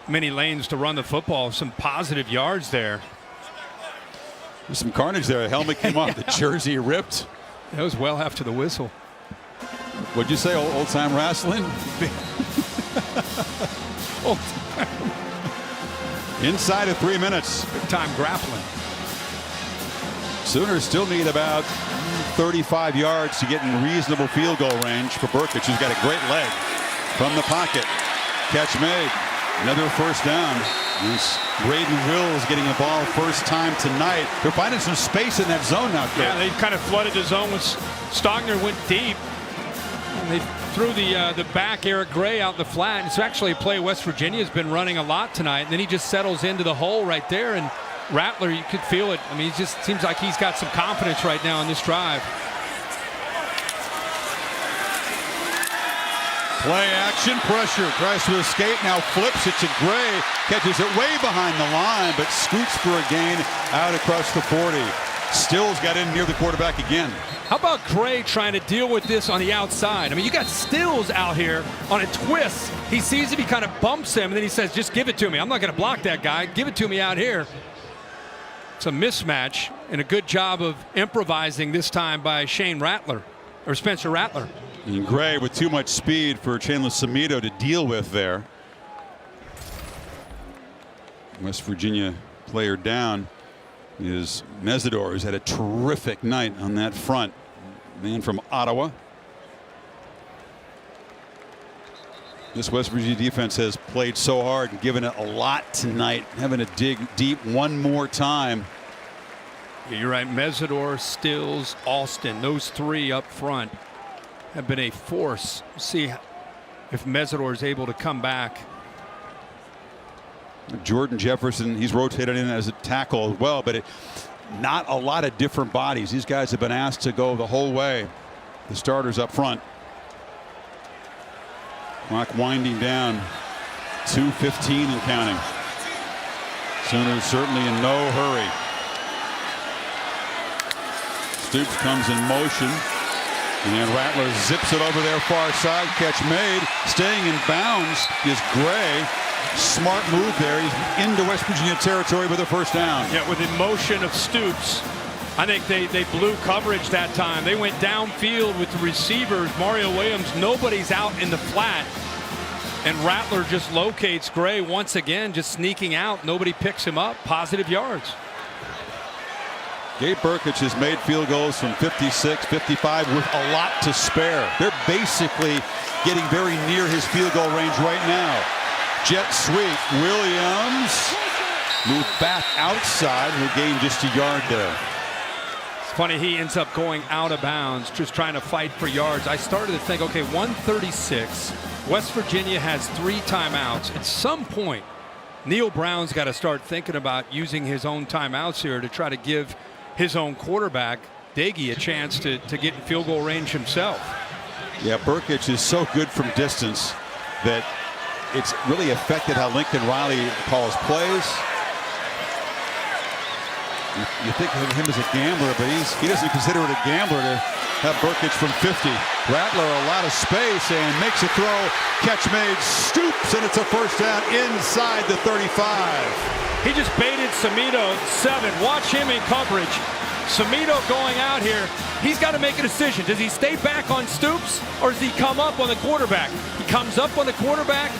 many lanes to run the football, some positive yards there. There's some carnage there. The helmet came off. The jersey ripped. That was well after the whistle. What'd you say, old time wrestling? Old Inside of 3 minutes. Big time grappling. Sooners still need about 35 yards to get in reasonable field goal range for Burkett, who's got a great leg from the pocket. Catch made. Another first down. Braden Wills getting the ball first time tonight. They're finding some space in that zone now. Yeah, they kind of flooded the zone with Stogner went deep. And they threw the back Eric Gray out the flat. It's actually a play West Virginia has been running a lot tonight. And then he just settles into the hole right there. And Rattler, you could feel it. I mean, he just seems like he's got some confidence right now in this drive. Play action, pressure, tries to escape, now flips it to Gray, catches it way behind the line, but scoots for a gain out across the 40. Stills got in near the quarterback again. How about Gray trying to deal with this on the outside? I mean, you got Stills out here on a twist. He sees him, he kind of bumps him, and then he says, just give it to me. I'm not going to block that guy. Give it to me out here. It's a mismatch, and a good job of improvising this time by Shane Rattler, or Spencer Rattler. And Gray with too much speed for Chandler Samito to deal with there. West Virginia player down is Mesidor, who's had a terrific night on that front. Man from Ottawa. This West Virginia defense has played so hard and given it a lot tonight, having to dig deep one more time. Yeah, you're right. Mesidor, Stills, Alston, those three up front have been a force. See if Mesidor is able to come back. Jordan Jefferson, he's rotated in as a tackle as well, but not a lot of different bodies. These guys have been asked to go the whole way. The starters up front. Clock winding down. 2:15 and counting. Sooners certainly in no hurry. Stoops comes in motion. And Rattler zips it over their far side. Catch made. Staying in bounds is Gray. Smart move there. He's into West Virginia territory with a first down. Yeah, with the motion of Stoops. I think they blew coverage that time. They went downfield with the receivers. Mario Williams, nobody's out in the flat. And Rattler just locates Gray once again, just sneaking out. Nobody picks him up. Positive yards. Gabe Burkett has made field goals from 56, 55 with a lot to spare. They're basically getting very near his field goal range right now. Jet sweep. Williams moved back outside and gained just a yard there. It's funny, he ends up going out of bounds, just trying to fight for yards. I started to think, okay, 136. West Virginia has 3 timeouts. At some point, Neil Brown's got to start thinking about using his own timeouts here to try to give his own quarterback, Daggy, a chance to get in field goal range himself. Yeah, Burkett is so good from distance that it's really affected how Lincoln Riley calls plays. You think of him as a gambler, but he doesn't consider it a gambler to have Burkett from 50. Rattler a lot of space and makes a throw. Catch made, stoops, and it's a first down inside the 35. He just baited Samito 7. Watch him in coverage. Samito going out here. He's got to make a decision. Does he stay back on Stoops or does he come up on the quarterback? He comes up on the quarterback.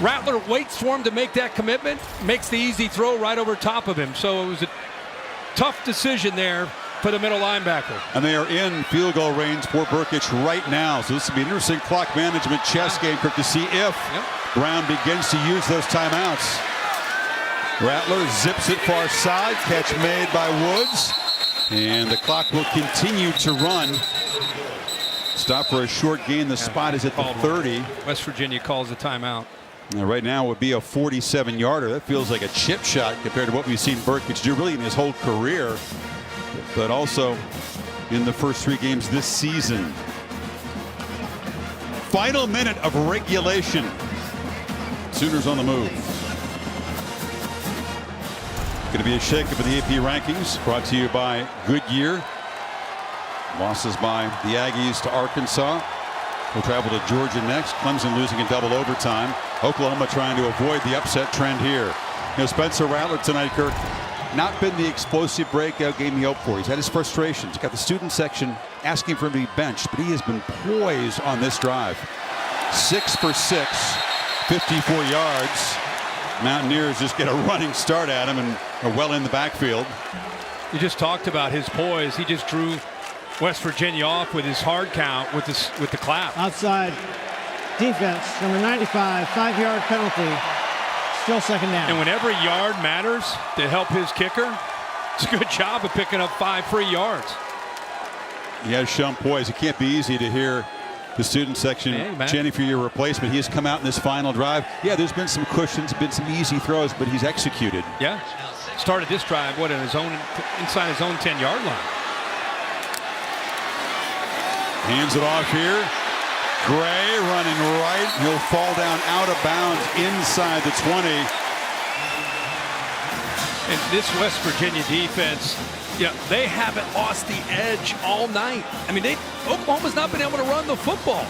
Rattler waits for him to make that commitment, makes the easy throw right over top of him. So it was a tough decision there for the middle linebacker. And they are in field goal range for Burkett right now. So this will be an interesting clock management chess game, Kirk, to see if Brown begins to use those timeouts. Rattler zips it far side. Catch made by Woods. And the clock will continue to run. Stop for a short gain. The spot is at the 30. West Virginia calls the timeout. Now, right now it would be a 47-yarder. That feels like a chip shot compared to what we've seen Burkett do really in his whole career, but also in the first 3 games this season. Final minute of regulation. Sooners on the move. Going to be a shakeup in the AP rankings, brought to you by Goodyear. Losses by the Aggies to Arkansas. We'll travel to Georgia next. Clemson losing in double overtime. Oklahoma trying to avoid the upset trend here. You know, Spencer Rattler tonight, Kirk, not been the explosive breakout game he hoped for. He's had his frustrations. He's got the student section asking for him to be benched, but he has been poised on this drive. 6 for 6, 54 yards. Mountaineers just get a running start at him and are well in the backfield. You just talked about his poise. He just drew West Virginia off with his hard count with the clap. Outside defense, number 95, 5-yard penalty. Still second down. And when every yard matters to help his kicker, it's a good job of picking up 5 free yards. He has shown poise. It can't be easy to hear the student section chanting for your replacement. He has come out in this final drive. Yeah, there's been some cushions, been some easy throws, but he's executed. Yeah, started this drive in his own inside his own 10-yard line. Hands it off here. Gray running right. He'll fall down out of bounds inside the 20. And this West Virginia defense, they haven't lost the edge all night. I mean, Oklahoma's not been able to run the football.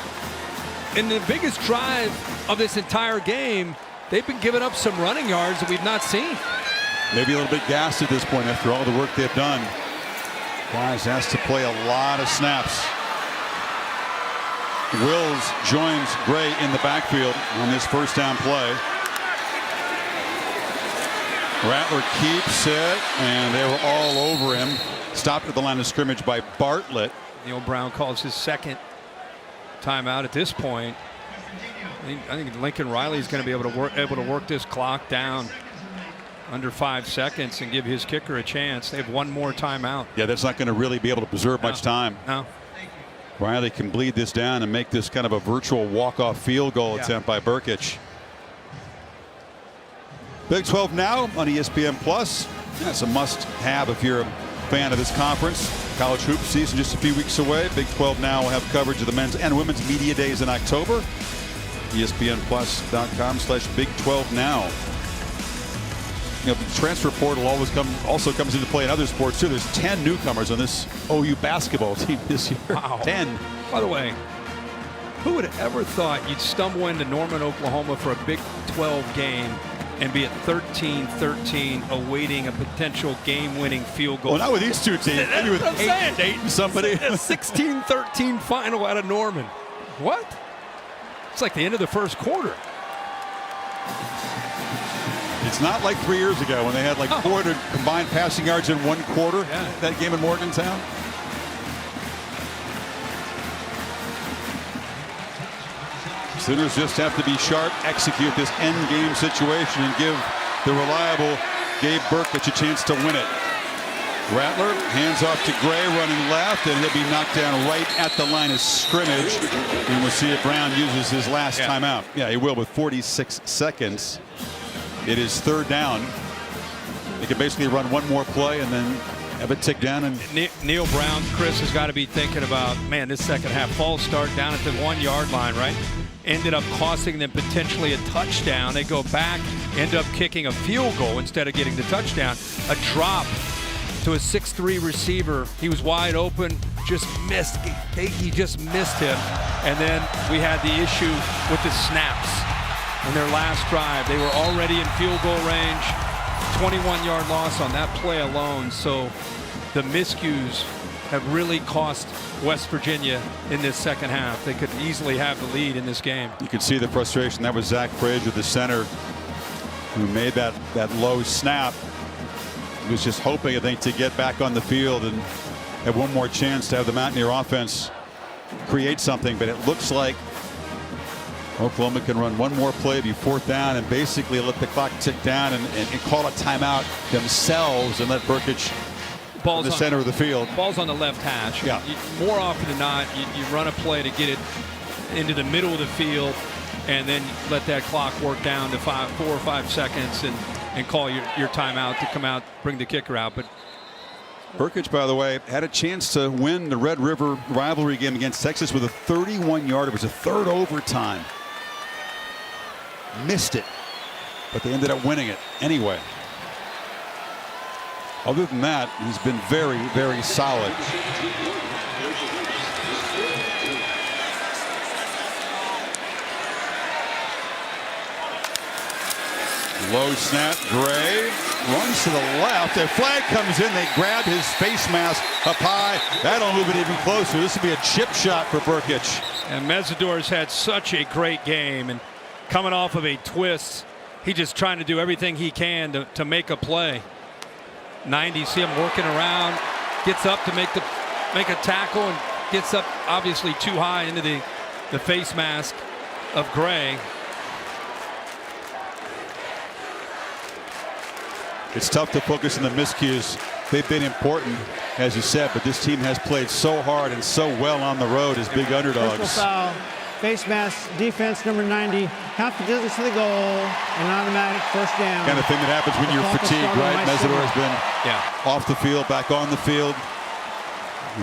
In the biggest drive of this entire game, they've been giving up some running yards that we've not seen. Maybe a little bit gassed at this point after all the work they've done. Wise has to play a lot of snaps. Wills joins Gray in the backfield on this first down play. Rattler keeps it, and they were all over him. Stopped at the line of scrimmage by Bartlett. Neil Brown calls his second timeout at this point. I think Lincoln Riley is going to be able to work this clock down under 5 seconds and give his kicker a chance. They have one more timeout. Yeah, that's not going to really be able to preserve much time. No. Riley can bleed this down and make this kind of a virtual walk-off field goal attempt by Burkett. Big 12 now on ESPN Plus. That's a must-have if you're a fan of this conference. College hoops season just a few weeks away. Big 12 now will have coverage of the men's and women's media days in October. ESPNplus.com/Big 12 now. The transfer portal also comes into play in other sports too. There's 10 newcomers on this OU basketball team this year. Wow. 10. By the way, who would have ever thought you'd stumble into Norman, Oklahoma for a Big 12 game and be at 13-13 awaiting a potential game-winning field goal? Well, not with these two teams. Maybe with eight somebody. A 16-13 final out of Norman. What? It's like the end of the first quarter. It's not like 3 years ago when they had like 400 combined passing yards in one quarter. Yeah. That game in Morgantown. Sooners just have to be sharp, execute this end game situation, and give the reliable Gabe Burkett a chance to win it. Rattler hands off to Gray running left, and he'll be knocked down right at the line of scrimmage. And we'll see if Brown uses his last timeout. Yeah, he will with 46 seconds. It is third down. They can basically run one more play and then have it tick down. And Neil Brown, Chris, has got to be thinking about, man, this second half false start down at the 1-yard line, right? Ended up costing them potentially a touchdown. They go back, end up kicking a field goal instead of getting the touchdown. A drop to a 6'3" receiver. He was wide open, just missed. He just missed him. And then we had the issue with the snaps. On their last drive, they were already in field goal range. 21-yard loss on that play alone. So the miscues have really cost West Virginia in this second half. They could easily have the lead in this game. You can see the frustration. That was Zach Frazier, the center, who made that low snap. He was just hoping, I think, to get back on the field and have one more chance to have the Mountaineer offense create something. But it looks like Oklahoma can run one more play, be fourth down, and basically let the clock tick down and call a timeout themselves and let Burkich in the center of the field. Ball's on the left hash. Yeah. More often than not, you run a play to get it into the middle of the field and then let that clock work down to 4 or 5 seconds and call your timeout to come out, bring the kicker out. But Burkich, by the way, had a chance to win the Red River rivalry game against Texas with a 31-yarder. It was a third overtime. Missed it, but they ended up winning it anyway. Other than that, he's been very, very solid. Low snap, Gray runs to the left. A flag comes in. They grab his face mask up high. That'll move it even closer. This will be a chip shot for Burkich. And Mesidor's had such a great game, and coming off of a twist, he's just trying to do everything he can to make a play. 90, see him working around, gets up to make a tackle, and gets up obviously too high into the face mask of Gray. It's tough to focus on the miscues. They've been important, as you said, but this team has played so hard and so well on the road as big underdogs. Personal foul, face mask, defense number 90, half the distance to the goal, an automatic first down. Kind of thing that happens when you're fatigued, right? Mesidor has been off the field, back on the field.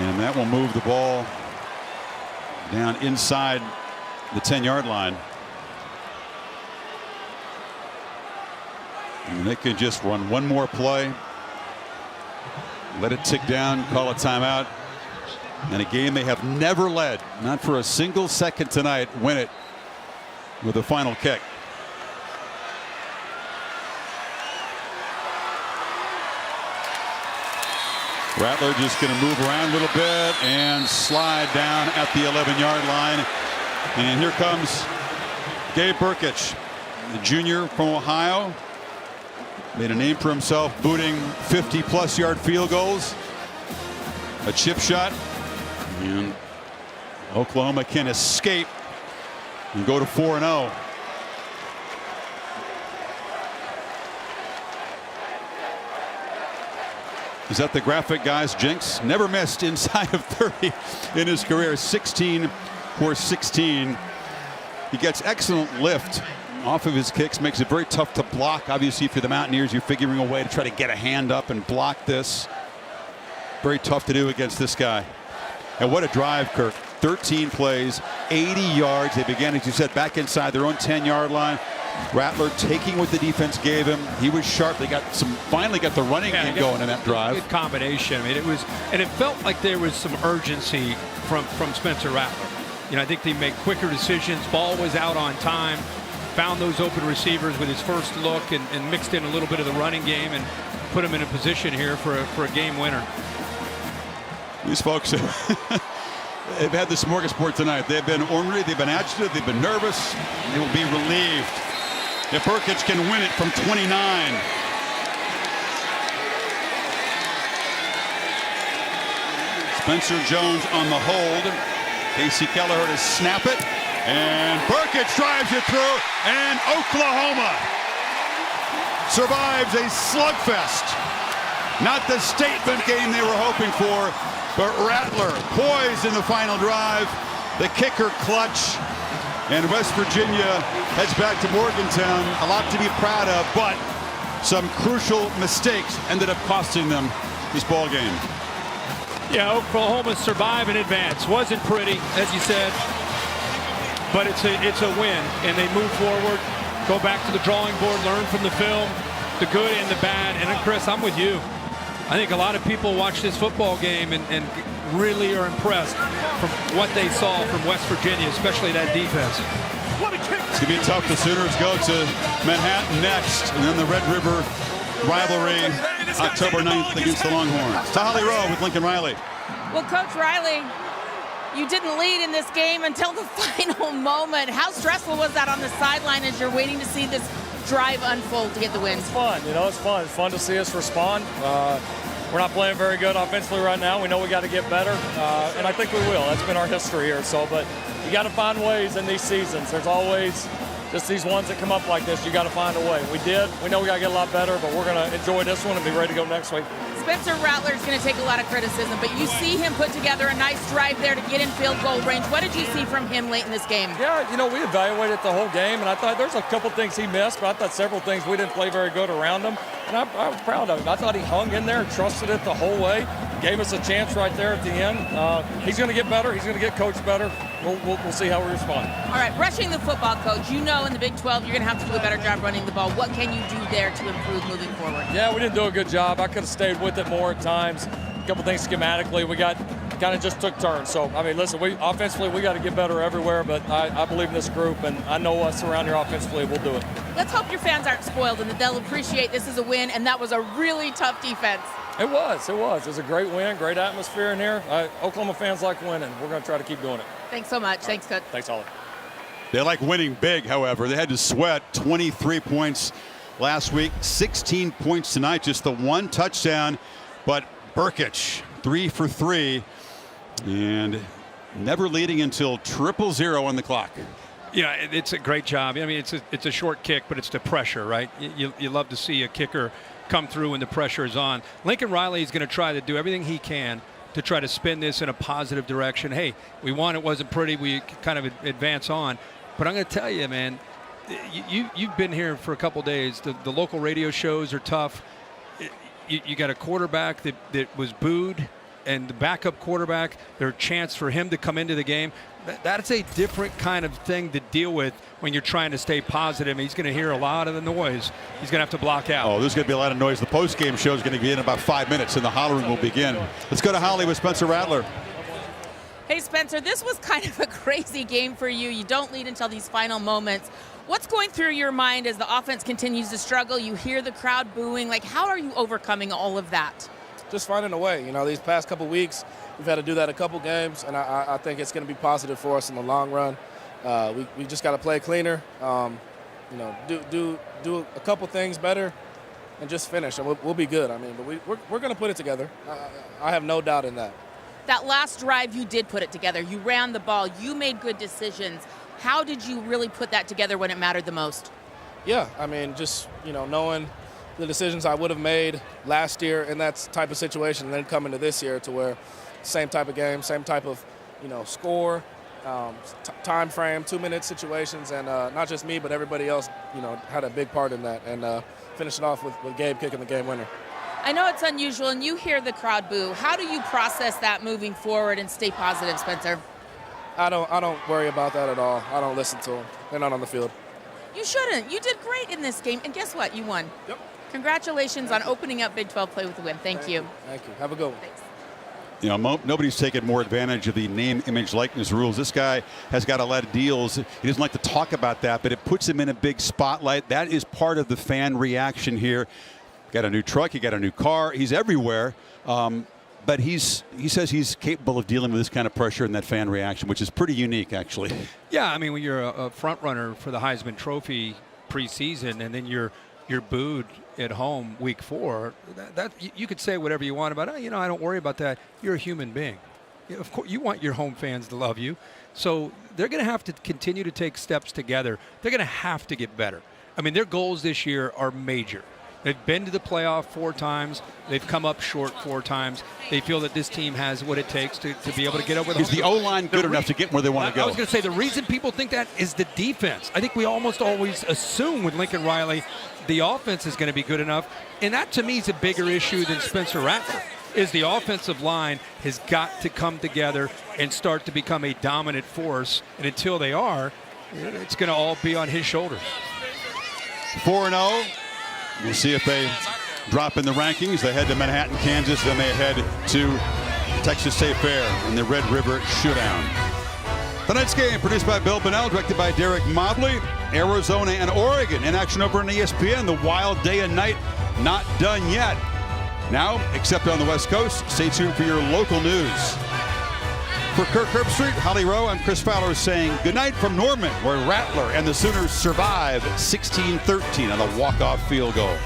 And that will move the ball down inside the 10-yard line. And they can just run one more play, let it tick down, call a timeout. And a game they have never led, not for a single second tonight, win it with a final kick. Rattler just going to move around a little bit and slide down at the 11-yard line. And here comes Gabe Burkich, the junior from Ohio. Made a name for himself booting 50-plus yard field goals. A chip shot. And Oklahoma can escape and go to 4-0. Is that the graphic, guys? Jinx never missed inside of 30 in his career. 16 for 16. He gets excellent lift off of his kicks, makes it very tough to block. Obviously, if you're the Mountaineers, you're figuring a way to try to get a hand up and block this. Very tough to do against this guy. And what a drive, Kirk. 13 plays, 80 yards. They began, as you said, back inside their own 10-yard line. Rattler taking what the defense gave him. He was sharp. They got finally got the running game going in that drive. Good combination. I mean, it felt like there was some urgency from Spencer Rattler. You know, I think they made quicker decisions. Ball was out on time. Found those open receivers with his first look and mixed in a little bit of the running game and put him in a position here for a game winner. These folks have had the smorgasbord tonight. They've been ornery, they've been agitated, they've been nervous. They will be relieved if Burkich can win it from 29. Spencer Jones on the hold. Casey Kelleher to snap it. And Burkich drives it through, and Oklahoma survives a slugfest. Not the statement game they were hoping for, but Rattler poised in the final drive. The kicker clutch, and West Virginia heads back to Morgantown. A lot to be proud of, but some crucial mistakes ended up costing them this ball game. Yeah, Oklahoma survive and advance. Wasn't pretty, as you said. But it's a win, and they move forward, go back to the drawing board, learn from the film, the good and the bad. And Chris, I'm with you. I think a lot of people watch this football game and really are impressed from what they saw from West Virginia, especially that defense. It's going to be tough. The Sooners go to Manhattan next, and then the Red River rivalry October 9th against the Longhorns. To Holly Rowe with Lincoln Riley. Well, Coach Riley, you didn't lead in this game until the final moment. How stressful was that on the sideline as you're waiting to see this drive unfold to get the win? It's fun, it's fun. It's fun to see us respond. We're not playing very good offensively right now. We know we got to get better, and I think we will. That's been our history here. But you got to find ways in these seasons. There's always just these ones that come up like this. You got to find a way. We did. We know we got to get a lot better, but we're going to enjoy this one and be ready to go next week. Spencer Rattler's going to take a lot of criticism, but you see him put together a nice drive there to get in field goal range. What did you see from him late in this game? Yeah, we evaluated the whole game, and I thought there's a couple things he missed, but I thought several things we didn't play very good around him, and I was proud of him. I thought he hung in there and trusted it the whole way, gave us a chance right there at the end. He's going to get better. He's going to get coached better. We'll see how we respond. All right, rushing the football, Coach. You know in the Big 12 you're going to have to do a better job running the ball. What can you do there to improve moving forward? Yeah, we didn't do a good job. I could have stayed with it more at times. A couple things schematically. We kind of just took turns. So, listen, offensively, we got to get better everywhere, but I believe in this group, and I know us around here offensively, we'll do it. Let's hope your fans aren't spoiled and that they'll appreciate this as a win, and that was a really tough defense. It was. It was a great win, great atmosphere in here. Oklahoma fans like winning. We're going to try to keep doing it. Thanks so much. Thanks, Coach. Thanks, Holly. They like winning big, however. They had to sweat 23 points last week, 16 points tonight, just the one touchdown. But Burkich, 3 for 3, and never leading until 0-0 on the clock. Yeah, it's a great job. It's a short kick, but it's the pressure, right? You love to see a kicker come through when the pressure is on. Lincoln Riley is going to try to do everything he can to try to spin this in a positive direction. Hey, we won. It wasn't pretty. We kind of advance on. But I'm going to tell you, man, you've been here for a couple days. The local radio shows are tough. You got a quarterback that was booed, and the backup quarterback, there's a chance for him to come into the game. That's a different kind of thing to deal with when you're trying to stay positive. He's going to hear a lot of the noise. He's going to have to block out. Oh, there's going to be a lot of noise. The post-game show is going to be in about 5 minutes, and the hollering will begin. Let's go to Holly with Spencer Rattler. Hey, Spencer, this was kind of a crazy game for you. You don't lead until these final moments. What's going through your mind as the offense continues to struggle? You hear the crowd booing. How are you overcoming all of that? Just finding a way. These past couple weeks, we've had to do that a couple games, and I think it's going to be positive for us in the long run. We just got to play cleaner, do a couple things better, and just finish, and we'll be good. But we're going to put it together. I have no doubt in that. That last drive, you did put it together. You ran the ball. You made good decisions. How did you really put that together when it mattered the most? Yeah, just knowing the decisions I would have made last year in that type of situation, and then coming to this year to where same type of game, same type of score, time frame, 2-minute situations, and not just me but everybody else had a big part in that, and finishing off with Gabe kicking the game winner. I know it's unusual, and you hear the crowd boo. How do you process that moving forward and stay positive, Spencer? I don't worry about that at all. I don't listen to them. They're not on the field. You shouldn't. You did great in this game, and guess what? You won. Yep. Congratulations on opening up Big 12 play with a win. Thank you. Thank you. Have a good one. Thanks. Nobody's taken more advantage of the name, image, likeness rules. This guy has got a lot of deals. He doesn't like to talk about that, but it puts him in a big spotlight. That is part of the fan reaction here. Got a new truck. He got a new car. He's everywhere. But he says he's capable of dealing with this kind of pressure and that fan reaction, which is pretty unique, actually. Yeah, when you're a front runner for the Heisman Trophy preseason, and then you're booed at home week 4, that you could say whatever you want about it. I don't worry about that. You're a human being. Of course, you want your home fans to love you. So they're going to have to continue to take steps together. They're going to have to get better. Their goals this year are major. They've been to the playoff 4 times. They've come up short 4 times. They feel that this team has what it takes to be able to get over the hump. Is the O-line good enough to get where they want to go? I was going to say the reason people think that is the defense. I think we almost always assume with Lincoln Riley the offense is going to be good enough. And that, to me, is a bigger issue than Spencer Rattler, is the offensive line has got to come together and start to become a dominant force. And until they are, it's going to all be on his shoulders. 4-0. We'll see if they drop in the rankings. They head to Manhattan, Kansas, then they head to Texas State Fair in the Red River Showdown. Tonight's game produced by Bill Bonnell, directed by Derek Mobley. Arizona and Oregon in action over on ESPN. The wild day and night not done yet. Now, except on the West Coast, stay tuned for your local news. For Kirk Herbstreit, Holly Rowe, I'm Chris Fowler saying goodnight from Norman, where Rattler and the Sooners survive 16-13 on a walk-off field goal.